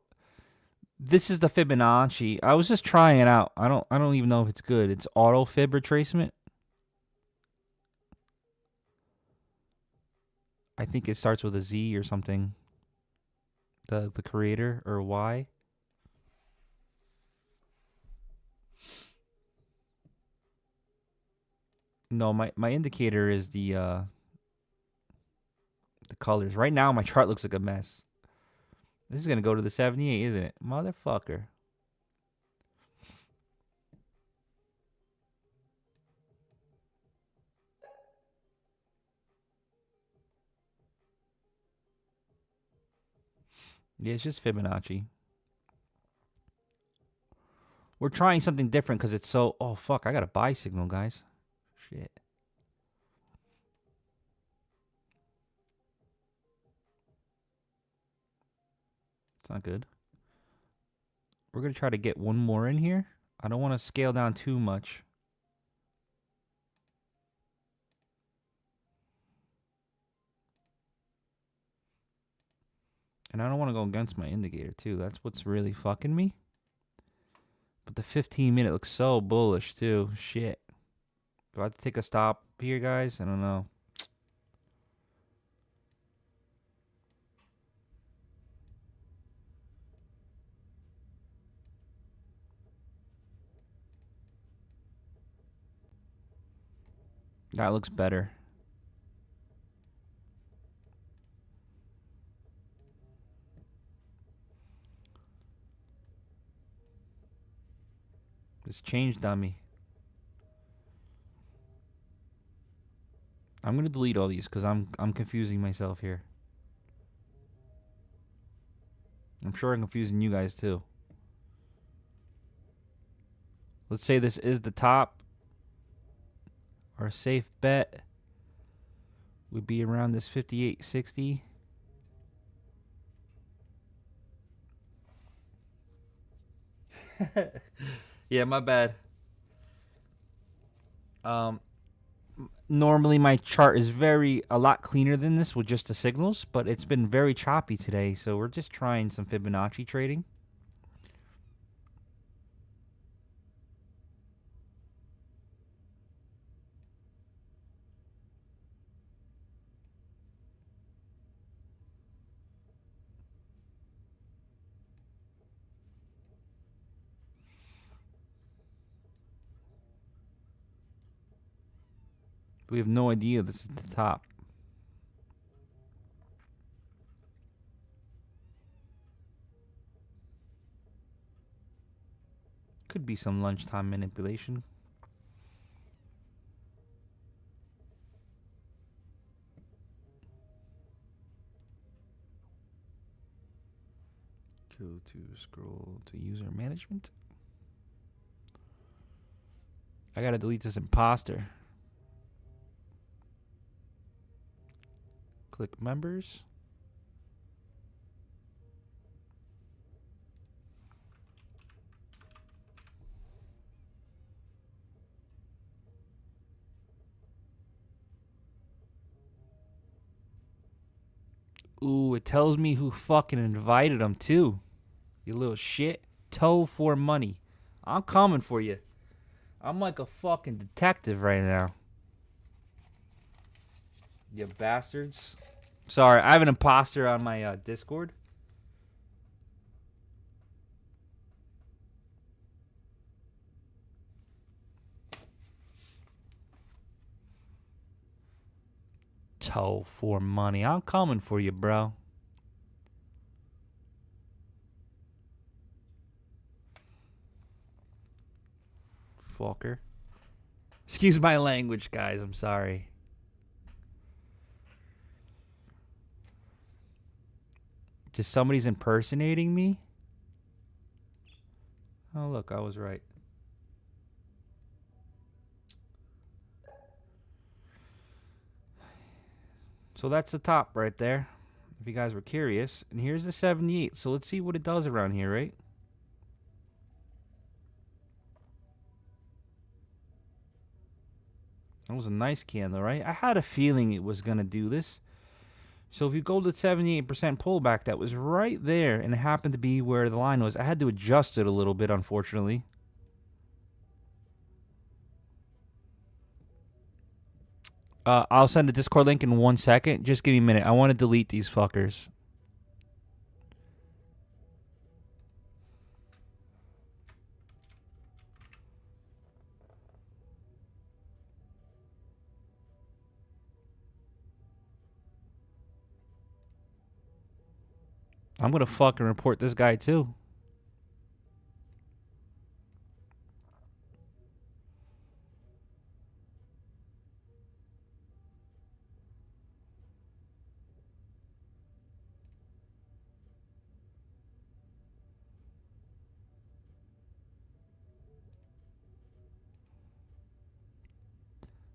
this is the Fibonacci. I was just trying it out. I don't even know if it's good. It's auto fib retracement. I think it starts with a Z or something. The creator or Y. No, my indicator is the colors. Right now, my chart looks like a mess. This is gonna go to the 78, isn't it? Motherfucker. Yeah, it's just Fibonacci. We're trying something different because it's so... Oh, fuck. I got a buy signal, guys. Shit. It's not good. We're going to try to get one more in here. I don't want to scale down too much. And I don't want to go against my indicator, too. That's what's really fucking me. But the 15-minute looks so bullish, too. Shit. Do I have to take a stop here, guys? I don't know. That looks better. This changed on me. I'm gonna delete all these because I'm confusing myself here. I'm sure I'm confusing you guys too. Let's say this is the top. Our safe bet would be around this 58.60. Yeah, my bad. Normally my chart is a lot cleaner than this with just the signals, but it's been very choppy today, so we're just trying some Fibonacci trading. We have no idea this is the top. Could be some lunchtime manipulation. Go to scroll to user management. I gotta delete this imposter. Click members. Ooh, it tells me who fucking invited him too. You little shit. Toe for money. I'm coming for you. I'm like a fucking detective right now. You bastards. Sorry, I have an imposter on my Discord. Toe for money. I'm coming for you, bro. Fucker. Excuse my language, guys. I'm sorry. Just somebody's impersonating me? Oh, look, I was right. So that's the top right there, if you guys were curious. And here's the 78. So let's see what it does around here, right? That was a nice candle, right? I had a feeling it was going to do this. So if you go to 78% pullback, that was right there, and it happened to be where the line was. I had to adjust it a little bit, unfortunately. I'll send a Discord link in 1 second. Just give me a minute. I want to delete these fuckers. I'm gonna fucking report this guy too.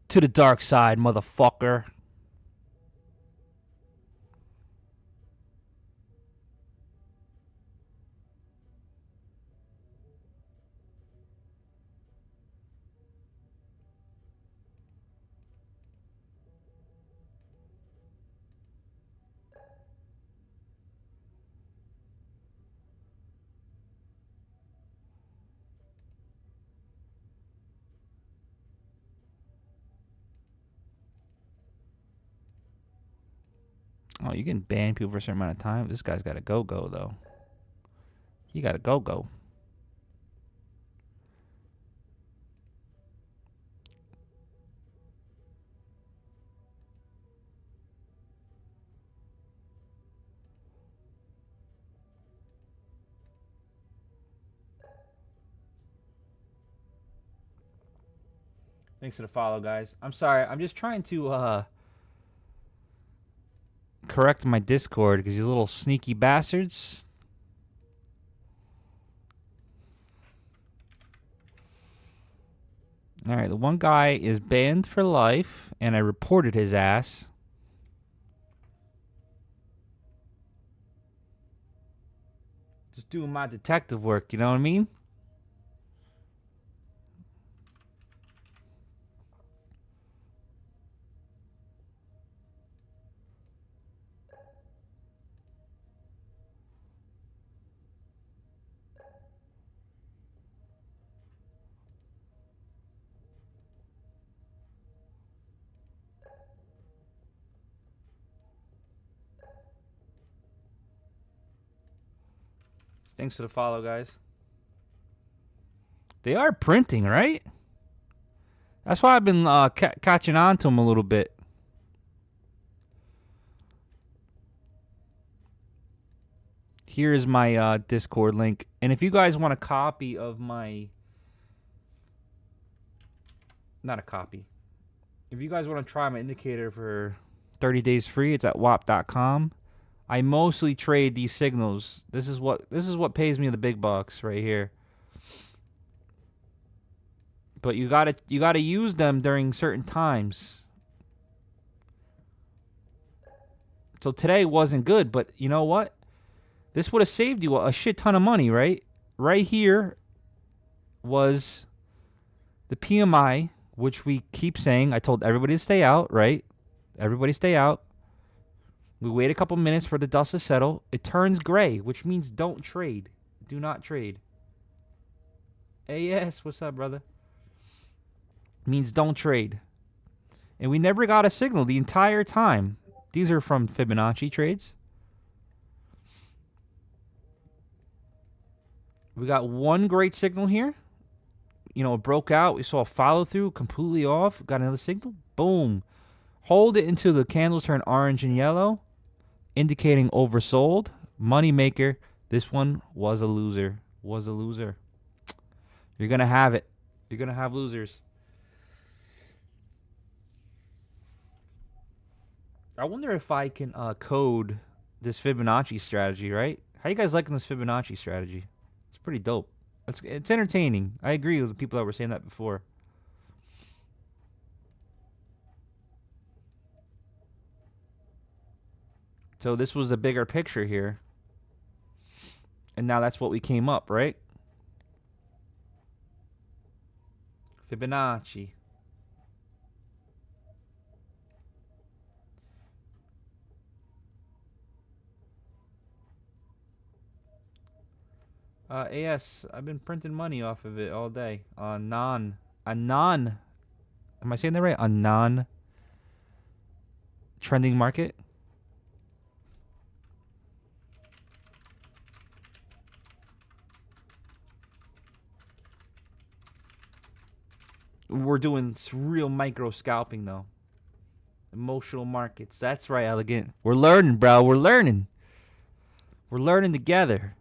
To the dark side, motherfucker. Oh, you can ban people for a certain amount of time. This guy's got a go-go, though. He got a go-go. Thanks for the follow, guys. I'm sorry. I'm just trying to correct my Discord because these little sneaky bastards. All right, the one guy is banned for life, and I reported his ass. Just doing my detective work, you know what I mean? Thanks for the follow, guys. They are printing, right? That's why I've been catching on to them a little bit. Here is my Discord link. And if you guys want a copy of my... Not a copy. If you guys want to try my indicator for 30 days free, it's at wap.com. I mostly trade these signals. This is what pays me the big bucks right here. But you gotta use them during certain times. So today wasn't good, but you know what? This would have saved you a shit ton of money, right? Right here was the PMI, which we keep saying. I told everybody to stay out, right? Everybody stay out. We wait a couple minutes for the dust to settle. It turns gray, which means don't trade. Do not trade. AS, what's up, brother? Means don't trade. And we never got a signal the entire time. These are from Fibonacci trades. We got one great signal here. You know, it broke out. We saw a follow through, completely off. Got another signal. Boom. Hold it until the candles turn orange and yellow, indicating oversold. Money maker. This one was a loser. Was a loser. You're going to have it. You're going to have losers. I wonder if I can code this Fibonacci strategy, right? How you guys liking this Fibonacci strategy? It's pretty dope. It's entertaining. I agree with the people that were saying that before. So this was a bigger picture here. And now that's what we came up, right? Fibonacci. AS, I've been printing money off of it all day on am I saying that right? A non-trending market. We're doing real micro scalping though. Emotional markets. That's right, Elegant. We're learning, bro. We're learning. We're learning together.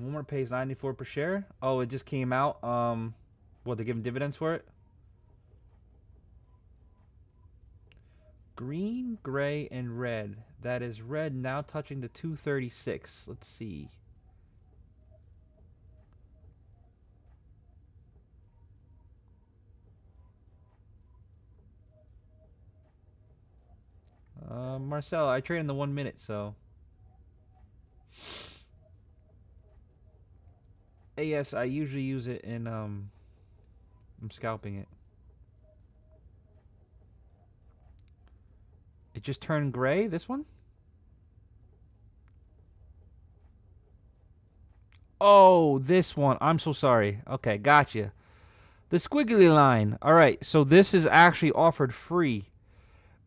Walmart pays 94 per share. Oh, it just came out. What, they giving dividends for it? Green, gray, and red. That is red now touching the 236. Let's see. Marcel, I trade in the 1 minute, so. Yes, I usually use it in I'm scalping it. It just turned gray, this one? Oh, this one. I'm so sorry. Okay, gotcha. The squiggly line. All right, so this is actually offered free.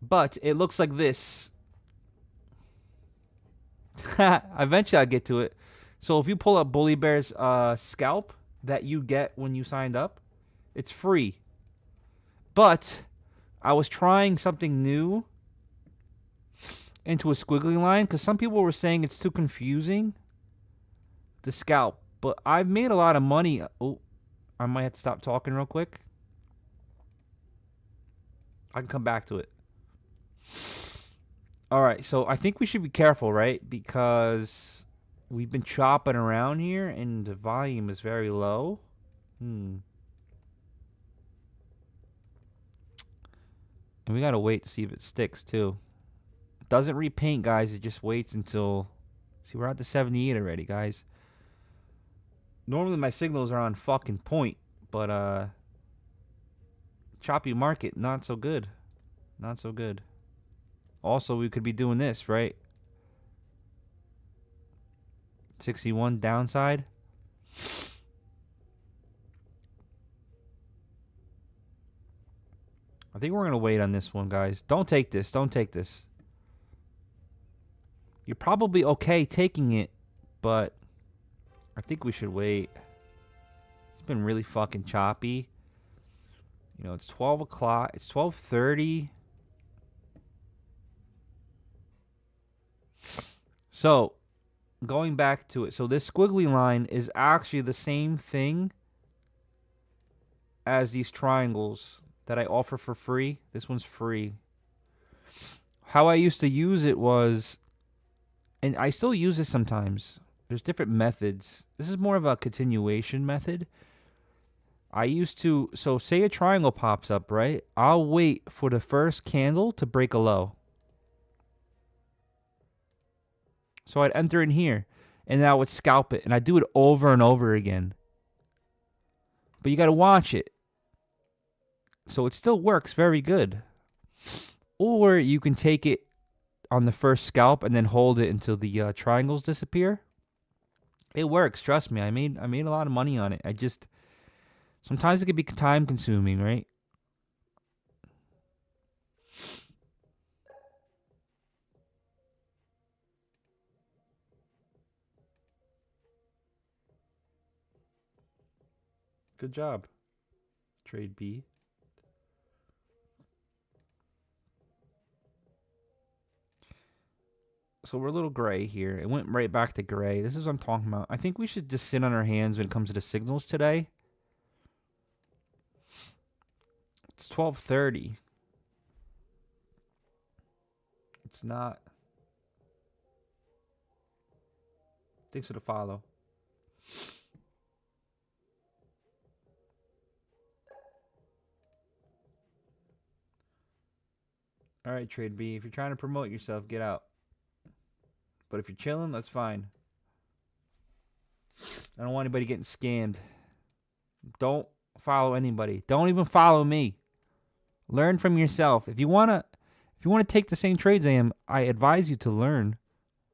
But it looks like this. Eventually I'll get to it. So if you pull up Bully Bear's scalp that you get when you signed up, it's free. But I was trying something new into a squiggly line because some people were saying it's too confusing to scalp. But I've made a lot of money. Oh, I might have to stop talking real quick. I can come back to it. All right, so I think we should be careful, right? Because we've been chopping around here and the volume is very low. And we gotta wait to see if it sticks too. It doesn't repaint, guys. It just waits until. See, we're at the 78 already, guys. Normally my signals are on fucking point, but choppy market, not so good. Not so good. Also, we could be doing this, right? 61 downside. I think we're going to wait on this one, guys. Don't take this. Don't take this. You're probably okay taking it, but I think we should wait. It's been really fucking choppy. You know, it's 12 o'clock. It's 12:30. So, going back to it. So, this squiggly line is actually the same thing as these triangles that I offer for free. This one's free. How I used to use it was, and I still use this sometimes. There's different methods. This is more of a continuation method. I used to, so say a triangle pops up, right? I'll wait for the first candle to break a low. So I'd enter in here, and then I would scalp it, and I'd do it over and over again. But you got to watch it. So it still works very good. Or you can take it on the first scalp and then hold it until the triangles disappear. It works, trust me. I made a lot of money on it. I just sometimes it can be time consuming, right? Good job. Trade B. So we're a little gray here. It went right back to gray. This is what I'm talking about. I think we should just sit on our hands when it comes to the signals today. It's 12:30. It's not. Thanks for the follow. All right, Trade B. If you're trying to promote yourself, get out. But if you're chilling, that's fine. I don't want anybody getting scammed. Don't follow anybody. Don't even follow me. Learn from yourself. If you wanna take the same trades I am, I advise you to learn.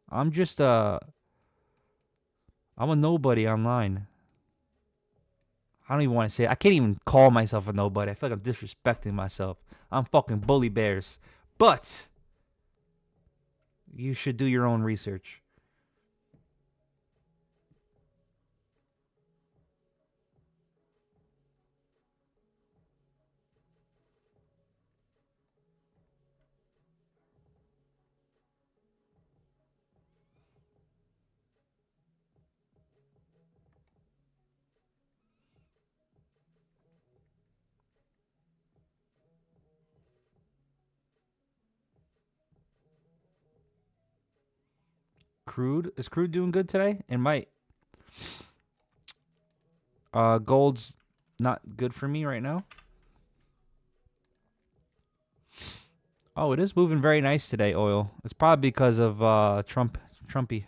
I'm a nobody online. I don't even want to say it. I can't even call myself a nobody. I feel like I'm disrespecting myself. I'm fucking Bully Bears. But you should do your own research. Crude? Is Crude doing good today? It might. Gold's not good for me right now. Oh, it is moving very nice today, oil. It's probably because of Trumpy.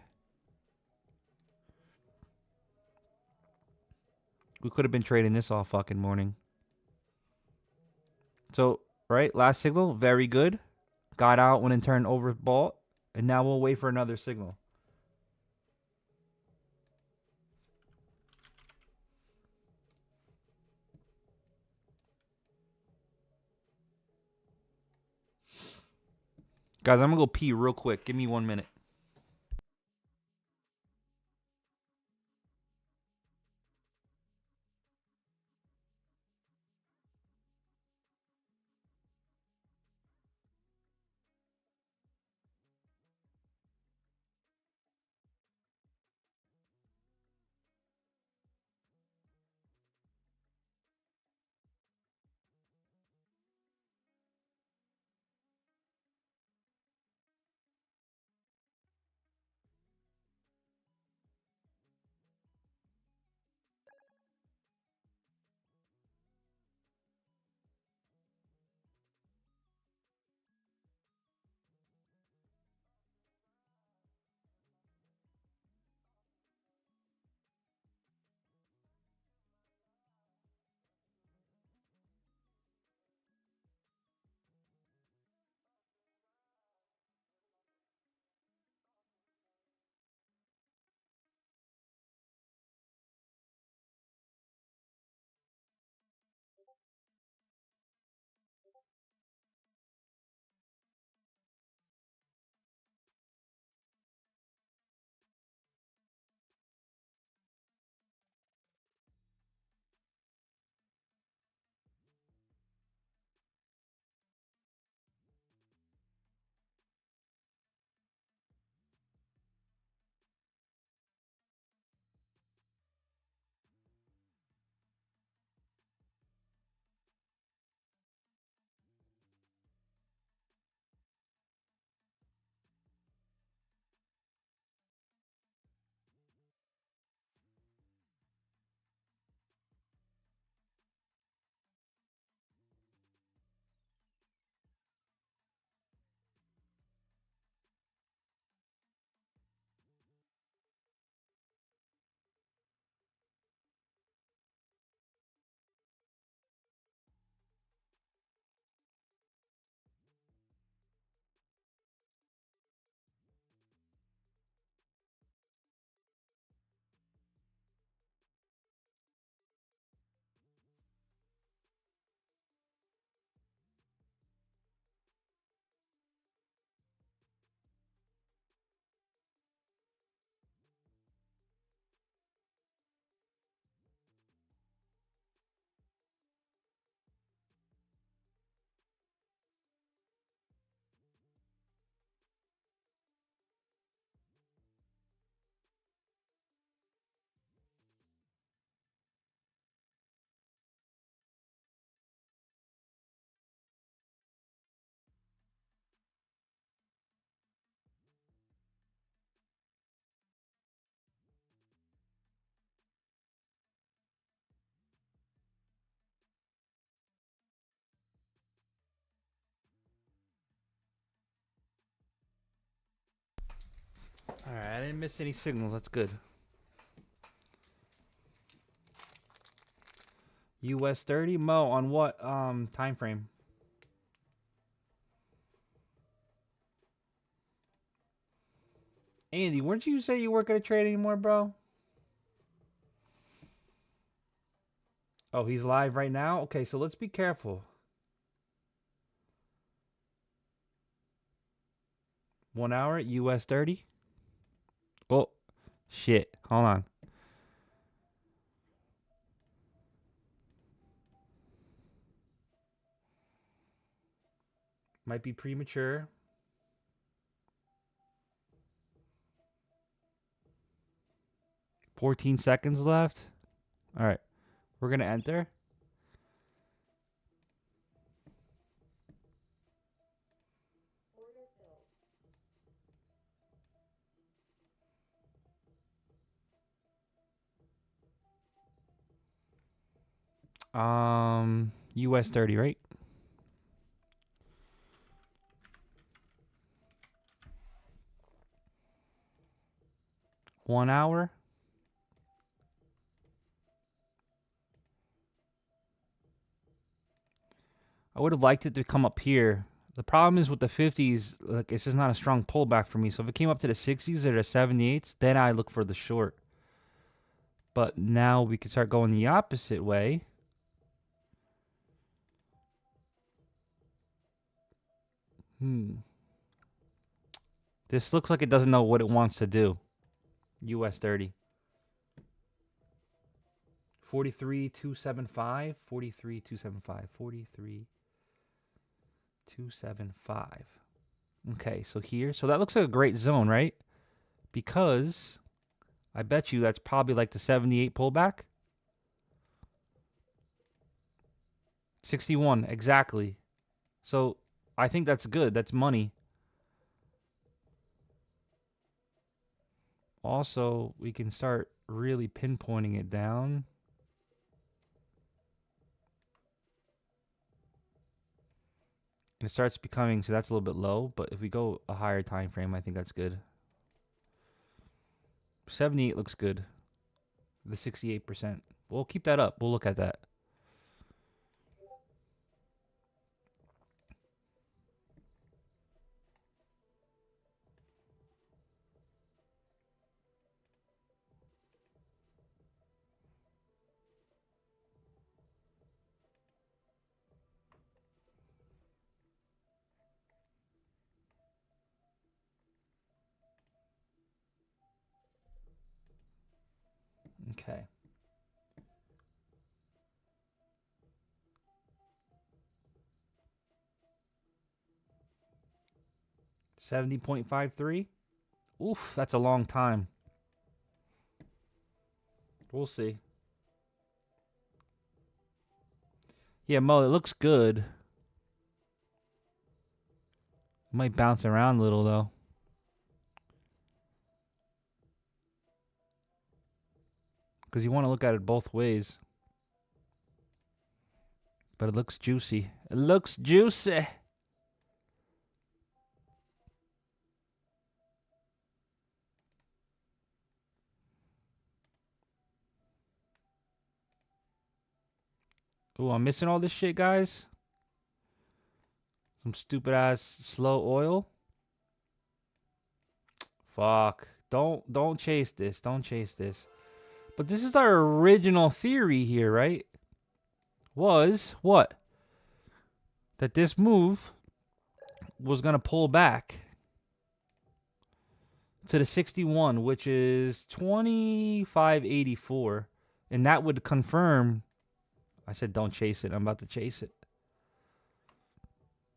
We could have been trading this all fucking morning. So, right, last signal, very good. Got out when it turned overbought, and now we'll wait for another signal. Guys, I'm gonna go pee real quick. Give me 1 minute. All right, I didn't miss any signals. That's good. US 30 Mo on what time frame? Andy, weren't you say you work at a trade anymore, bro? Oh, he's live right now? Okay, so let's be careful. 1 hour, US 30. Oh, shit. Hold on. Might be premature. 14 seconds left. All right. We're going to enter. US 30, right? One hour. I would have liked it to come up here. The problem is with the 50s, like it's just not a strong pullback for me. So if it came up to the 60s or the 78s, then I look for the short. But now we can start going the opposite way. This looks like it doesn't know what it wants to do. US 30. 43,275. 43,275. 43,275. Okay, so here. So that looks like a great zone, right? Because I bet you that's probably like the 78 pullback. 61, exactly. So I think that's good. That's money. Also, we can start really pinpointing it down. And it starts becoming, so that's a little bit low, but if we go a higher time frame, I think that's good. 78 looks good. The 68%. We'll keep that up. We'll look at that. Okay. $70.53. Oof, that's a long time. We'll see. Yeah, Mo, it looks good. Might bounce around a little, though. Because you want to look at it both ways. But it looks juicy. It looks juicy. Ooh, I'm missing all this shit, guys. Some stupid ass slow oil. Fuck. Don't chase this. Don't chase this. But this is our original theory here, right? Was what? That this move was going to pull back to the 61, which is 2584. And that would confirm. I said don't chase it. I'm about to chase it.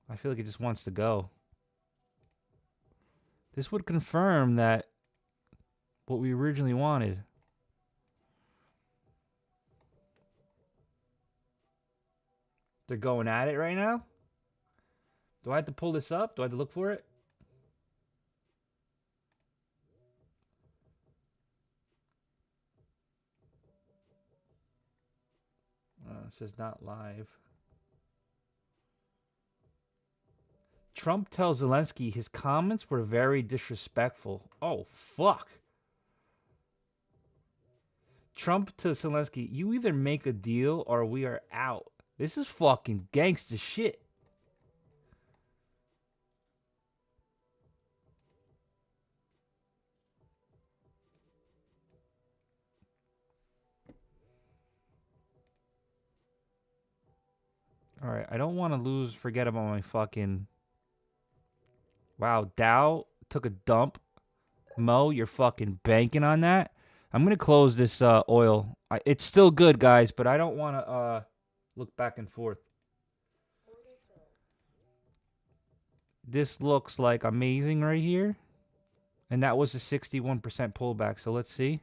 I feel like it just wants to go. This would confirm that what we originally wanted. They're going at it right now. Do I have to pull this up? Do I have to look for it? It says not live. Trump tells Zelensky his comments were very disrespectful. Oh, fuck. Trump to Zelensky, you either make a deal or we are out. This is fucking gangsta shit. All right, I don't want to lose. Forget about my fucking. Wow, Dow took a dump. Mo, you're fucking banking on that. I'm gonna close this oil. It's still good, guys, but I don't want to look back and forth. This looks like amazing right here, and that was a 61% pullback. So let's see.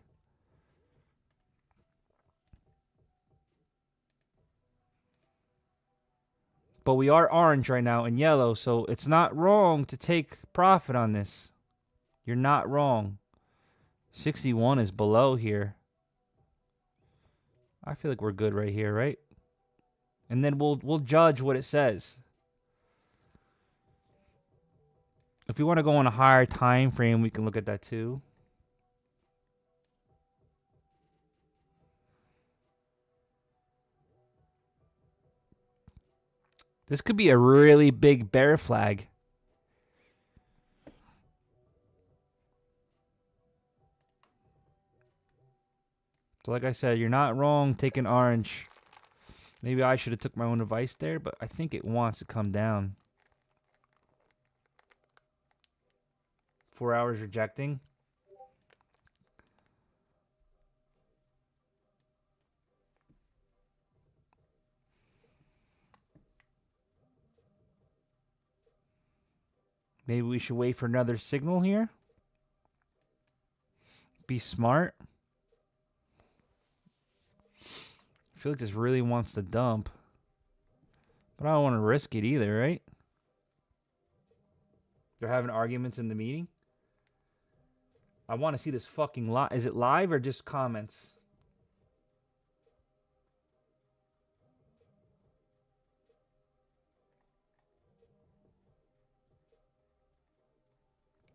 But we are orange right now and yellow, so it's not wrong to take profit on this. You're not wrong. 61 is below here. I feel like we're good right here, right? And then we'll judge what it says. If we want to go on a higher time frame, we can look at that too. This could be a really big bear flag. So like I said, you're not wrong taking orange. Maybe I should have took my own advice there, but I think it wants to come down. 4 hours rejecting. Maybe we should wait for another signal here. Be smart. I feel like this really wants to dump. But I don't want to risk it either, right? They're having arguments in the meeting. I want to see this fucking live. Is it live or just comments?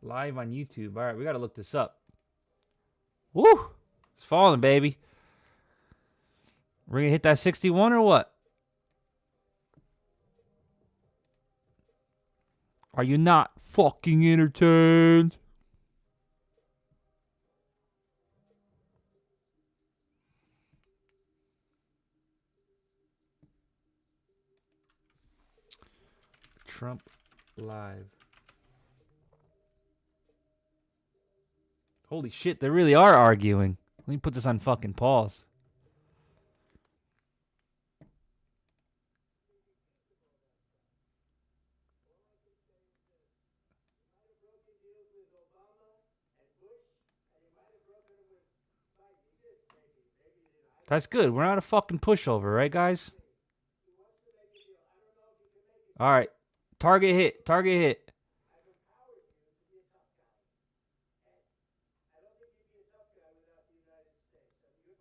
Live on YouTube. All right, we got to look this up. Woo! It's falling, baby. We're going to hit that 61 or what? Are you not fucking entertained? Trump live. Holy shit, they really are arguing. Let me put this on fucking pause. That's good. We're not a fucking pushover, right, guys? All right. Target hit. Target hit.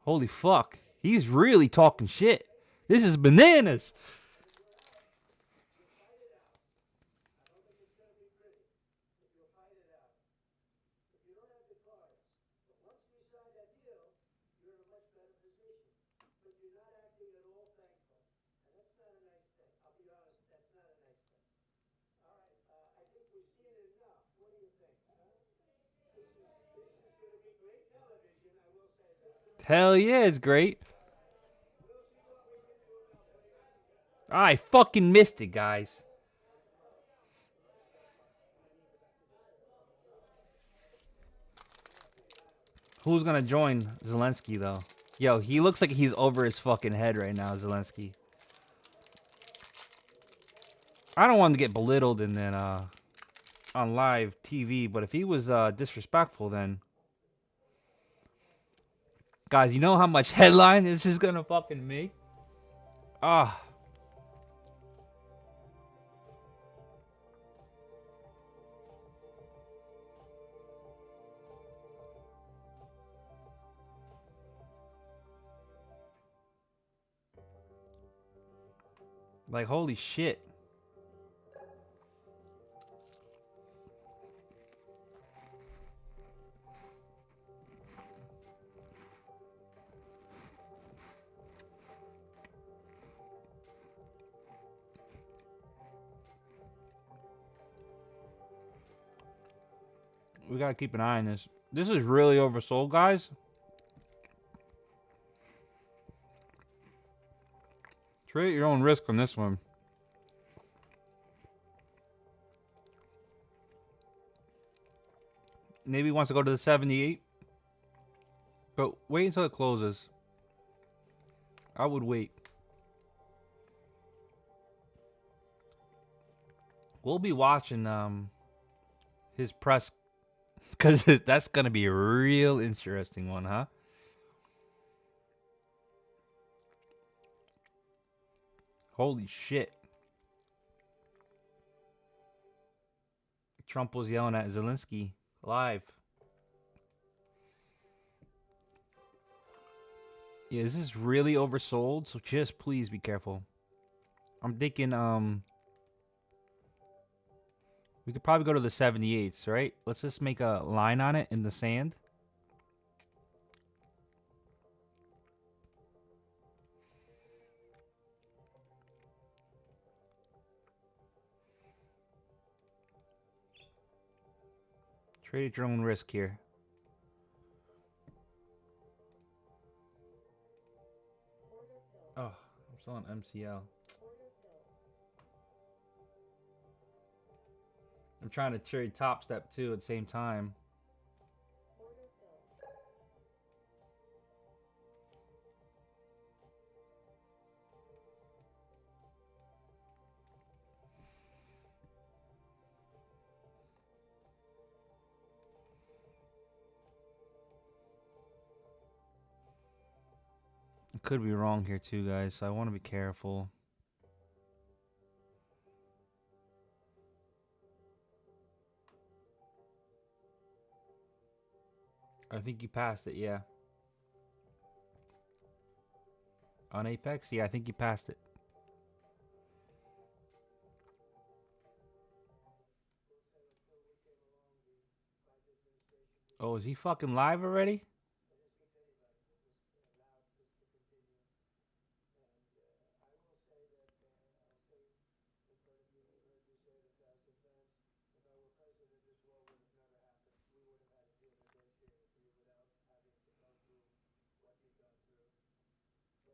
Holy fuck. He's really talking shit. This is bananas. Hell yeah, it's great. I fucking missed it, guys. Who's gonna join Zelensky, though? Yo, he looks like he's over his fucking head right now, Zelensky. I don't want him to get belittled and then on live TV, but if he was disrespectful, then guys, you know how much headline this is gonna fucking make? Ah. Like, holy shit. We gotta keep an eye on this. This is really oversold, guys. Trade at your own risk on this one. Maybe he wants to go to the 78. But wait until it closes. I would wait. We'll be watching his press because that's gonna be a real interesting one, huh? Holy shit. Trump was yelling at Zelensky live. Yeah, this is really oversold, so just please be careful. I'm thinking we could probably go to the 78s, right? Let's just make a line on it in the sand. Trade at your own risk here. Oh, I'm still on MCL. I'm trying to trade Top Step too at the same time. I could be wrong here too, guys, so I want to be careful. I think you passed it, yeah. On Apex? Yeah, I think you passed it. Oh, is he fucking live already?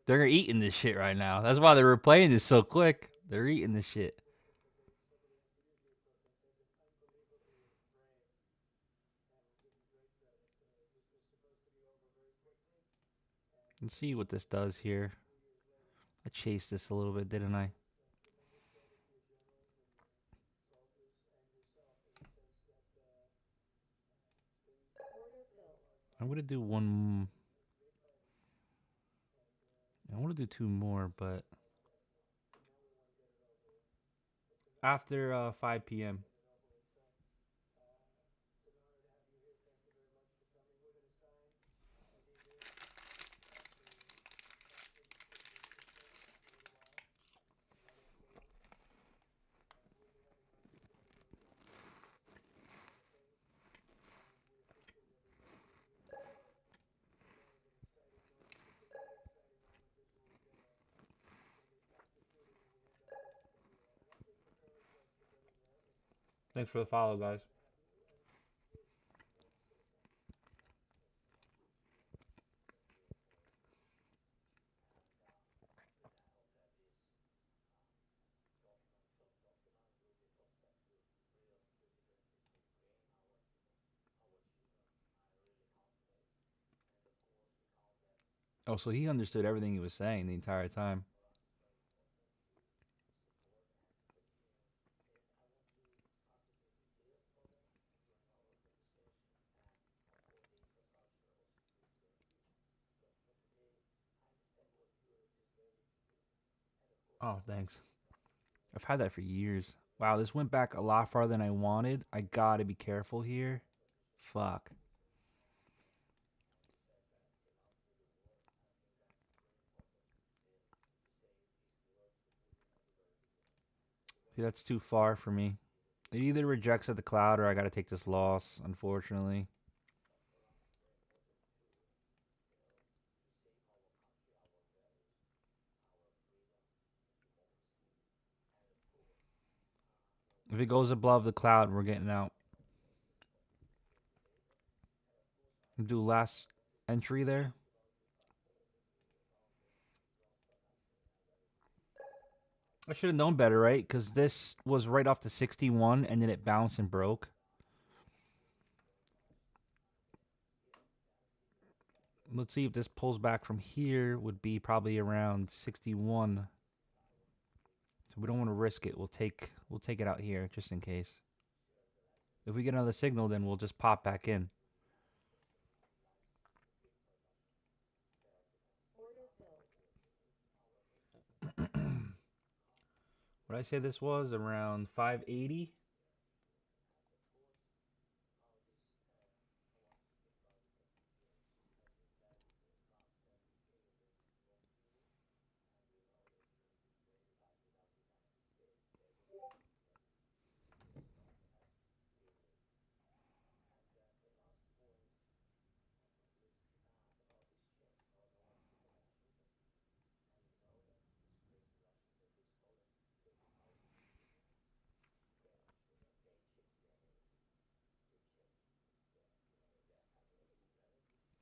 They're eating this shit right now. That's why they're replaying this so quick. They're eating this shit. Let's see what this does here. I chased this a little bit, didn't I? I'm gonna do one. I want to do two more, but after 5 p.m. Thanks for the follow, guys. Oh, so he understood everything he was saying the entire time. Oh, thanks. I've had that for years. Wow, this went back a lot farther than I wanted. I gotta be careful here. Fuck. See, that's too far for me. It either rejects at the cloud or I gotta take this loss, unfortunately. If it goes above the cloud, we're getting out. Do last entry there. I should have known better, right? Because this was right off the 61 and then it bounced and broke. Let's see if this pulls back from here. Would be probably around 61. So we don't want to risk it. We'll take it out here just in case. If we get another signal, then we'll just pop back in. What I say this was around 580.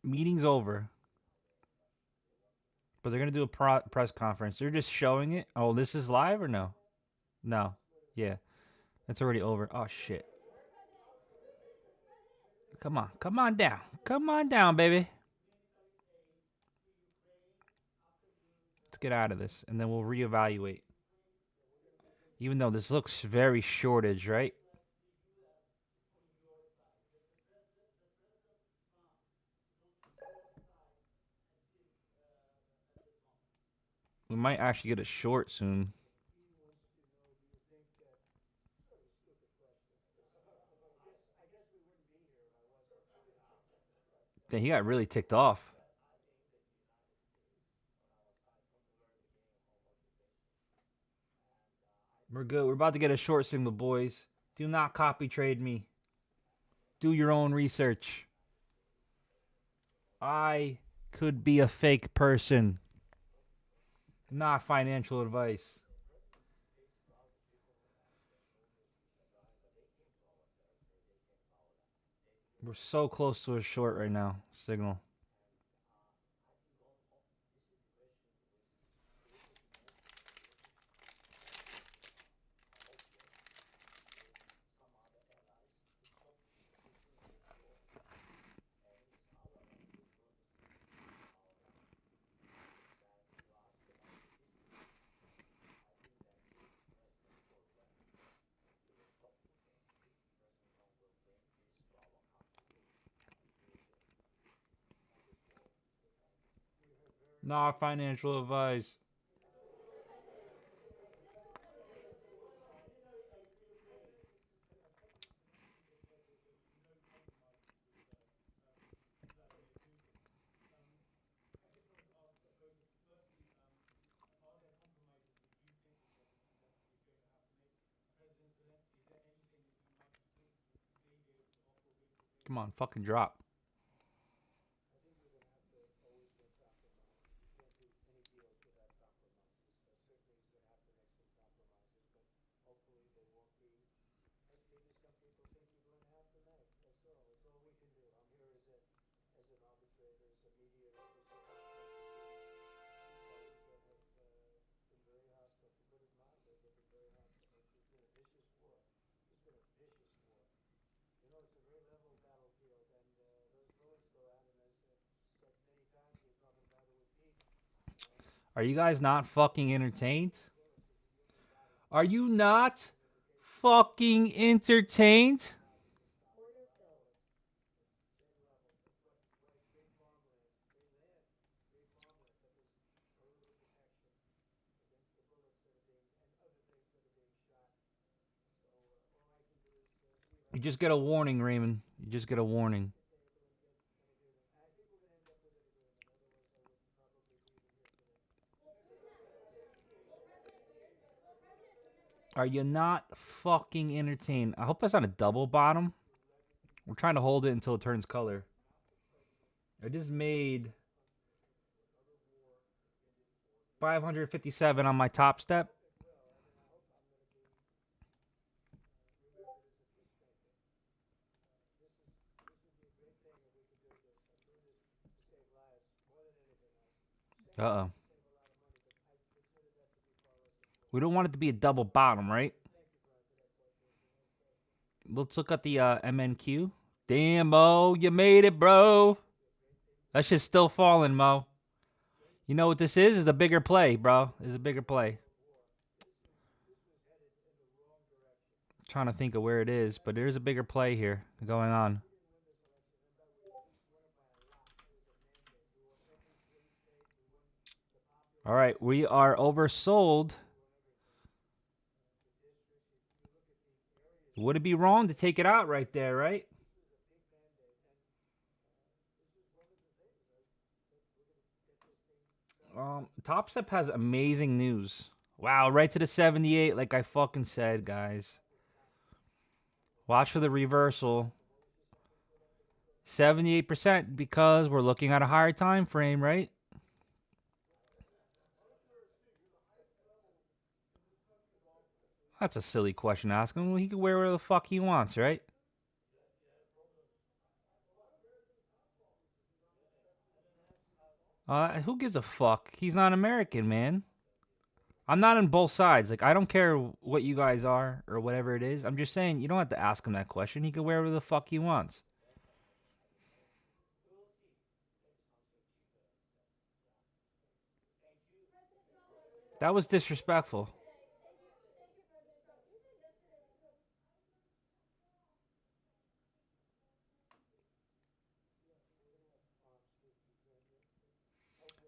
Meeting's over. But they're going to do a press conference. They're just showing it. Oh, this is live or no? No. Yeah. It's already over. Oh, shit. Come on. Come on down. Come on down, baby. Let's get out of this, and then we'll reevaluate. Even though this looks very shortage, right? We might actually get a short soon. Dang, he got really ticked off. We're good. We're about to get a short signal, boys. Do not copy trade me. Do your own research. I could be a fake person. Not financial advice. We're so close to a short right now. Signal. Not financial advice. Come on, fucking drop. Are you guys not fucking entertained? Are you not fucking entertained? You just get a warning, Raymond. You just get a warning. Are you not fucking entertained? I hope that's not a double bottom. We're trying to hold it until it turns color. I just made 557 on my top step. Uh-oh. We don't want it to be a double bottom, right? Let's look at the MNQ. Damn, Mo, you made it, bro. That shit's still falling, Mo. You know what this is? Is a bigger play, bro. Is a bigger play. Trying to think of where it is, but there's a bigger play here going on. All right, we are oversold. Would it be wrong to take it out right there, right? Top Step has amazing news. Wow, right to the 78, like I fucking said, guys. Watch for the reversal. 78% because we're looking at a higher time frame, right? That's a silly question to ask him. Well, he can wear whatever the fuck he wants, right? Who gives a fuck? He's not American, man. I'm not on both sides. Like, I don't care what you guys are or whatever it is. I'm just saying, you don't have to ask him that question. He can wear whatever the fuck he wants. That was disrespectful.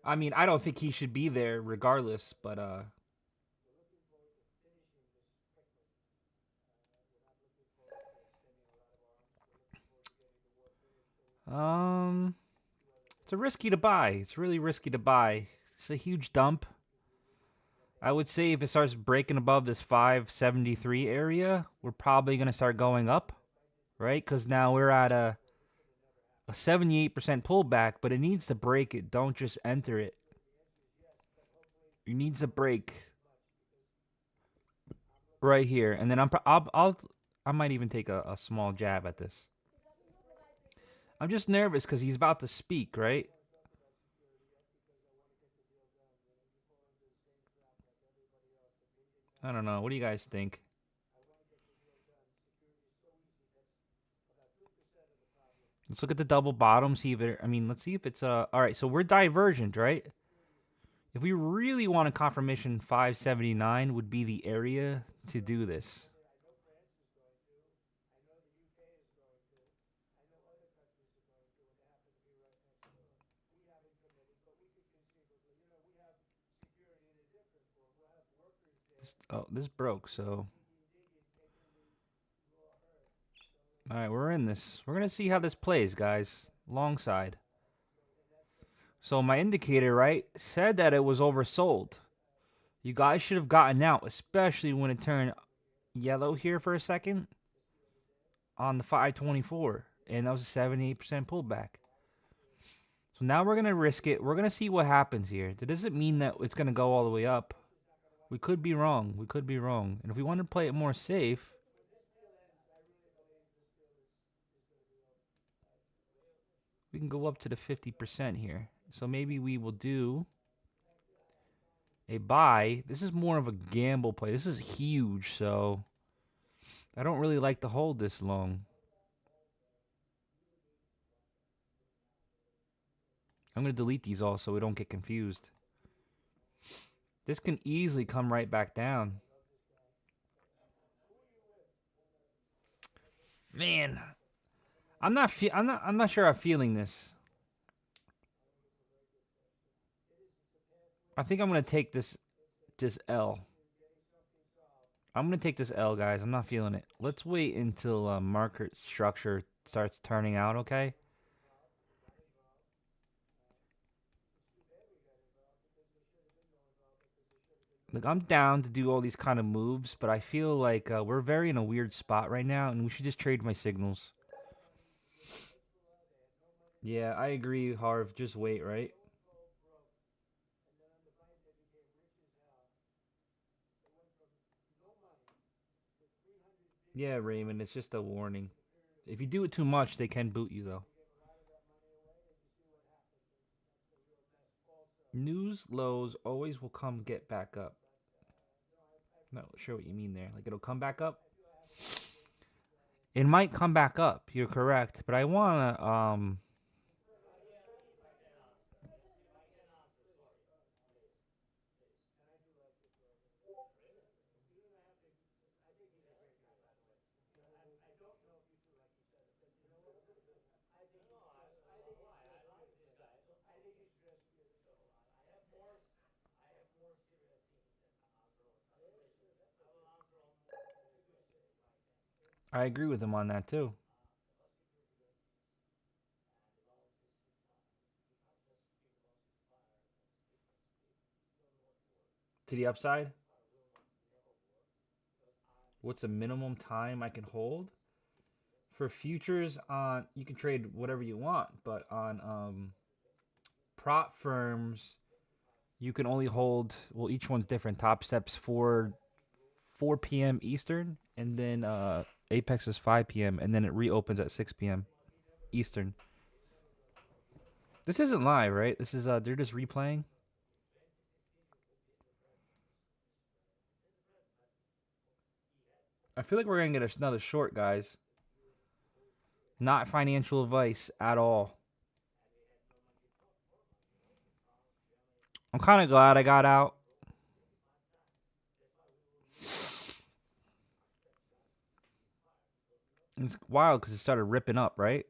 I mean, I don't think he should be there regardless, but um it's a risky to buy. It's really risky to buy. It's a huge dump. I would say if it starts breaking above this 573 area, we're probably going to start going up, right? Cuz now we're at a 78% pullback, but it needs to break it. Don't just enter it. It needs to break right here, and then I might even take a small jab at this. I'm just nervous because he's about to speak, right? I don't know. What do you guys think? Let's look at the double bottom. See if it. I mean, let's see if it's all right. So we're divergent, right? If we really want a confirmation, 579 would be the area to do this. Oh, this broke, so. All right, we're in this. We're going to see how this plays, guys. Long side. So my indicator, right, said that it was oversold. You guys should have gotten out, especially when it turned yellow here for a second on the 524. And that was a 78% pullback. So now we're going to risk it. We're going to see what happens here. That doesn't mean that it's going to go all the way up. We could be wrong. We could be wrong. And if we want to play it more safe, we can go up to the 50% here. So maybe we will do a buy. This is more of a gamble play. This is huge, so I don't really like to hold this long. I'm going to delete these all so we don't get confused. This can easily come right back down. Man, I'm not sure I'm feeling this. I think I'm going to take this L. I'm going to take this L, guys. I'm not feeling it. Let's wait until market structure starts turning out, okay? Look, I'm down to do all these kind of moves, but I feel like we're very in a weird spot right now, and we should just trade my signals. Yeah, I agree, Harv. Just wait, right? Yeah, Raymond, it's just a warning. If you do it too much, they can boot you, though. News lows always will come get back up. Not sure what you mean there. Like it'll come back up? It might come back up. You're correct, but I wanna I agree with him on that too. To the upside, what's the minimum time I can hold? For futures on, you can trade whatever you want, but on prop firms, you can only hold, well, each one's different. Top Step's 4 p.m. Eastern, and then Apex is 5 p.m., and then it reopens at 6 p.m. Eastern. This isn't live, right? This is they're just replaying. I feel like we're gonna get another short, guys. Not financial advice at all. I'm kind of glad I got out. It's wild because it started ripping up, right?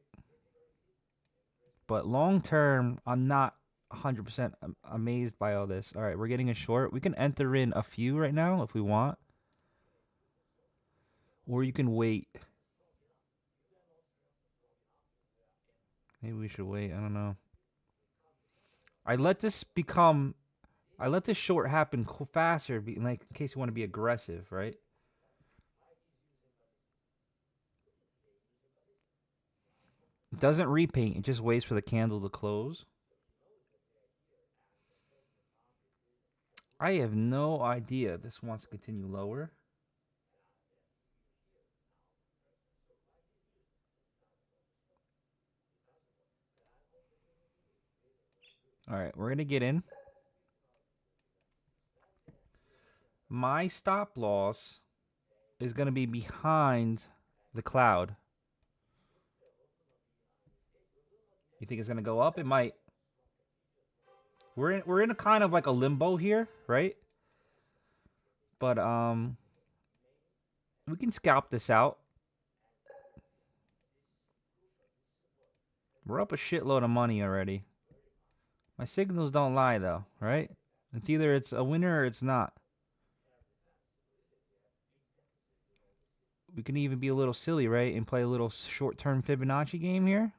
But long term, I'm not 100% amazed by all this. All right, we're getting a short. We can enter in a few right now if we want. Or you can wait. Maybe we should wait. I don't know. I let this short happen faster, like in case you want to be aggressive, right? It doesn't repaint. It just waits for the candle to close. I have no idea. This wants to continue lower. All right, we're going to get in. My stop loss is going to be behind the cloud. You think it's going to go up? It might. We're in a kind of like a limbo here, right? But we can scalp this out. We're up a shitload of money already. My signals don't lie though, right? It's either it's a winner or it's not. We can even be a little silly, right? And play a little short-term Fibonacci game here.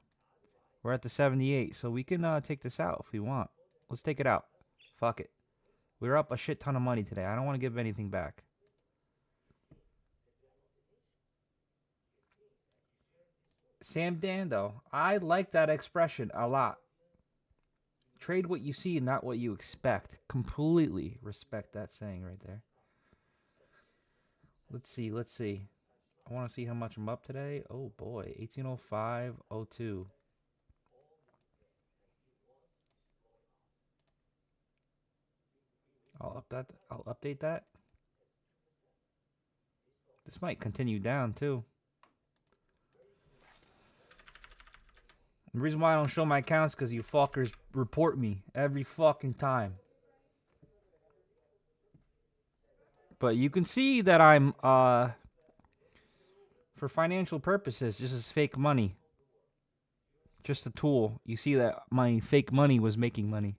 We're at the 78, so we can take this out if we want. Let's take it out. Fuck it. We're up a shit ton of money today. I don't want to give anything back. Sam Dando, I like that expression a lot. Trade what you see and not what you expect. Completely respect that saying right there. Let's see. I want to see how much I'm up today. Oh boy, 1805.02. I'll update that. This might continue down too. The reason why I don't show my accounts because you fuckers report me every fucking time. But you can see that I'm for financial purposes, just as fake money. Just a tool. You see that my fake money was making money.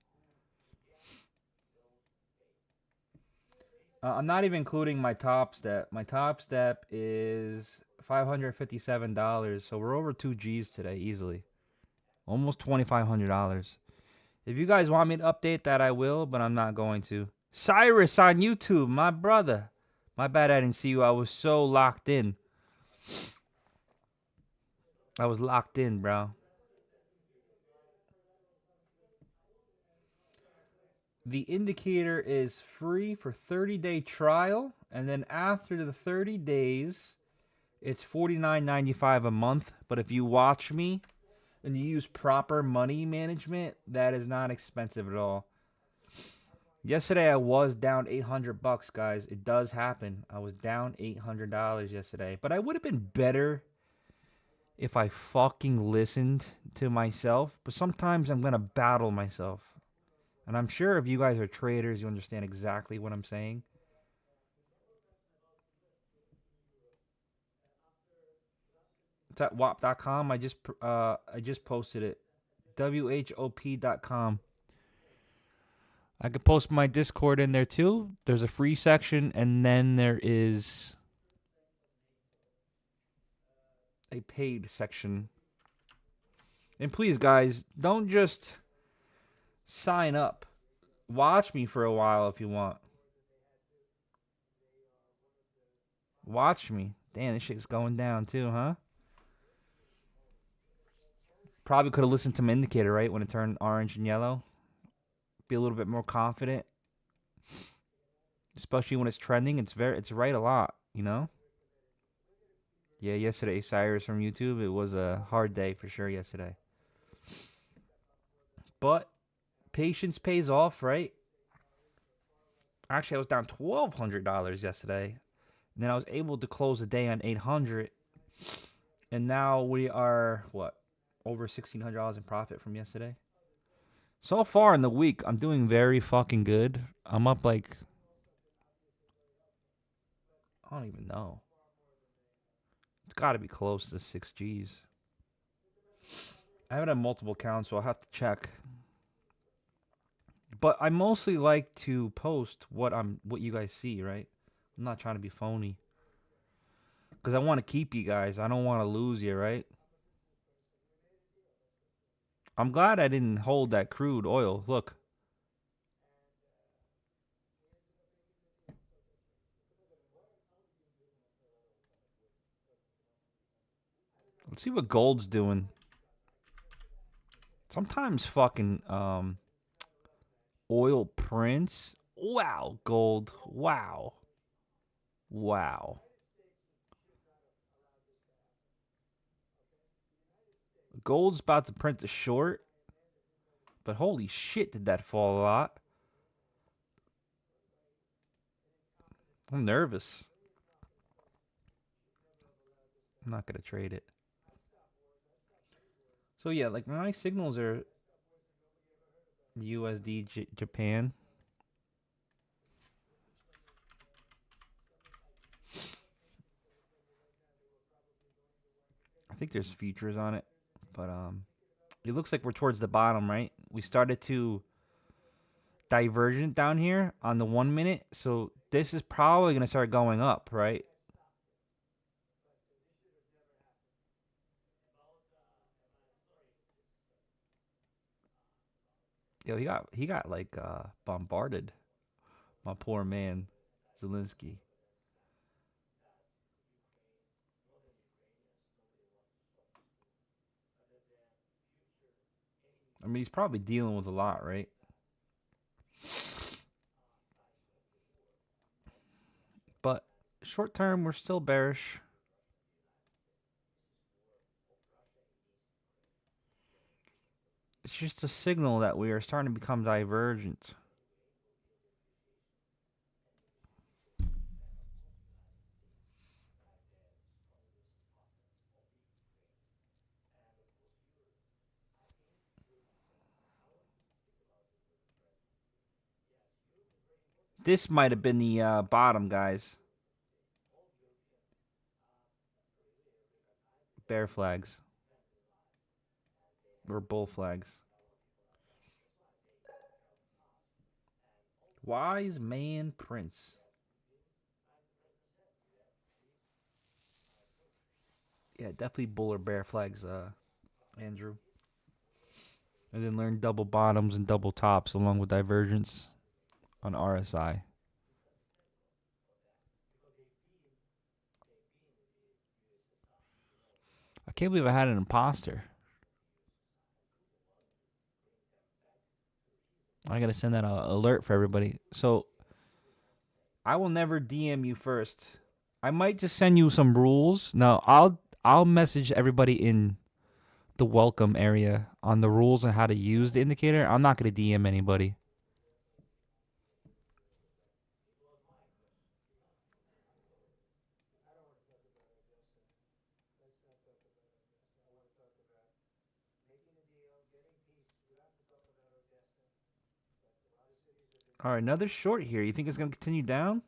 I'm not even including my top step. My top step is $557. So we're over 2 G's today easily. Almost $2,500. If you guys want me to update that, I will, but I'm not going to. Cyrus on YouTube, my brother. My bad I didn't see you. I was so locked in. I was locked in, bro. The indicator is free for 30-day trial, and then after the 30 days, it's $49.95 a month. But if you watch me and you use proper money management, that is not expensive at all. Yesterday I was down $800, guys. It does happen. I was down $800 yesterday, but I would have been better if I fucking listened to myself. But sometimes I'm gonna battle myself. And I'm sure if you guys are traders, you understand exactly what I'm saying. It's at WOP.com. I just posted it. WHOP.com. I could post my Discord in there too. There's a free section, and then there is a paid section. And please, guys, don't just sign up. Watch me for a while if you want. Watch me. Damn, this shit's going down too, huh? Probably could have listened to my indicator, right? When it turned orange and yellow. Be a little bit more confident. Especially when it's trending. It's right a lot, you know? Yeah, yesterday, Cyrus from YouTube. It was a hard day for sure yesterday. But patience pays off, right? Actually, I was down $1,200 yesterday. And then I was able to close the day on $800. And now we are, what? Over $1,600 in profit from yesterday. So far in the week, I'm doing very fucking good. I'm up like, I don't even know. It's got to be close to 6 G's. I haven't had multiple accounts, so I'll have to check. But I mostly like to post what you guys see, right? I'm not trying to be phony. Because I want to keep you guys. I don't want to lose you, right? I'm glad I didn't hold that crude oil. Look. Let's see what gold's doing. Sometimes fucking oil prints. Wow, gold. Wow. Wow. Gold's about to print the short. But holy shit, did that fall a lot. I'm nervous. I'm not going to trade it. So yeah, like my signals are USD Japan. I think there's futures on it, but it looks like we're towards the bottom, right? We started to divergent down here on the 1 minute, so this is probably going to start going up, right? Yo, he got like bombarded. My poor man, Zelensky. I mean, he's probably dealing with a lot, right? But short term, we're still bearish. It's just a signal that we are starting to become divergent. This might have been the bottom, guys. Bear flags. Or bull flags. Wise man prince. Yeah, definitely bull or bear flags, Andrew. And then learn double bottoms and double tops along with divergence on RSI. I can't believe I had an imposter. I gotta send that alert for everybody. So I will never DM you first. I might just send you some rules. No, I'll message everybody in the welcome area on the rules and how to use the indicator. I'm not gonna DM anybody. All right, another short here. You think it's gonna continue down?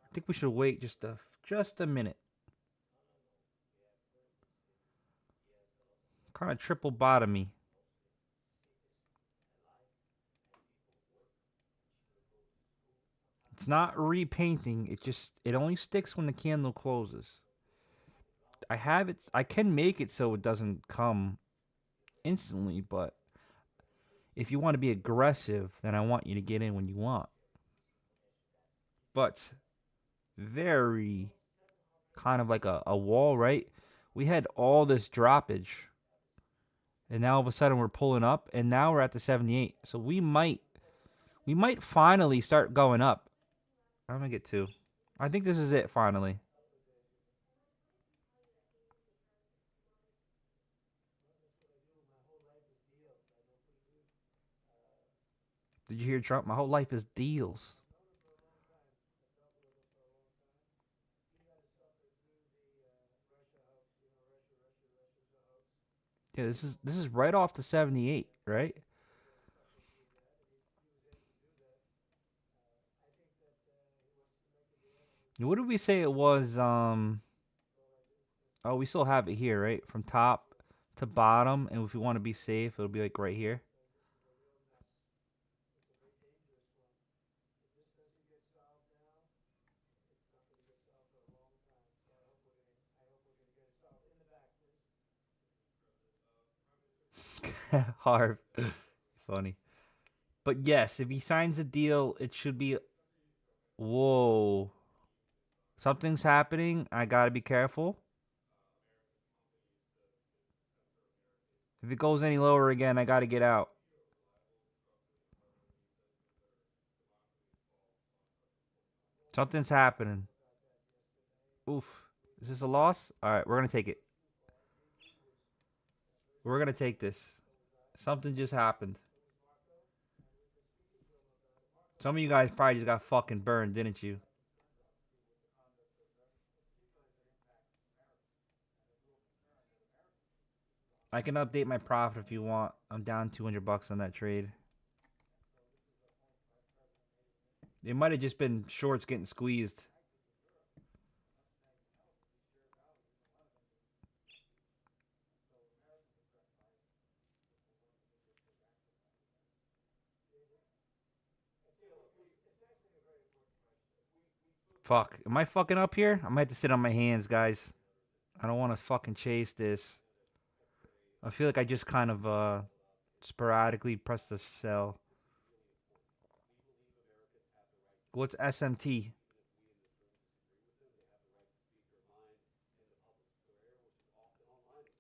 I think we should wait just a minute. Kind of triple bottomy. It's not repainting. It only sticks when the candle closes. I have it. I can make it so it doesn't come instantly, but if you want to be aggressive, then I want you to get in when you want. But very kind of like a wall, right? We had all this droppage, and now all of a sudden we're pulling up, and now we're at the 78. So we might finally start going up. I'm gonna get two. I think this is it finally. Did you hear Trump? My whole life is deals. Yeah, this is right off the 78, right? What did we say it was? Oh, we still have it here, right? From top to bottom, and if we want to be safe, it'll be like right here. Harv, funny. But yes, if he signs a deal, it should be. Whoa, something's happening. I gotta be careful. If it goes any lower again, I gotta get out. Something's happening. Oof. Is this a loss? All right, we're gonna take it. We're gonna take this. Something just happened. Some of you guys probably just got fucking burned, didn't you? I can update my profit if you want. I'm down 200 bucks on that trade. It might have just been shorts getting squeezed. Fuck. Am I fucking up here? I might have to sit on my hands, guys. I don't want to fucking chase this. I feel like I just kind of sporadically pressed the sell. What's SMT?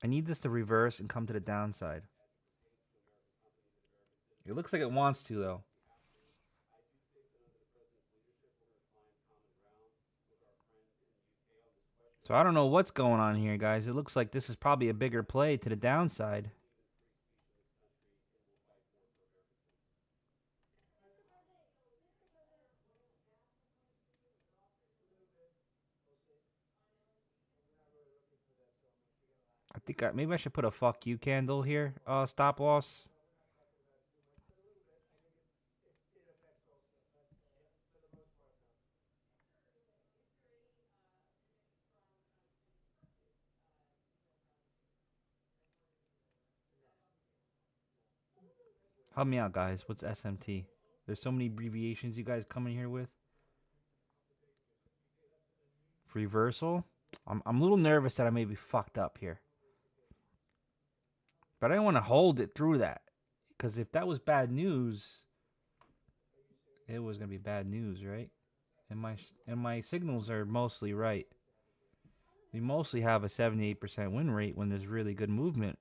I need this to reverse and come to the downside. It looks like it wants to, though. So I don't know what's going on here, guys. It looks like this is probably a bigger play to the downside. I think maybe I should put a fuck you candle here. Stop loss. Help me out, guys. What's SMT? There's so many abbreviations you guys come in here with. Reversal. I'm a little nervous that I may be fucked up here. But I don't want to hold it through that. Because if that was bad news, it was going to be bad news, right? And my signals are mostly right. We mostly have a 78% win rate when there's really good movement.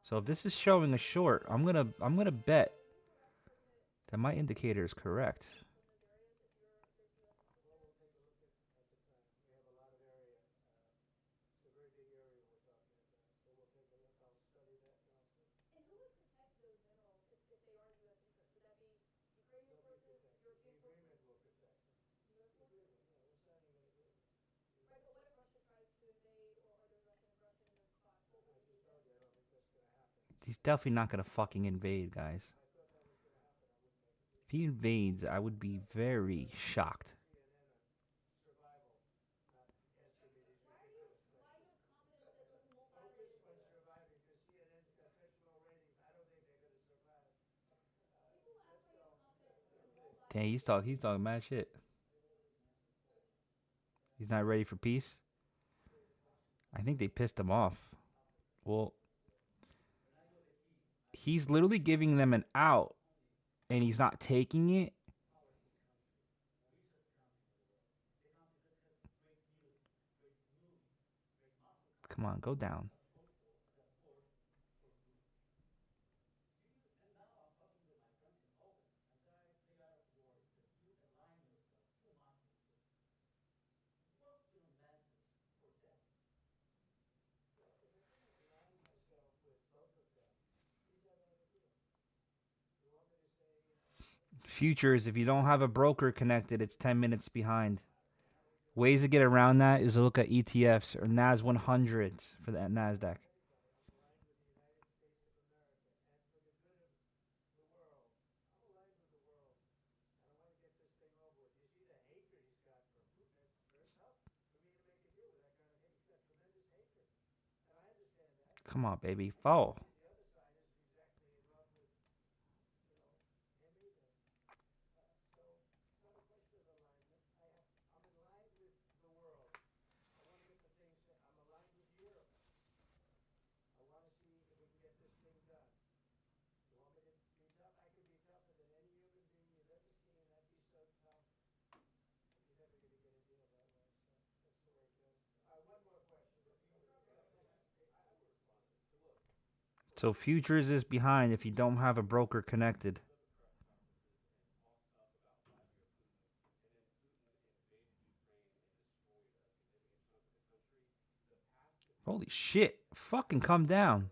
So if this is showing a short, I'm gonna bet that my indicator is correct. He's definitely not gonna fucking invade, guys. If he invades, I would be very shocked. Dang, he's talking mad shit. He's not ready for peace. I think they pissed him off. Well, he's literally giving them an out, and he's not taking it. Come on, go down. Futures, if you don't have a broker connected, it's 10 minutes behind. Ways to get around that is to look at ETFs or NAS 100s for that NASDAQ. Come on, baby. Fall. So futures is behind if you don't have a broker connected. Holy shit. Fucking come down.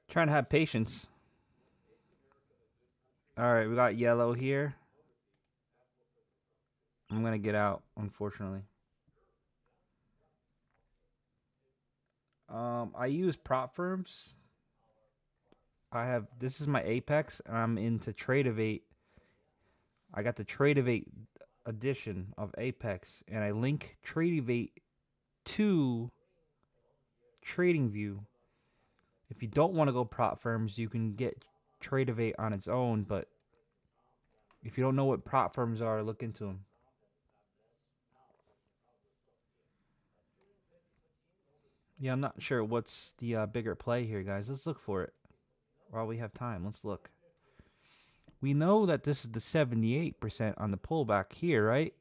Trying to have patience. All right, we got yellow here. I'm going to get out, unfortunately. I use prop firms. This is my Apex, and I'm into Tradeovate. I got the Tradeovate edition of Apex, and I link Tradeovate to TradingView. If you don't want to go prop firms, you can get Tradeovate on its own, but if you don't know what prop firms are, look into them. Yeah, I'm not sure what's the bigger play here, guys. Let's look for it while we have time. Let's look. We know that this is the 78% on the pullback here, right?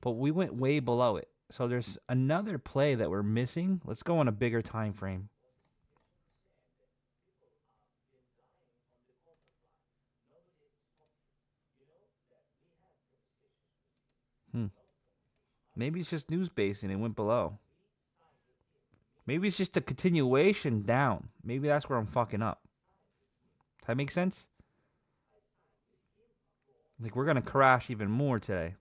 But we went way below it. So there's another play that we're missing. Let's go on a bigger time frame. Maybe it's just news based and it went below. Maybe it's just a continuation down. Maybe that's where I'm fucking up. Does that make sense? Like, we're going to crash even more today.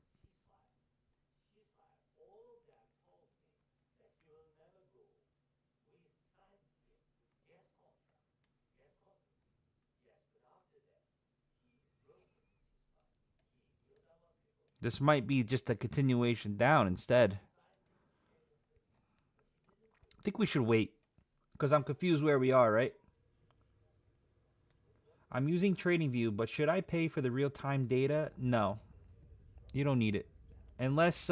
This might be just a continuation down instead. I think we should wait because I'm confused where we are, right? I'm using TradingView, but should I pay for the real-time data? No. You don't need it. Unless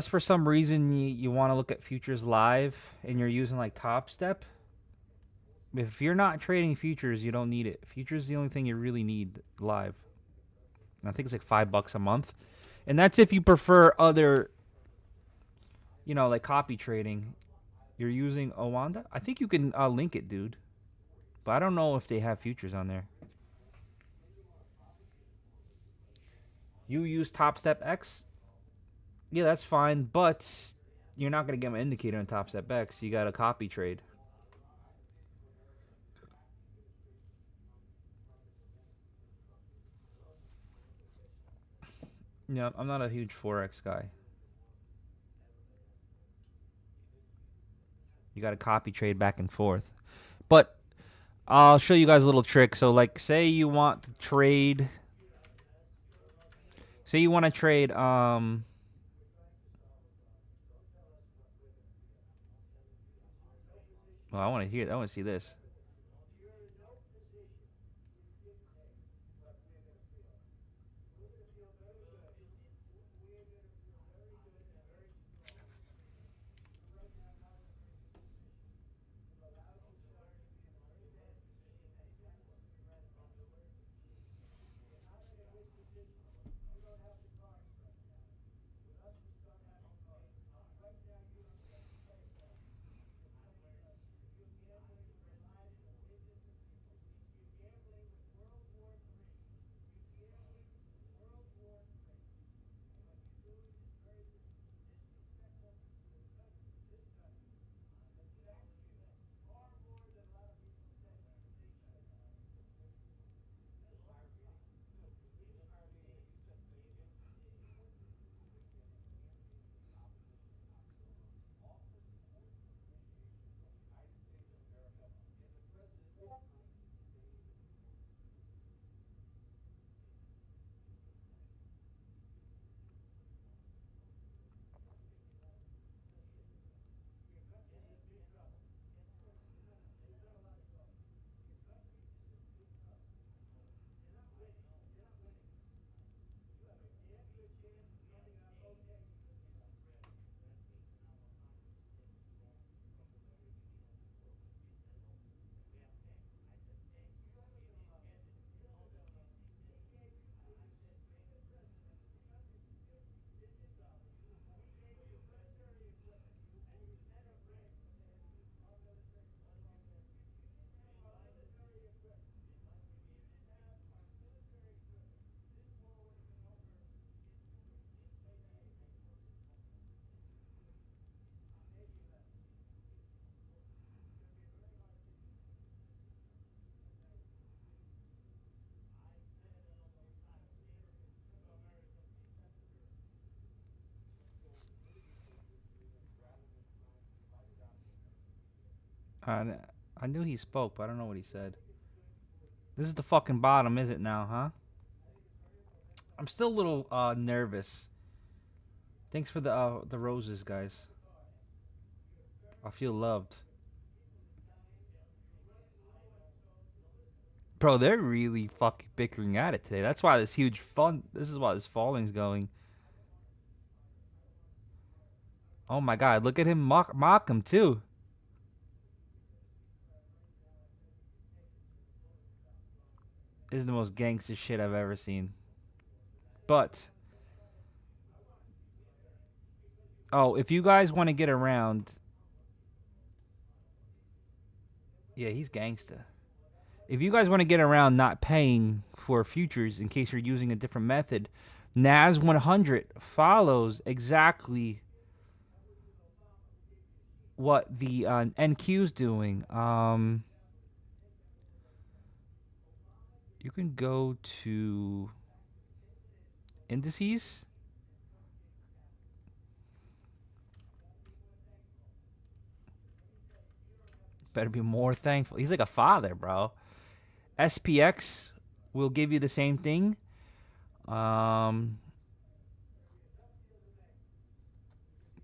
for some reason you want to look at futures live and you're using like Top Step. If you're not trading futures, you don't need it. Futures is the only thing you really need live. And I think it's like $5 a month. And that's if you prefer other, like copy trading. You're using Owanda? I think you can link it, dude. But I don't know if they have futures on there. You use Top Step X? Yeah, that's fine. But you're not going to get my indicator on Top Step X. You got to copy trade. Yeah, I'm not a huge Forex guy. You got to copy trade back and forth. But I'll show you guys a little trick. So, like, say you want to trade. Say you want to trade Well, I want to hear that. I want to see this. I, I knew he spoke, but I don't know what he said. This is the fucking bottom, is it now, huh? I'm still a little nervous. Thanks for the roses, guys. I feel loved. Bro, they're really fucking bickering at it today. That's why this huge fun. This is why this falling's going. Oh my god, look at him mock him too. This is the most gangster shit I've ever seen. But oh, if you guys want to get around, yeah, he's gangsta. If you guys want to get around not paying for futures in case you're using a different method, NAS 100 follows exactly what the NQ's doing. You can go to indices. Better be more thankful. He's like a father, bro. SPX will give you the same thing. The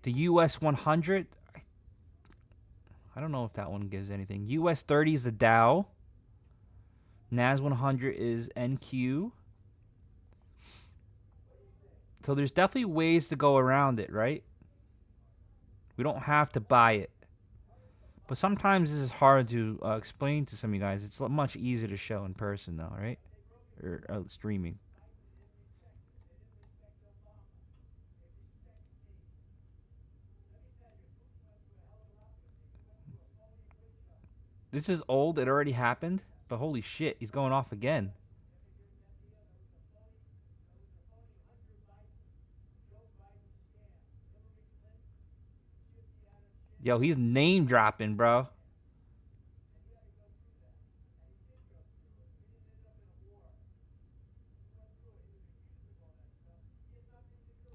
US 100, I don't know if that one gives anything. US 30 is the Dow. NAS 100 is NQ. So there's definitely ways to go around it, right? We don't have to buy it. But sometimes this is hard to explain to some of you guys. It's much easier to show in person, though, right? Or streaming. This is old. It already happened. But holy shit, he's going off again. Yo, he's name dropping, bro.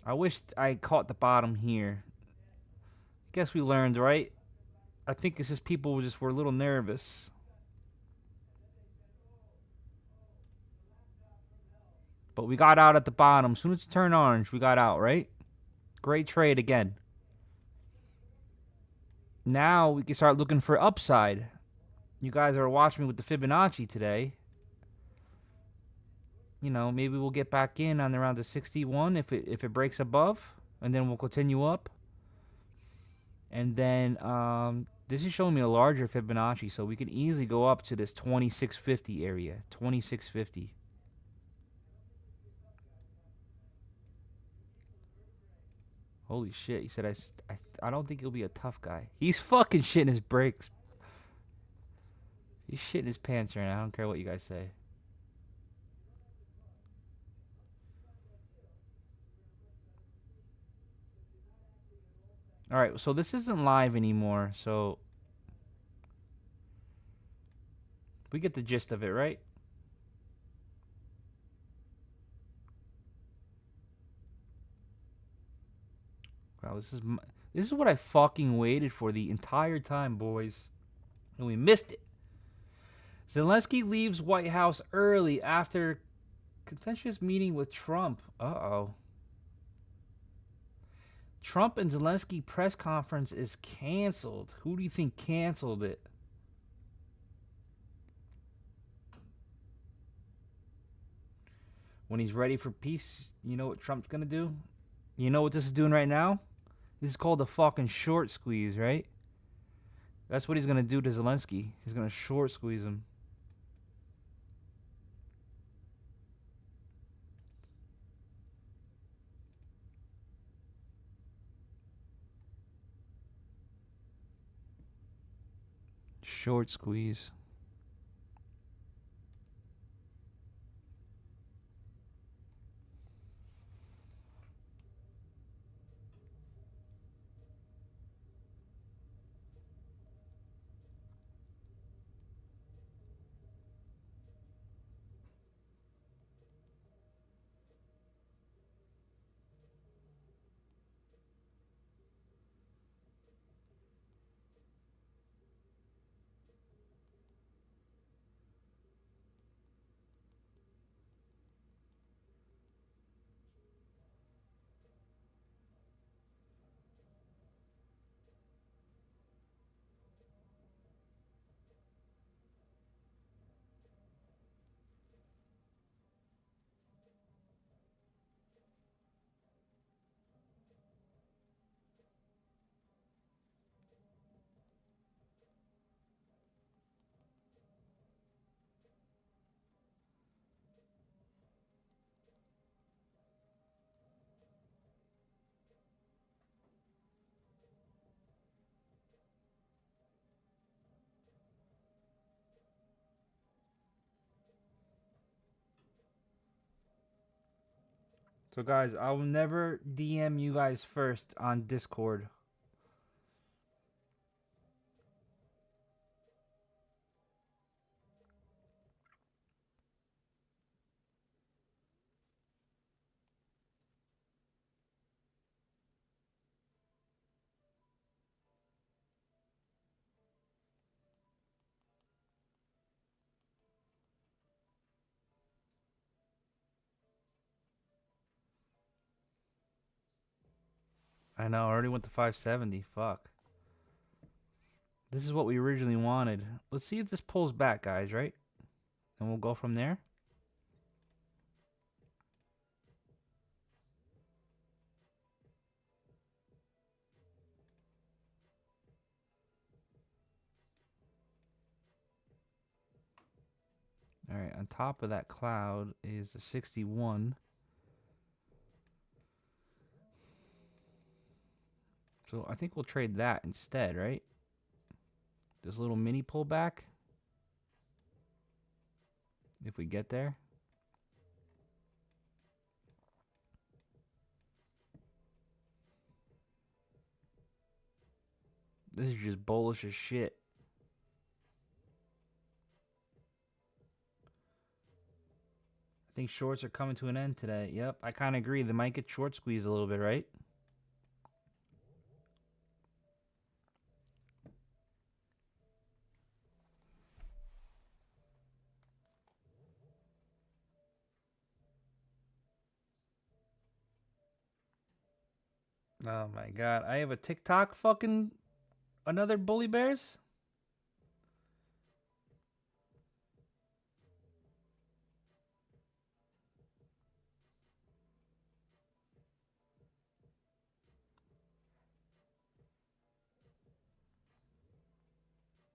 I wish I caught the bottom here. Guess we learned, right? I think it's just people just were a little nervous. But we got out at the bottom. As soon as it turned orange, we got out, right? Great trade again. Now we can start looking for upside. You guys are watching me with the Fibonacci today. You know, maybe we'll get back in on around the 61 if it breaks above, and then we'll continue up. And then this is showing me a larger Fibonacci, so we can easily go up to this 2650 area, 2650. Holy shit! He said I don't think he'll be a tough guy. He's fucking shitting his brakes. He's shitting his pants right now. I don't care what you guys say. All right, so this isn't live anymore, so we get the gist of it, right? Wow, this is what I fucking waited for the entire time, boys, and we missed it. Zelensky leaves White House early after contentious meeting with Trump. Uh-oh. Trump and Zelensky press conference is canceled. Who do you think canceled it? When he's ready for peace, you know what Trump's gonna do? You know what this is doing right now? This is called a fucking short squeeze, right? That's what he's gonna do to Zelensky. He's gonna short squeeze him. Short squeeze. So guys, I will never DM you guys first on Discord. I know, I already went to 570. Fuck. This is what we originally wanted. Let's see if this pulls back, guys, right? And we'll go from there. All right, on top of that cloud is the 61. So I think we'll trade that instead, right? This little mini pullback. If we get there. This is just bullish as shit. I think shorts are coming to an end today. Yep, I kind of agree. They might get short squeezed a little bit, right? Oh my god, I have a TikTok fucking Another Bully Bears?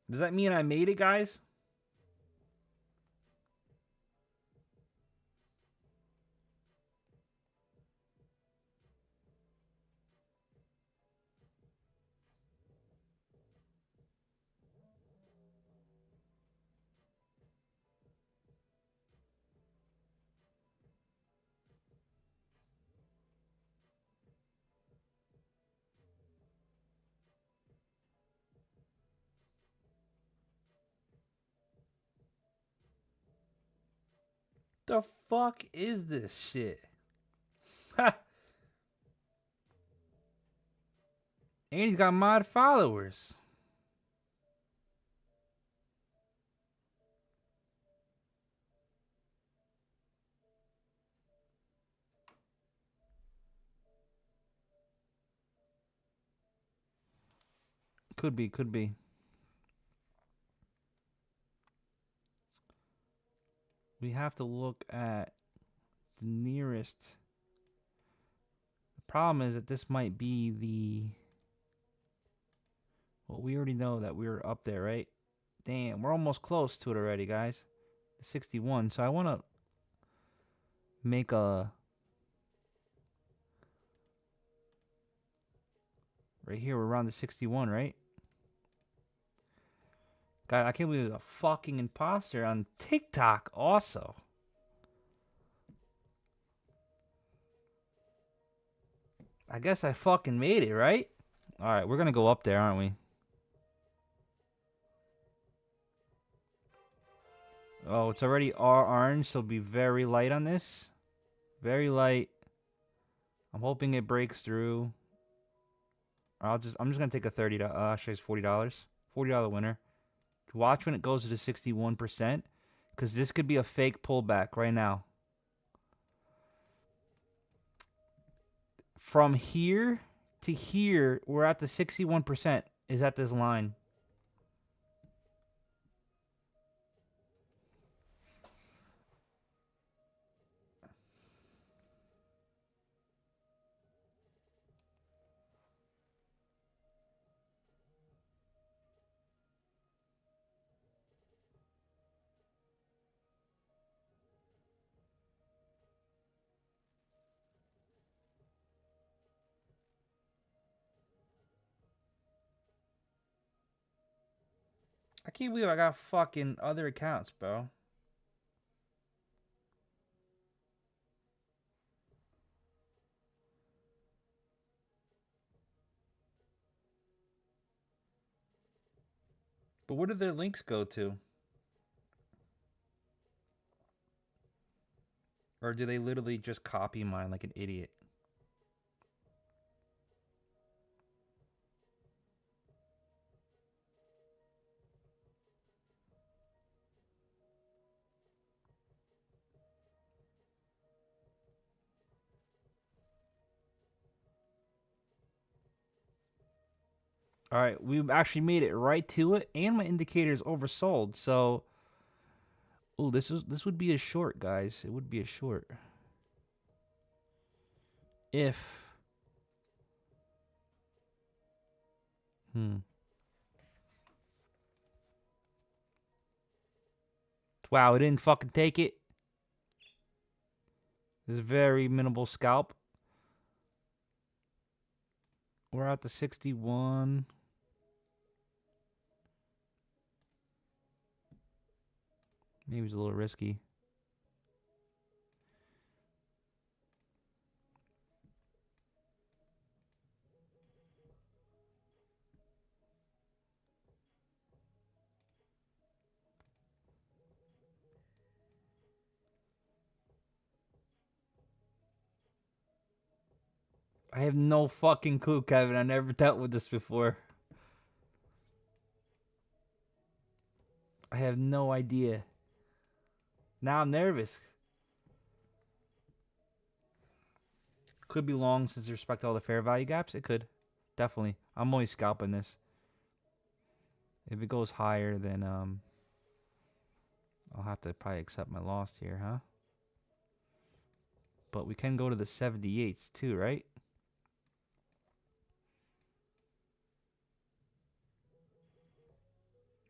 Does that mean I made it, guys? The fuck is this shit? Ha! And he's got mod followers. Could be, could be. We have to look at the nearest. The problem is that this might be the. Well, we already know that we're up there, right? Damn, we're almost close to it already, guys. 61. So I want to make a. Right here, we're around the 61, right? God, I can't believe there's a fucking imposter on TikTok also. I guess I fucking made it, right? Alright, we're gonna go up there, aren't we? Oh, it's already orange, so be very light on this. Very light. I'm hoping it breaks through. I'm just gonna take a $30. Actually, it's $40. $40 winner. Watch when it goes to the 61%, because this could be a fake pullback right now. From here to here, we're at the 61% is at this line. I can't believe I got fucking other accounts, bro. But where did their links go to? Or do they literally just copy mine like an idiot? All right, we actually made it right to it, and my indicator is oversold. So, oh, this would be a short, guys. It would be a short. If, wow, it didn't fucking take it. This is very minimal scalp. We're at the 61. Maybe it's a little risky. I have no fucking clue, Kevin. I never dealt with this before. I have no idea. Now I'm nervous. Could be long since respect to all the fair value gaps. It could. Definitely. I'm always scalping this. If it goes higher, then I'll have to probably accept my loss here, huh? But we can go to the 78s too, right?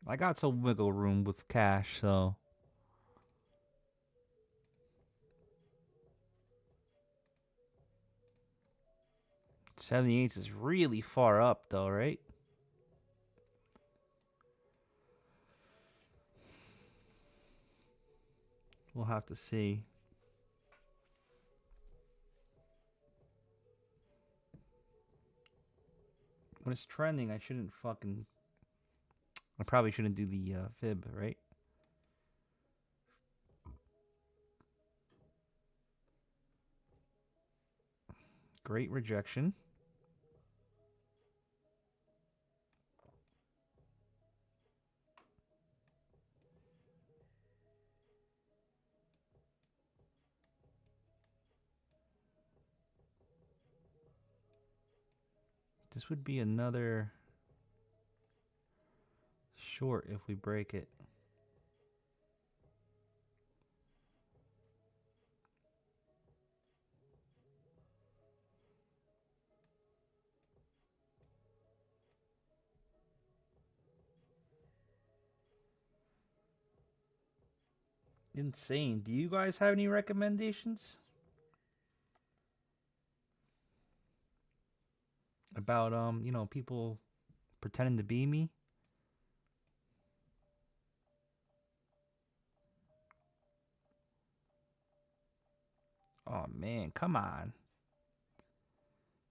I got some wiggle room with cash, so 78s is really far up though, right? We'll have to see. When it's trending, I probably shouldn't do the fib, right? Great rejection. This would be another short if we break it. Insane. Do you guys have any recommendations about people pretending to be me? Oh man, come on.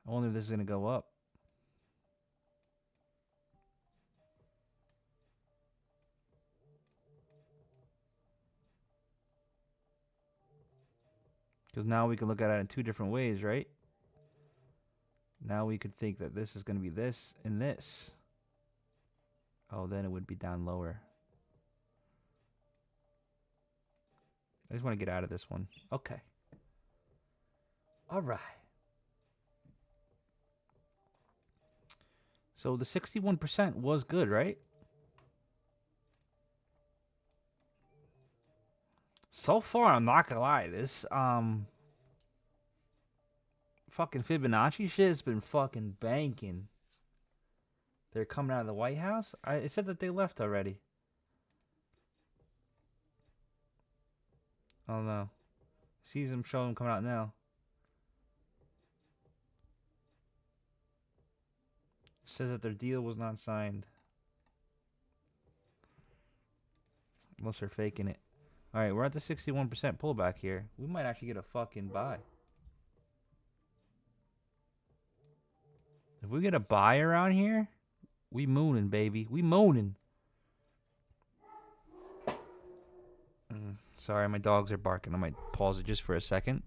I wonder if this is gonna go up. Because now we can look at it in two different ways, right? Now we could think that this is gonna be this and this. Oh, then it would be down lower. I just want to get out of this one. Okay. All right. So the 61% was good, right? So far, I'm not gonna lie, this fucking Fibonacci shit has been fucking banking. They're coming out of the White House? It said that they left already. Oh no. Sees them showing them coming out now. Says that their deal was not signed. Unless they're faking it. Alright, we're at the 61% pullback here. We might actually get a fucking buy. If we get a buy around here, we mooning, baby. We mooning. Sorry, my dogs are barking. I might pause it just for a second.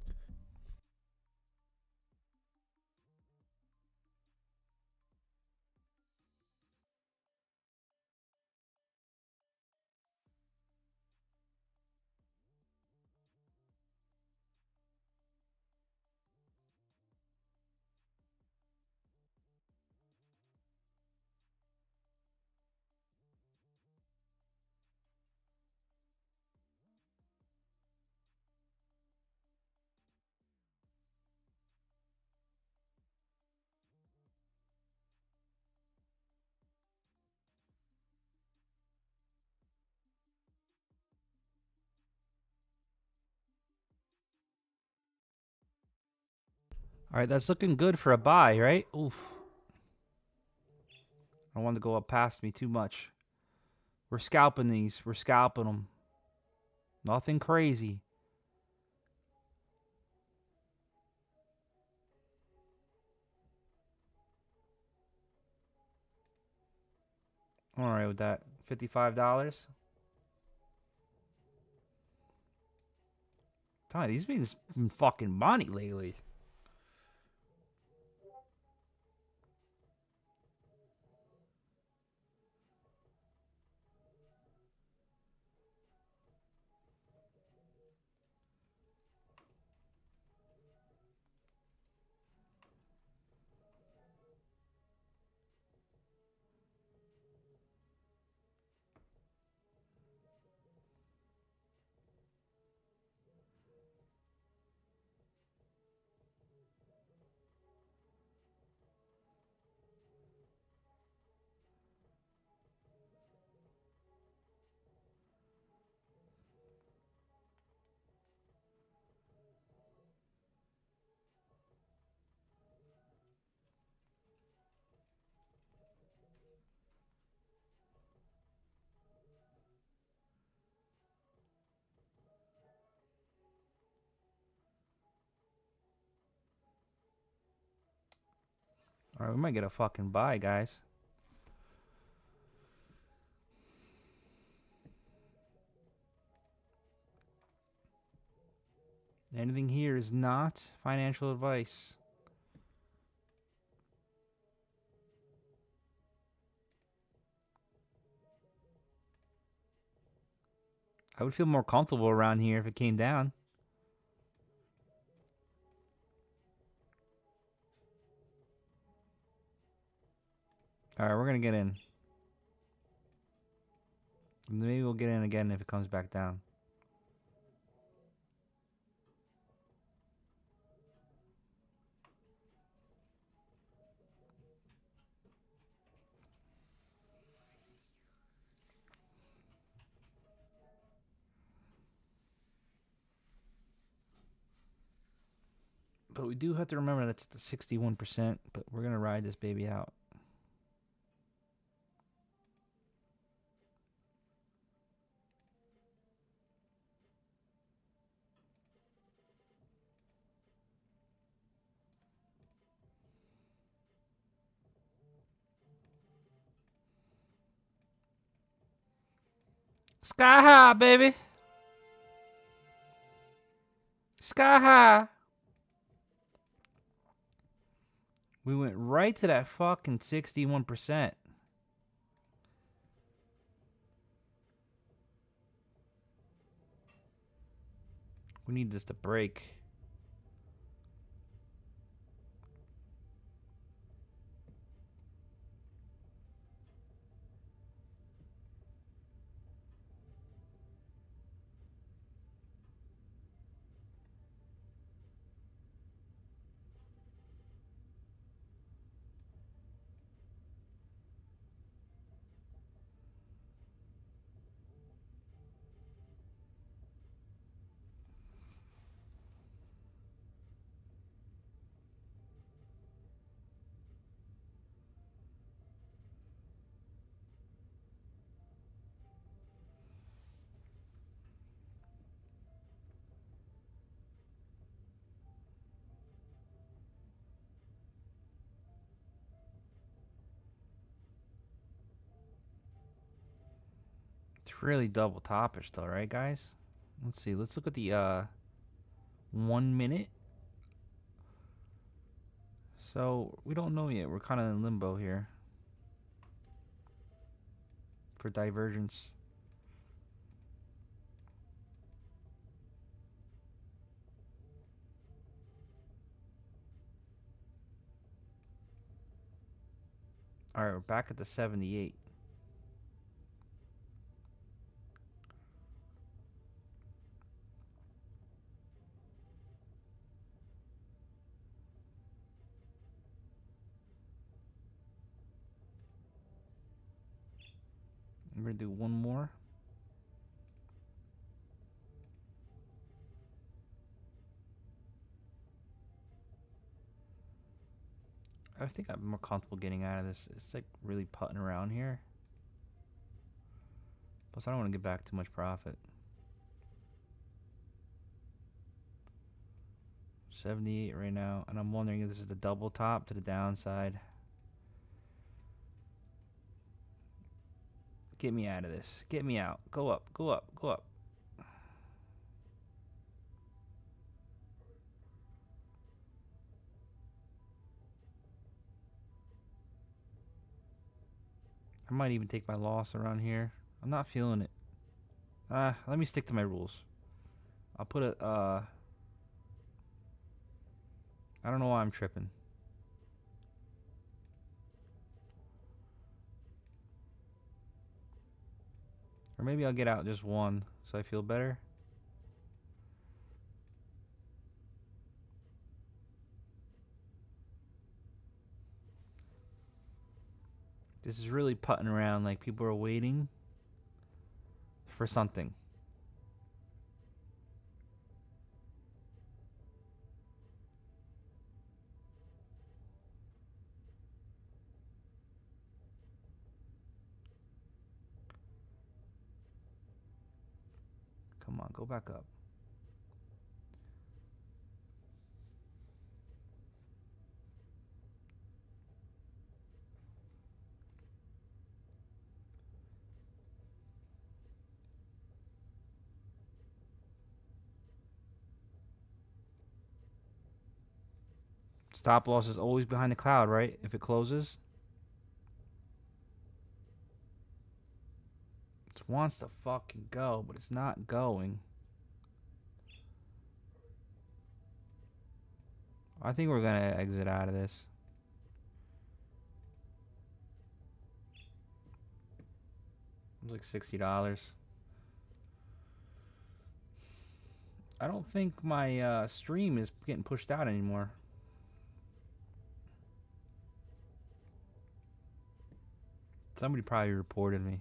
Alright, that's looking good for a buy, right? Oof. I don't want to go up past me too much. We're scalping these. We're scalping them. Nothing crazy. Alright with that. $55. God, these things been fucking money lately. Alright, we might get a fucking buy, guys. Anything here is not financial advice. I would feel more comfortable around here if it came down. Alright, we're going to get in. Maybe we'll get in again if it comes back down. But we do have to remember that's at the 61%, but we're going to ride this baby out. Sky high, baby. Sky high. We went right to that fucking 61%. We need this to break. It's really double toppish though, right, guys? Let's see. Let's look at the 1 minute. So we don't know yet. We're kind of in limbo here for divergence. All right, we're back at the 78. We're gonna do one more. I think I'm more comfortable getting out of this. It's like really putting around here. Plus, I don't want to get back too much profit. 78 right now, and I'm wondering if this is the double top to the downside. Get me out of this. Get me out. Go up. Go up. Go up. I might even take my loss around here. I'm not feeling it. Let me stick to my rules. I'll put it, I don't know why I'm tripping. Or maybe I'll get out just one so I feel better. This is really putting around like people are waiting for something. Come on, go back up. Stop loss is always behind the cloud, right? If it closes. It wants to fucking go, but it's not going. I think we're gonna exit out of this. It's like $60. I don't think my stream is getting pushed out anymore. Somebody probably reported me.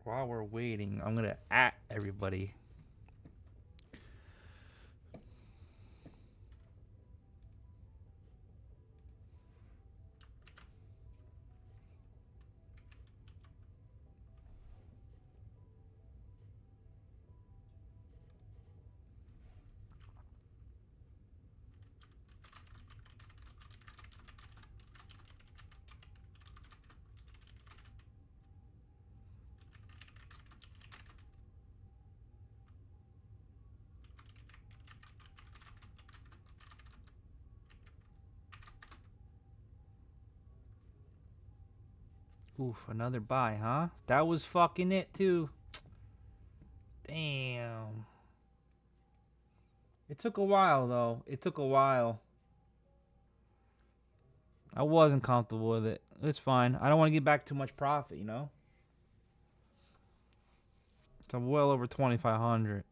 While we're waiting, I'm gonna at everybody. Oof, another buy, huh? That was fucking it too. Damn. It took a while though. It took a while. I wasn't comfortable with it. It's fine. I don't want to get back too much profit, you know? It's well over 2,500.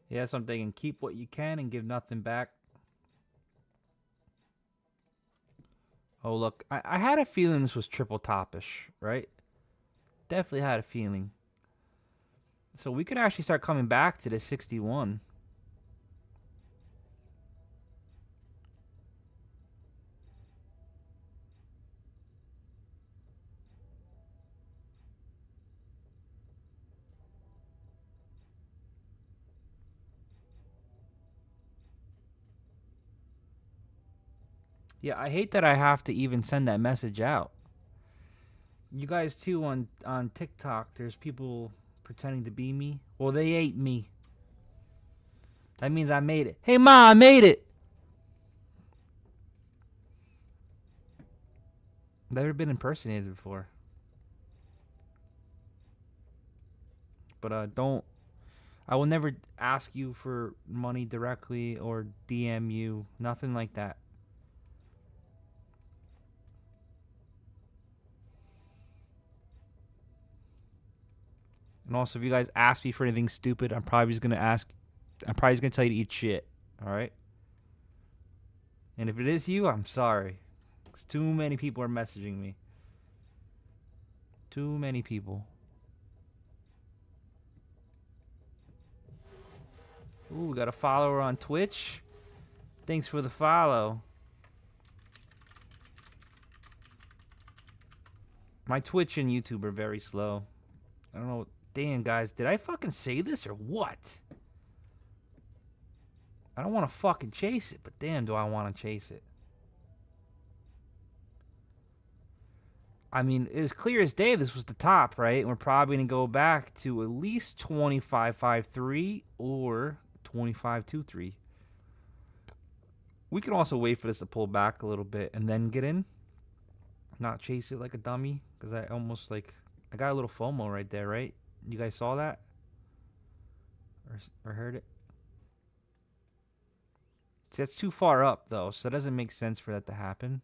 Yeah, so I'm thinking keep what you can and give nothing back. Oh, look. I had a feeling this was triple topish, right? Definitely had a feeling. So we could actually start coming back to the 61. Yeah, I hate that I have to even send that message out. You guys too on TikTok, there's people Pretending to be me. Well, they ate me. That means I made it. Hey, Ma, I made it. Never been impersonated before. But don't. I will never ask you for money directly or DM you. Nothing like that. And also, if you guys ask me for anything stupid, I'm probably just gonna tell you to eat shit. All right. And if it is you, I'm sorry. 'Cause too many people are messaging me. Too many people. Ooh, we got a follower on Twitch. Thanks for the follow. My Twitch and YouTube are very slow. I don't know. Damn, guys, did I fucking say this or what? I don't want to fucking chase it, but damn, do I want to chase it. I mean, it was clear as day this was the top, right? And we're probably going to go back to at least 25.53 or 25.23. We can also wait for this to pull back a little bit and then get in. Not chase it like a dummy. Because I got a little FOMO right there, right? You guys saw that? Or heard it? See, that's too far up, though. So it doesn't make sense for that to happen.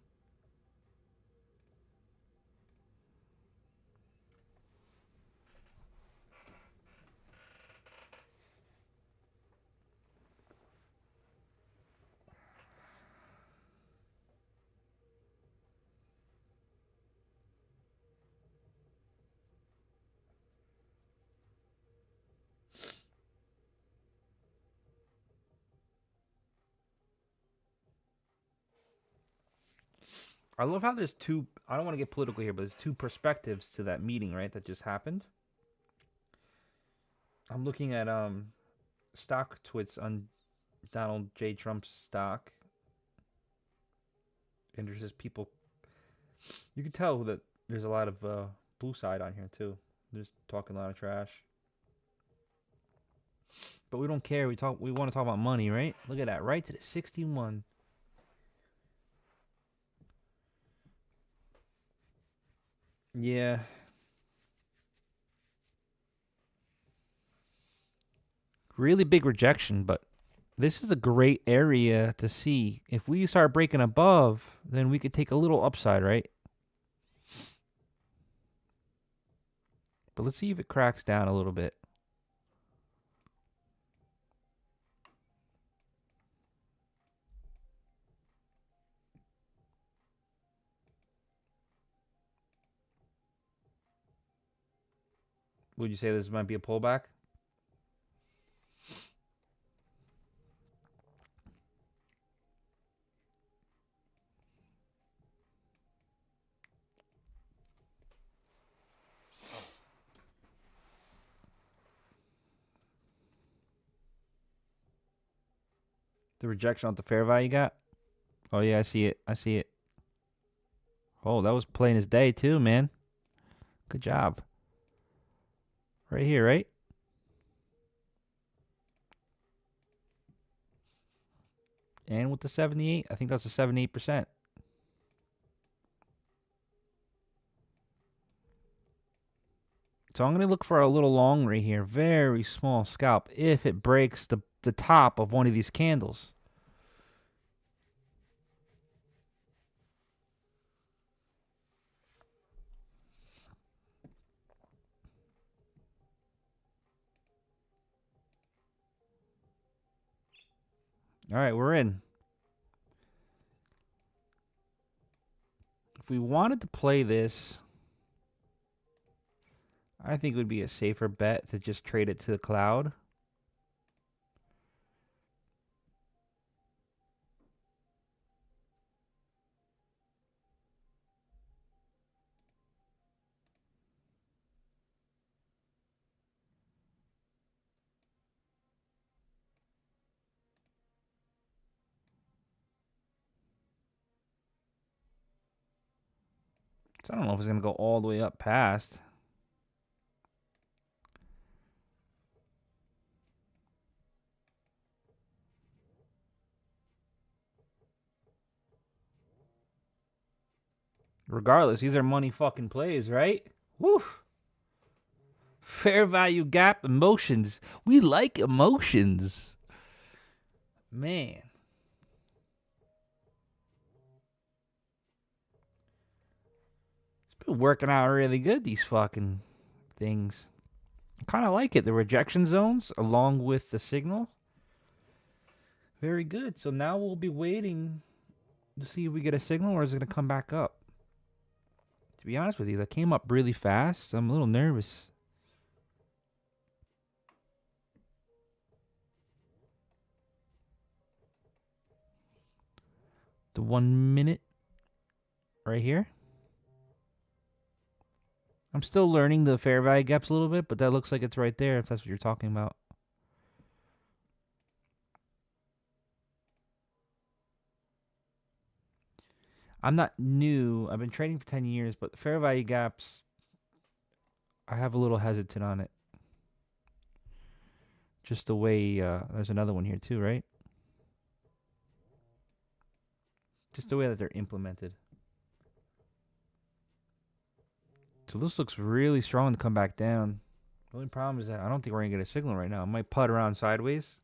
I love how there's two. I don't want to get political here, but there's two perspectives to that meeting, right? That just happened. I'm looking at stock twits on Donald J. Trump's stock, and there's just people. You can tell that there's a lot of blue side on here too. They're just talking a lot of trash. But we don't care. We want to talk about money, right? Look at that, right to the 61. Yeah. Really big rejection, but this is a great area to see. If we start breaking above, then we could take a little upside, right? But let's see if it cracks down a little bit. Would you say this might be a pullback? The rejection on the fair value got? Oh, yeah, I see it. I see it. Oh, that was plain as day, too, man. Good job. Right here, right? And with the 78, I think that's a 78%. So I'm going to look for a little long right here. Very small scalp if it breaks the top of one of these candles. All right, we're in. If we wanted to play this, I think it would be a safer bet to just trade it to the cloud. So I don't know if it's going to go all the way up past. Regardless, these are money fucking plays, right? Woo! Fair value gap emotions. We like emotions. Man. It's been working out really good, these fucking things. I kind of like it. The rejection zones along with the signal. Very good. So now we'll be waiting to see if we get a signal or is it going to come back up. To be honest with you, that came up really fast. So I'm a little nervous. The 1 minute right here. I'm still learning the fair value gaps a little bit, but that looks like it's right there if that's what you're talking about. I'm not new. I've been trading for 10 years, but fair value gaps, I have a little hesitant on it. Just the way, there's another one here too, right? Just the way that they're implemented. So this looks really strong to come back down. The only problem is that I don't think we're going to get a signal right now. I might putt around sideways.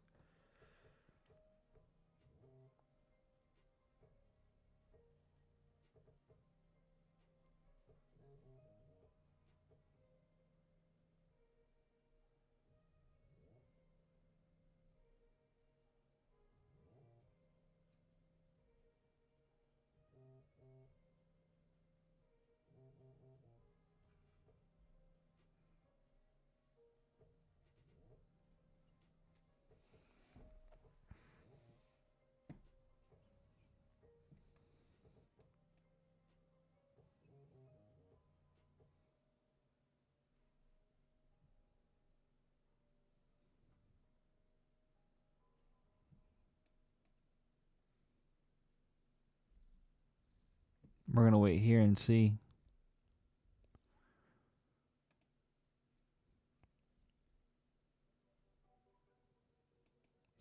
We're going to wait here and see.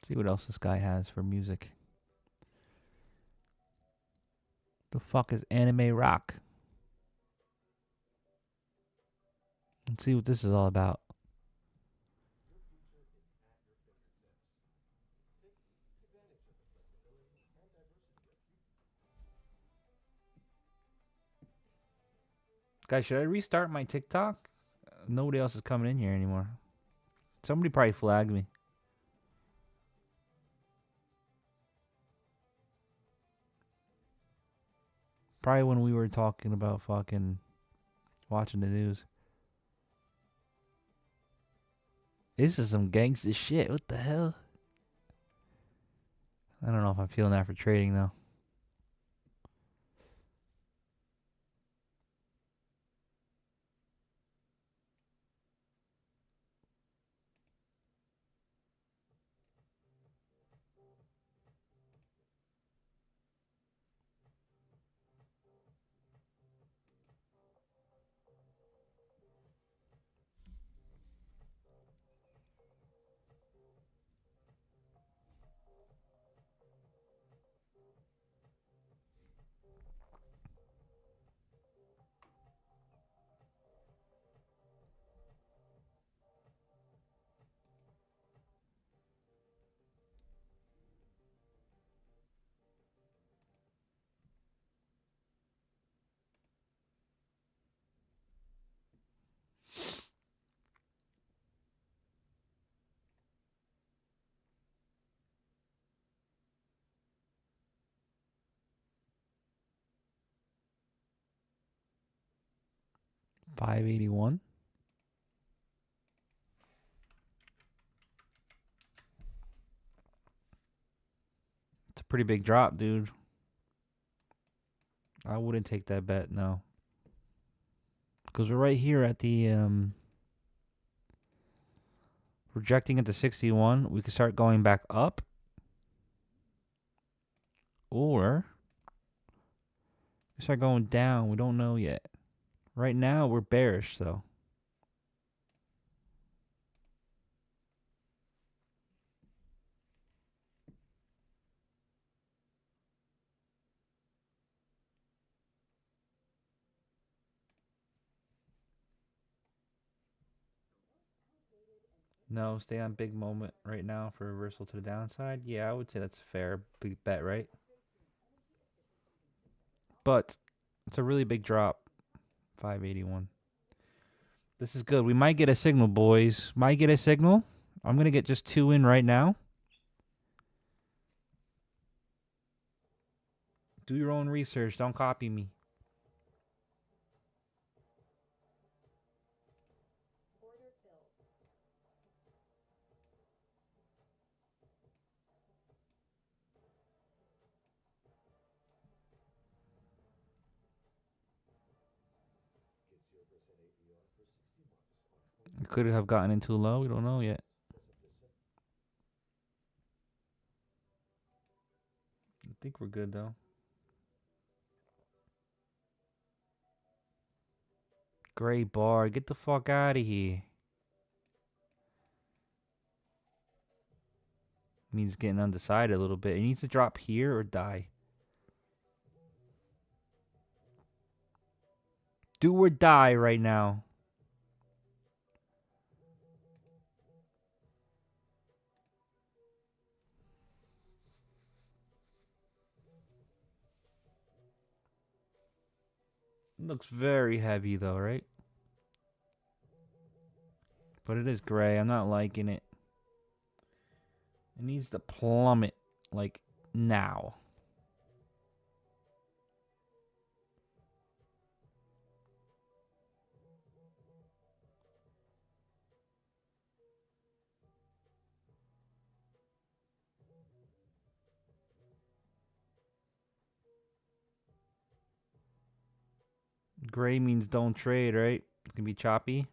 See what else this guy has for music. The fuck is anime rock? Let's see what this is all about. Guys, should I restart my TikTok? Nobody else is coming in here anymore. Somebody probably flagged me. Probably when we were talking about fucking watching the news. This is some gangsta shit. What the hell? I don't know if I'm feeling that for trading though. $581. It's a pretty big drop, dude. I wouldn't take that bet, no. Because we're right here at the rejecting at the 61. We could start going back up. Or we start going down. We don't know yet. Right now, we're bearish, though. No, stay on big moment right now for reversal to the downside. Yeah, I would say that's a fair big bet, right? But it's a really big drop. 581. This is good. We might get a signal, boys. Might get a signal. I'm going to get just 2 in right now. Do your own research. Don't copy me. You could have gotten in too low. We don't know yet. I think we're good, though. Gray bar. Get the fuck out of here. Means getting undecided a little bit. It needs to drop here or die. Do or die right now. Looks very heavy though, right? But it is gray. I'm not liking it. It needs to plummet like now. Gray means don't trade, right? It's gonna be choppy.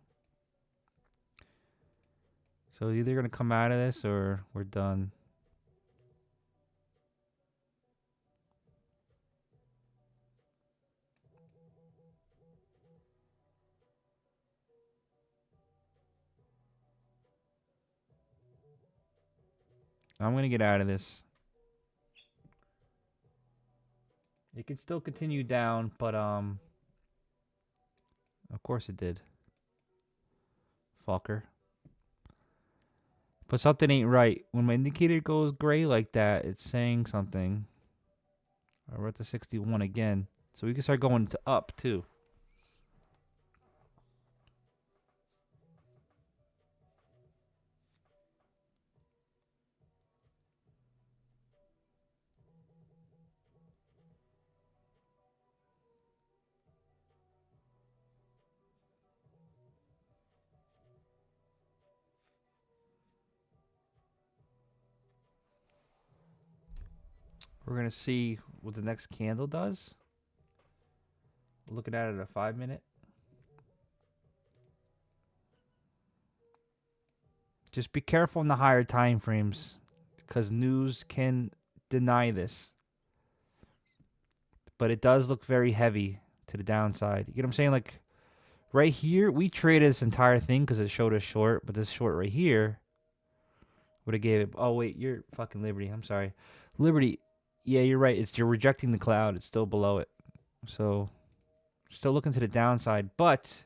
So either gonna come out of this or we're done. I'm gonna get out of this. It can still continue down, but of course it did. Fucker. But something ain't right. When my indicator goes gray like that, it's saying something. We're at the 61 again. So we can start going to up too. We're going to see what the next candle does. Looking at it at a 5-minute. Just be careful in the higher time frames because news can deny this. But it does look very heavy to the downside. You get what I'm saying? Like right here, we traded this entire thing because it showed us short. But this short right here would have gave it. Oh, wait, you're fucking Liberty. I'm sorry. Liberty. Yeah, you're right. You're rejecting the cloud. It's still below it. So still looking to the downside. But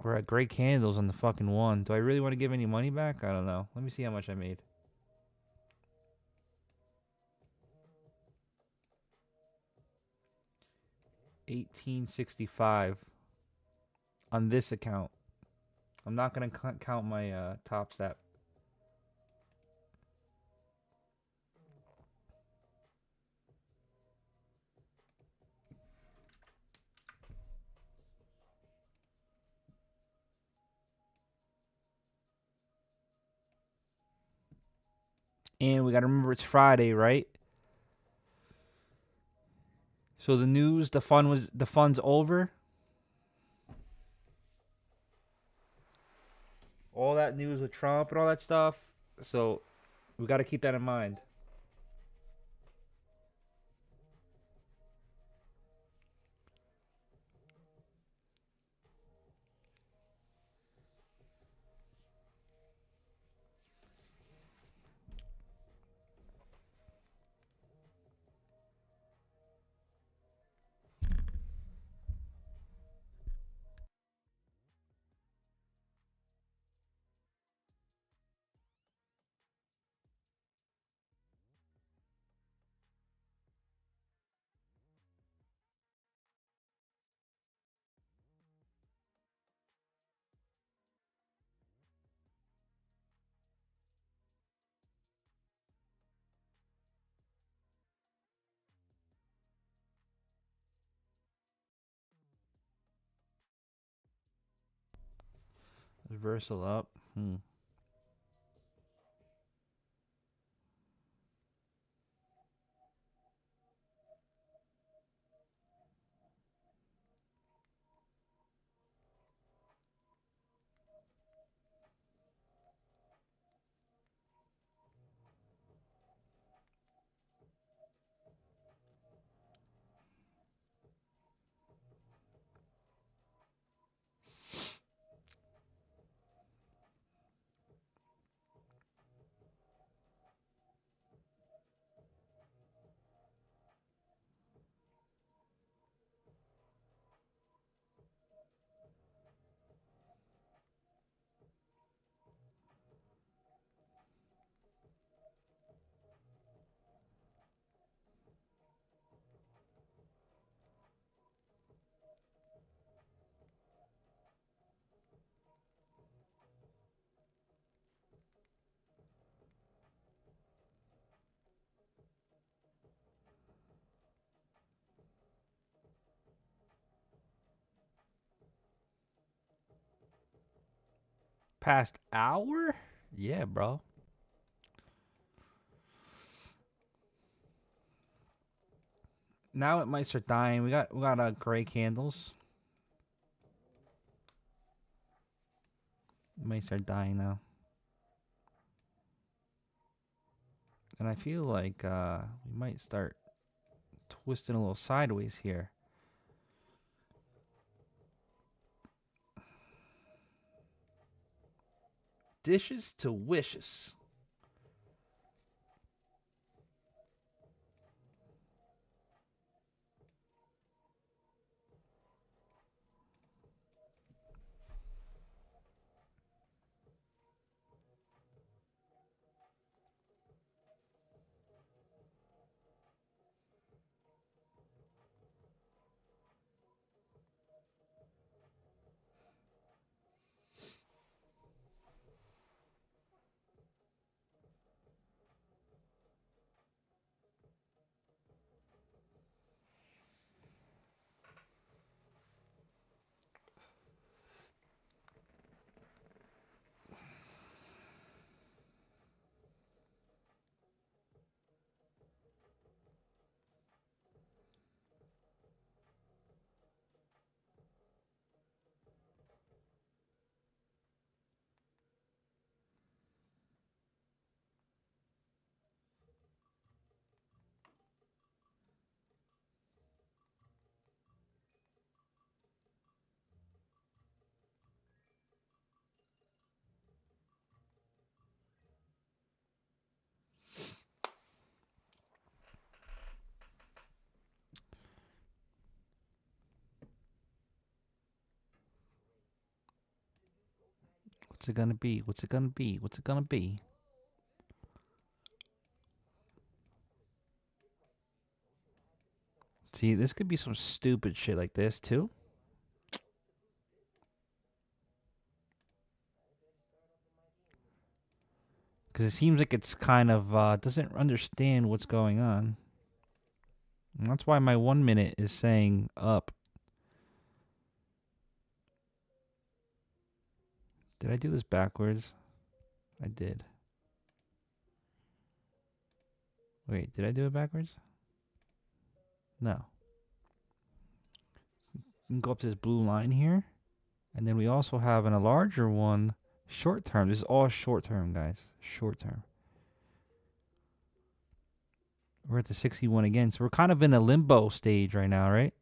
we're at gray candles on the fucking one. Do I really want to give any money back? I don't know. Let me see how much I made. $18.65 on this account. I'm not gonna count my top step. And we gotta remember it's Friday, right? So the news, the fun's over. All that news with Trump and all that stuff. So we gotta keep that in mind. Reversal up. Past hour? Yeah, bro. Now it might start dying. We got gray candles. It might start dying now. And I feel like we might start twisting a little sideways here. Dishes to wishes. What's it gonna be? What's it gonna be? What's it gonna be? See, this could be some stupid shit like this too. Because it seems like it's kind of doesn't understand what's going on. And that's why my 1 minute is saying up. Did I do this backwards? I did. Wait, did I do it backwards? No. We can go up to this blue line here. And then we also have a larger one, short term. This is all short term, guys. Short term. We're at the 61 again. So we're kind of in a limbo stage right now, right?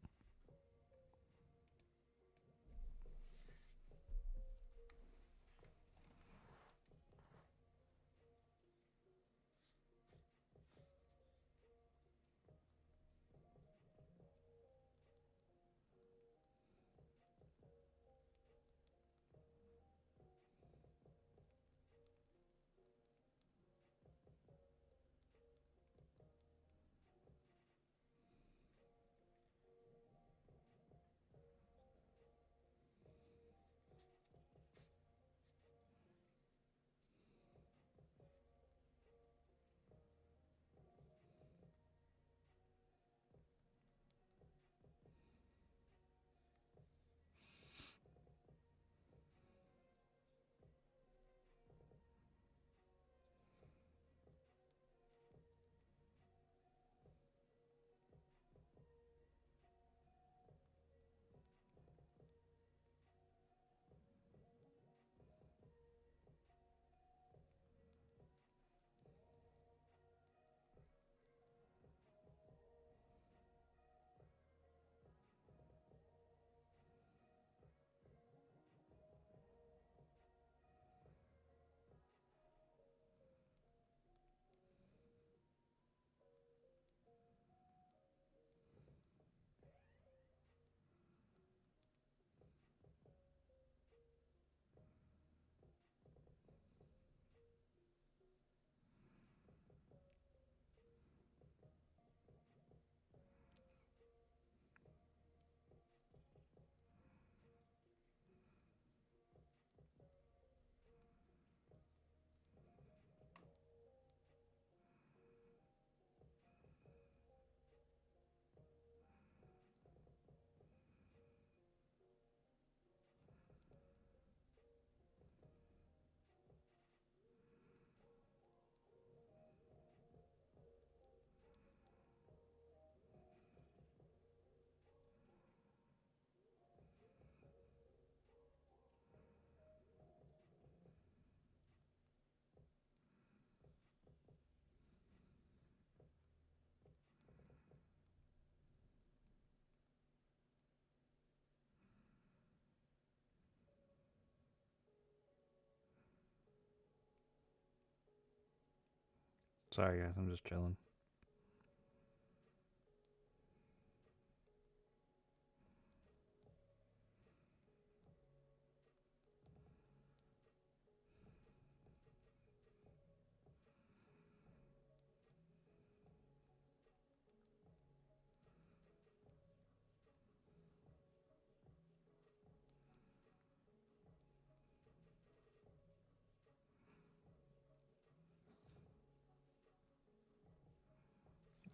Sorry, guys. I'm just chilling.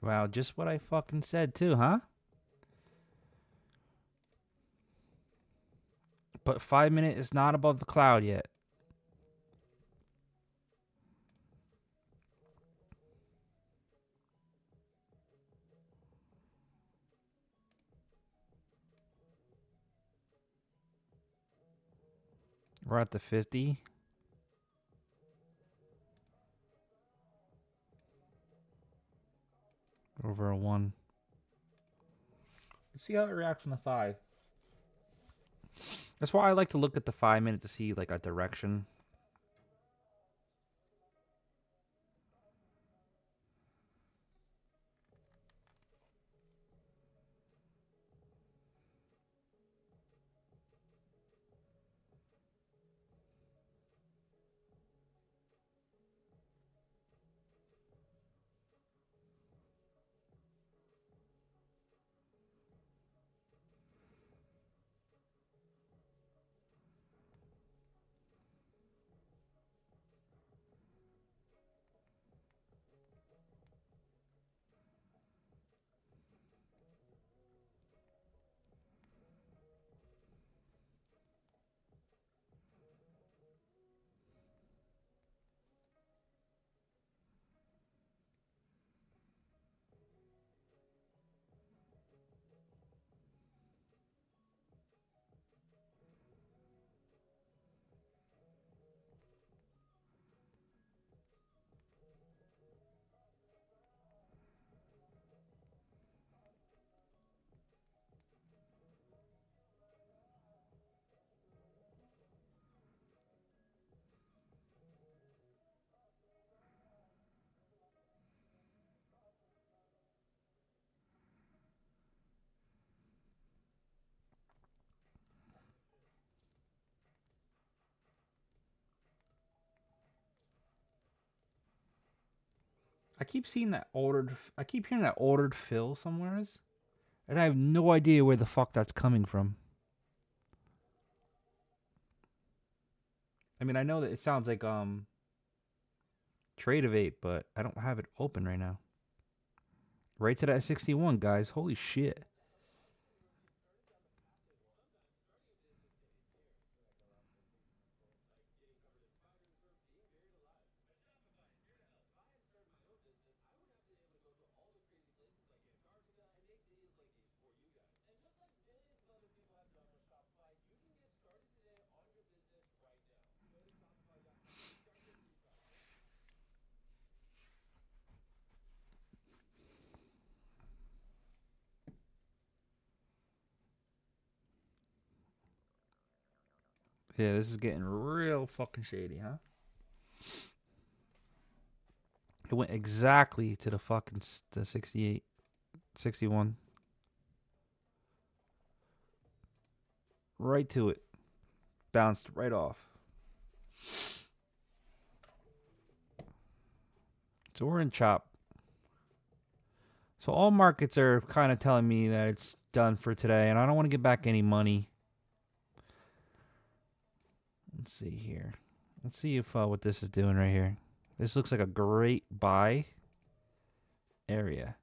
Wow, just what I fucking said too, huh? But 5 minute is not above the cloud yet. We're at the 50. Over a 1. Let's see how it reacts on the 5. That's why I like to look at the 5 minute to see like a direction. I keep seeing that ordered. I keep hearing that ordered fill somewheres, and I have no idea where the fuck that's coming from. I mean, I know that it sounds like Tradeovate, but I don't have it open right now. Right to that 61, guys. Holy shit. Yeah, this is getting real fucking shady, huh? It went exactly to the fucking the 68, 61. Right to it. Bounced right off. So we're in chop. So all markets are kind of telling me that it's done for today, and I don't want to get back any money. Let's see here. Let's see if what this is doing right here. This looks like a great buy area.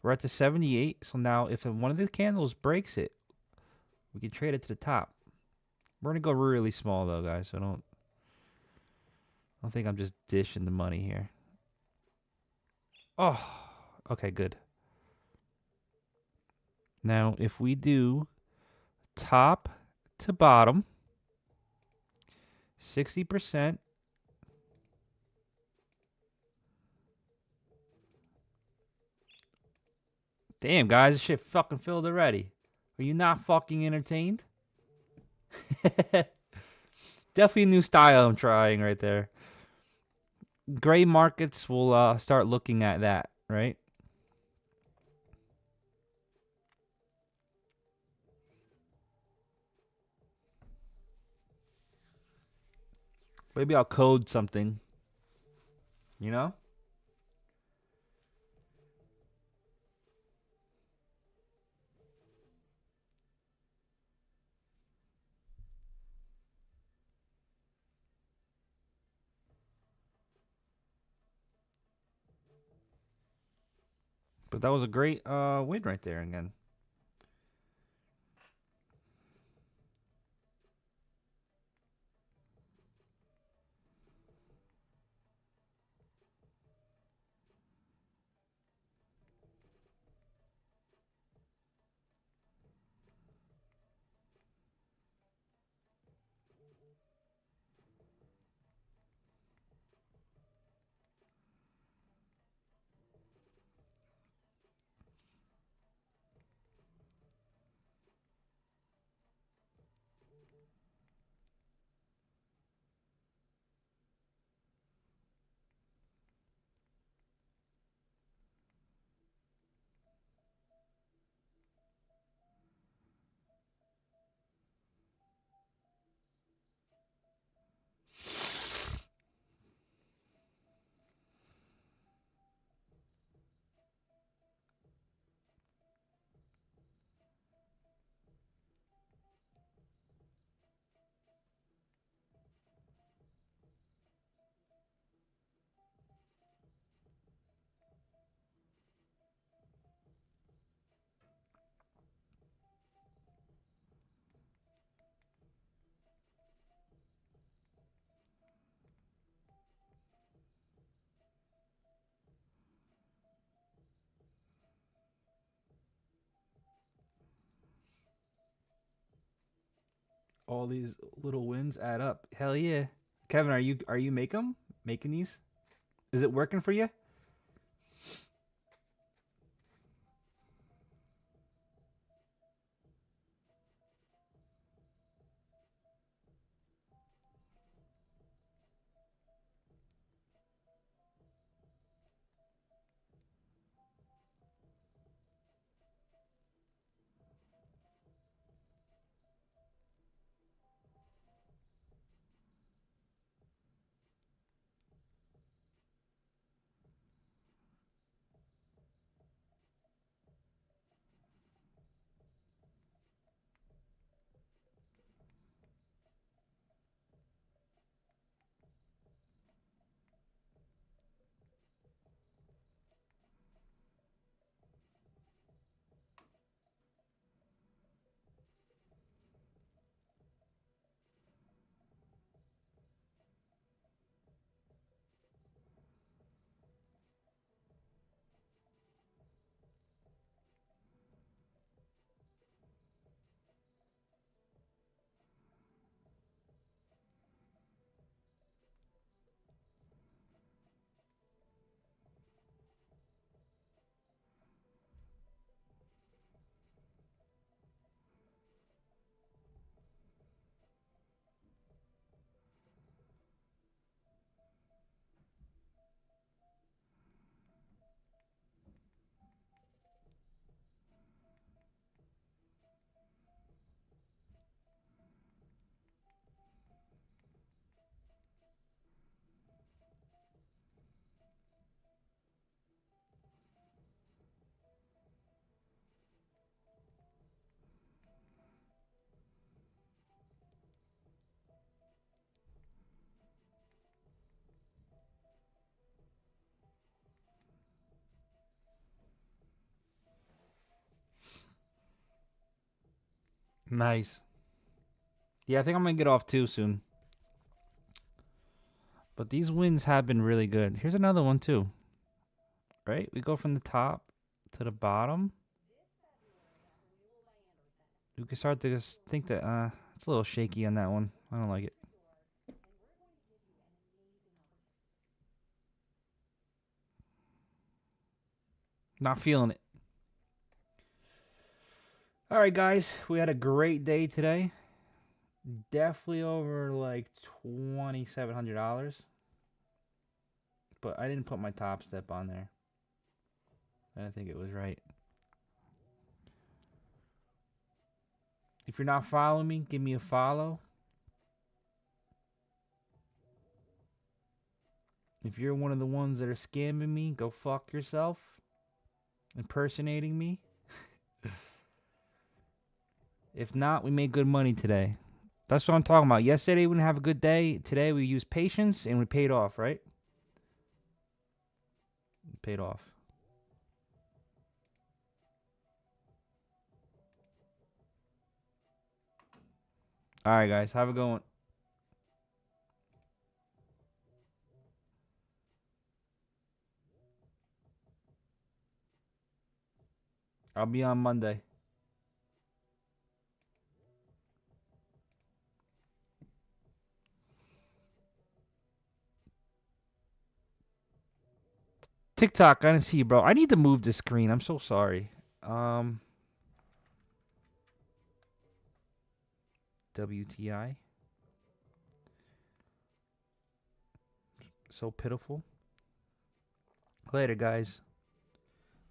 We're at the 78, so now if one of the candles breaks it, we can trade it to the top. We're gonna go really small though, guys. So don't think I'm just dishing the money here. Oh, okay, good. Now, if we do top to bottom, 60%. Damn, guys, this shit fucking filled already. Are you not fucking entertained? Definitely a new style I'm trying right there. gray markets will start looking at that, right? Maybe I'll code something, you know? But that was a great win right there again. All these little wins add up. Hell yeah. Kevin, are you making these? Is it working for you? Nice. Yeah, I think I'm gonna get off too soon. But these wins have been really good. Here's another one too. Right? We go from the top to the bottom. We can start to just think that it's a little shaky on that one. I don't like it. Not feeling it. All right, guys, we had a great day today. Definitely over like $2,700. but I didn't put my Top Step on there. I don't think it was right. If you're not following me, give me a follow. If you're one of the ones that are scamming me, go fuck yourself. Impersonating me. If not, we made good money today. That's what I'm talking about. Yesterday we didn't have a good day. Today we used patience and we paid off, right? Paid off. All right, guys. Have a good one. I'll be on Monday. TikTok, I didn't see you, bro. I need to move the screen. I'm so sorry. WTI. So pitiful. Later, guys.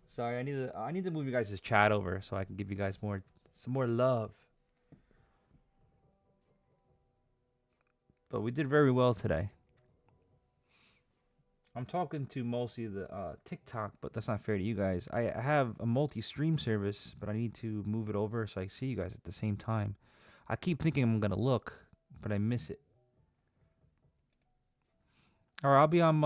Sorry, I need to move you guys' chat over so I can give you guys some more love. But we did very well today. I'm talking to mostly the TikTok, but that's not fair to you guys. I have a multi-stream service, but I need to move it over so I see you guys at the same time. I keep thinking I'm gonna look, but I miss it. All right, I'll be on Monday.